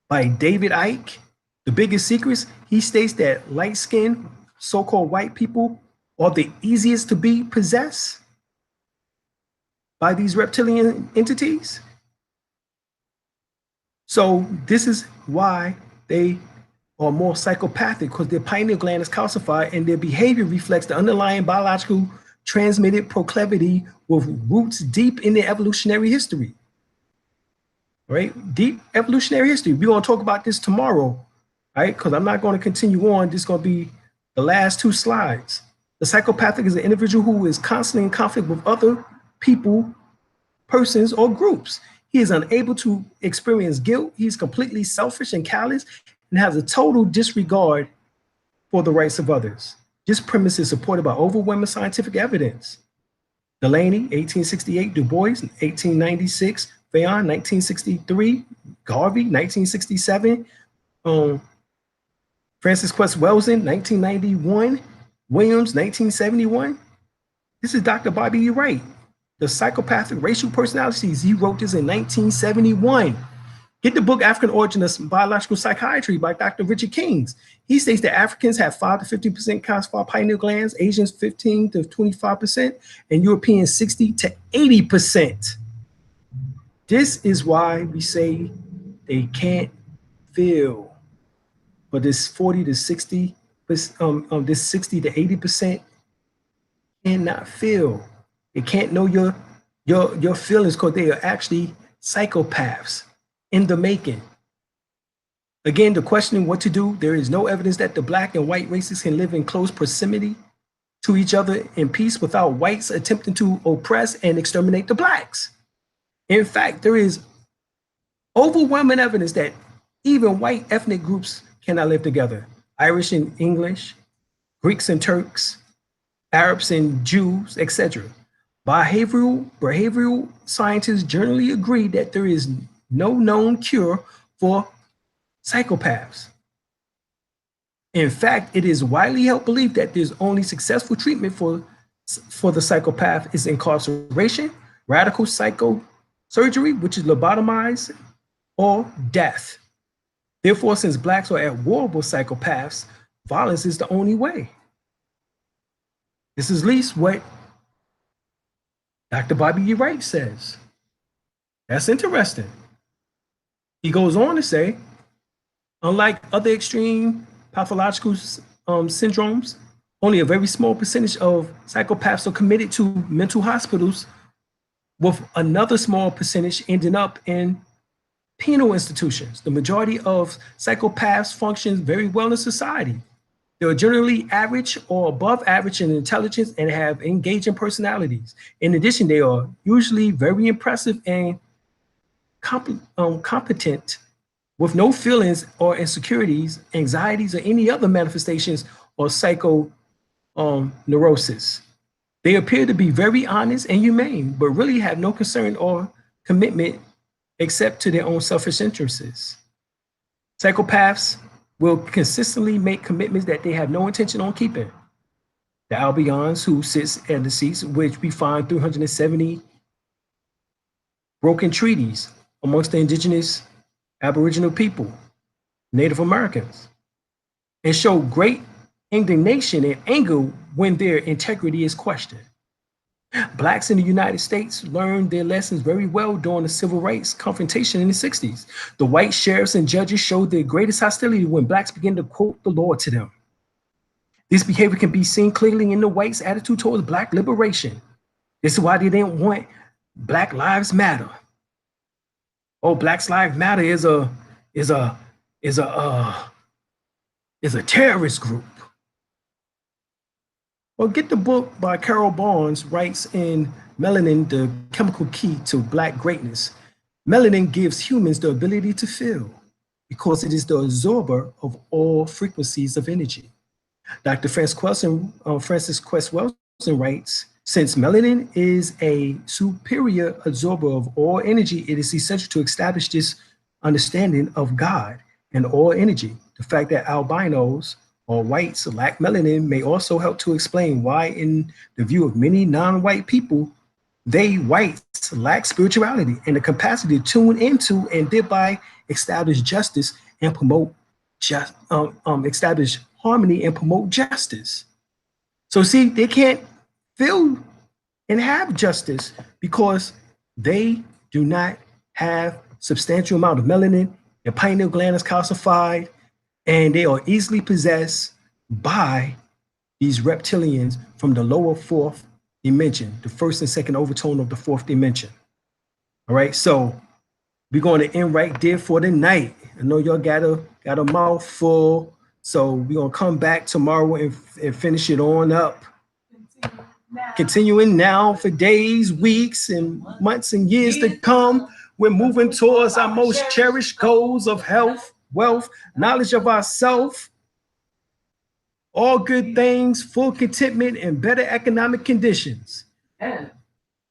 by David Icke, The Biggest Secrets, he states that light-skinned, so-called white people are the easiest to be possessed by these reptilian entities? So this is why they are more psychopathic, because their pineal gland is calcified and their behavior reflects the underlying biological transmitted proclivity with roots deep in their evolutionary history. Right? Deep evolutionary history. We're going to talk about this tomorrow, right? Because I'm not going to continue on. This is going to be the last two slides. The psychopathic is an individual who is constantly in conflict with other people, persons, or groups. He is unable to experience guilt. He's completely selfish and callous and has a total disregard for the rights of others. This premise is supported by overwhelming scientific evidence. Delaney, 1868, Du Bois, 1896, Fayon, 1963, Garvey, 1967, Francis Quest Welson, 1991, Williams, 1971. This is Dr. Bobby E. Wright. The psychopathic racial personalities, he wrote this in 1971. Get the book African Origin of Biological Psychiatry by Dr. Richard Kings. He states that Africans have 5 to 50% calcified pineal glands, Asians 15 to 25%, and Europeans 60 to 80%. This is why we say they can't feel. But this 40 to 60, this 60 to 80% cannot feel. They can't know your feelings because they are actually psychopaths in the making. Again, the questioning what to do, there is no evidence that the black and white races can live in close proximity to each other in peace without whites attempting to oppress and exterminate the blacks. In fact, there is overwhelming evidence that even white ethnic groups cannot live together. Irish and English, Greeks and Turks, Arabs and Jews, etc. Behavioral scientists generally agree that there is no known cure for psychopaths. In fact, it is widely held belief that there's only successful treatment for the psychopath is incarceration, radical psychosurgery, which is lobotomized, or death. Therefore, since blacks are at war with psychopaths, violence is the only way. This is at least what Dr. Bobby E. Wright says. That's interesting. He goes on to say, unlike other extreme pathological syndromes, only a very small percentage of psychopaths are committed to mental hospitals, with another small percentage ending up in penal institutions. The majority of psychopaths function very well in society. They are generally average or above average in intelligence and have engaging personalities. In addition, they are usually very impressive and competent, with no feelings or insecurities, anxieties, or any other manifestations or neurosis. They appear to be very honest and humane, but really have no concern or commitment except to their own selfish interests. Psychopaths will consistently make commitments that they have no intention on keeping. The Albions, who sits at the seats, which we find 370 broken treaties amongst the indigenous Aboriginal people, Native Americans, and show great indignation and anger when their integrity is questioned. Blacks in the United States learned their lessons very well during the civil rights confrontation in the 60s. The white sheriffs and judges showed their greatest hostility when blacks began to quote the law to them. This behavior can be seen clearly in the whites' attitude towards black liberation. This is why they didn't want Black Lives Matter. Oh, Black Lives Matter is a terrorist group. Well, get the book by Carol Barnes, writes in Melanin, the Chemical Key to Black Greatness. Melanin gives humans the ability to feel because it is the absorber of all frequencies of energy. Dr. Francis Quest Wilson writes, since melanin is a superior absorber of all energy, it is essential to establish this understanding of God and all energy. The fact that albinos or whites lack melanin may also help to explain why, in the view of many non-white people, they whites lack spirituality and the capacity to tune into and thereby establish justice and promote establish harmony and promote justice. So see, they can't feel and have justice because they do not have substantial amount of melanin. Their pineal gland is calcified, and they are easily possessed by these reptilians from the lower fourth dimension, the first and second overtone of the fourth dimension. All right, so we're going to end right there for the night. I know y'all got a mouthful, so we're gonna come back tomorrow and finish it on up. Continuing now for days, weeks, and months and years to come. We're moving towards our most cherished goals of health, wealth, knowledge of ourselves, all good things, full contentment, and better economic conditions.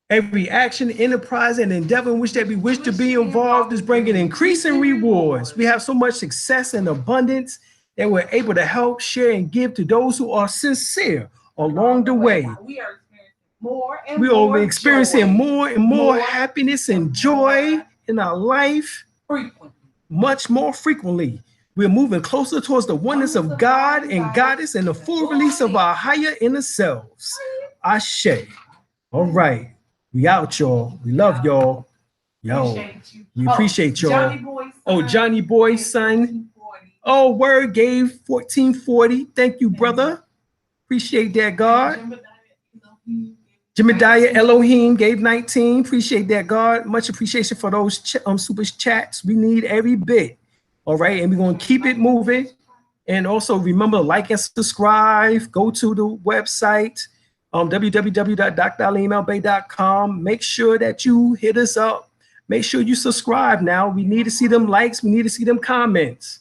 Every action, enterprise, and endeavor in which that we wish to be involved is bringing increasing rewards. We have so much success and abundance that we're able to help, share, and give to those who are sincere along the way. We are experiencing more and more happiness and joy in our life, much more frequently. We're moving closer towards the oneness of God and Goddess and the full release of our higher inner selves. Ashe. All right. We out, y'all. We love y'all. Yo, we appreciate y'all. Oh, Johnny Boy, son. Oh, word gave 1440. Thank you, brother. Appreciate that, God. Jemediah Elohim gave 19. Appreciate that, God. Much appreciation for those super chats. We need every bit. All right. And we're going to keep it moving. And also remember, like and subscribe. Go to the website, www.dralimbey.com. Make sure that you hit us up. Make sure you subscribe now. We need to see them likes. We need to see them comments.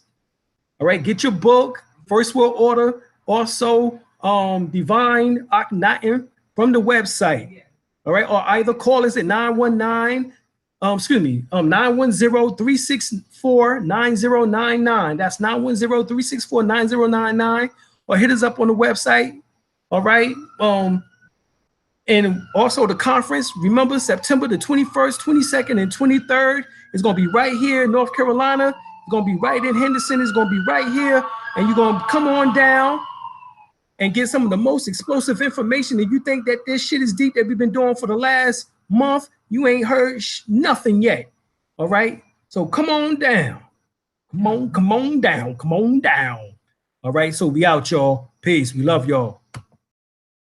All right. Get your book, First World Order. Also, Divine Akhenaten from the website. All right. Or either call us at 910-364-9099. That's 910-364-9099. Or hit us up on the website. All right. And also the conference, remember September the 21st, 22nd, and 23rd is going to be right here in North Carolina. It's going to be right in Henderson. It's going to be right here. And you're going to come on down and get some of the most explosive information. If you think that this shit is deep that we've been doing for the last month, you ain't heard nothing yet. All right. So come on down. Come on down. All right. So we out, y'all. Peace. We love y'all.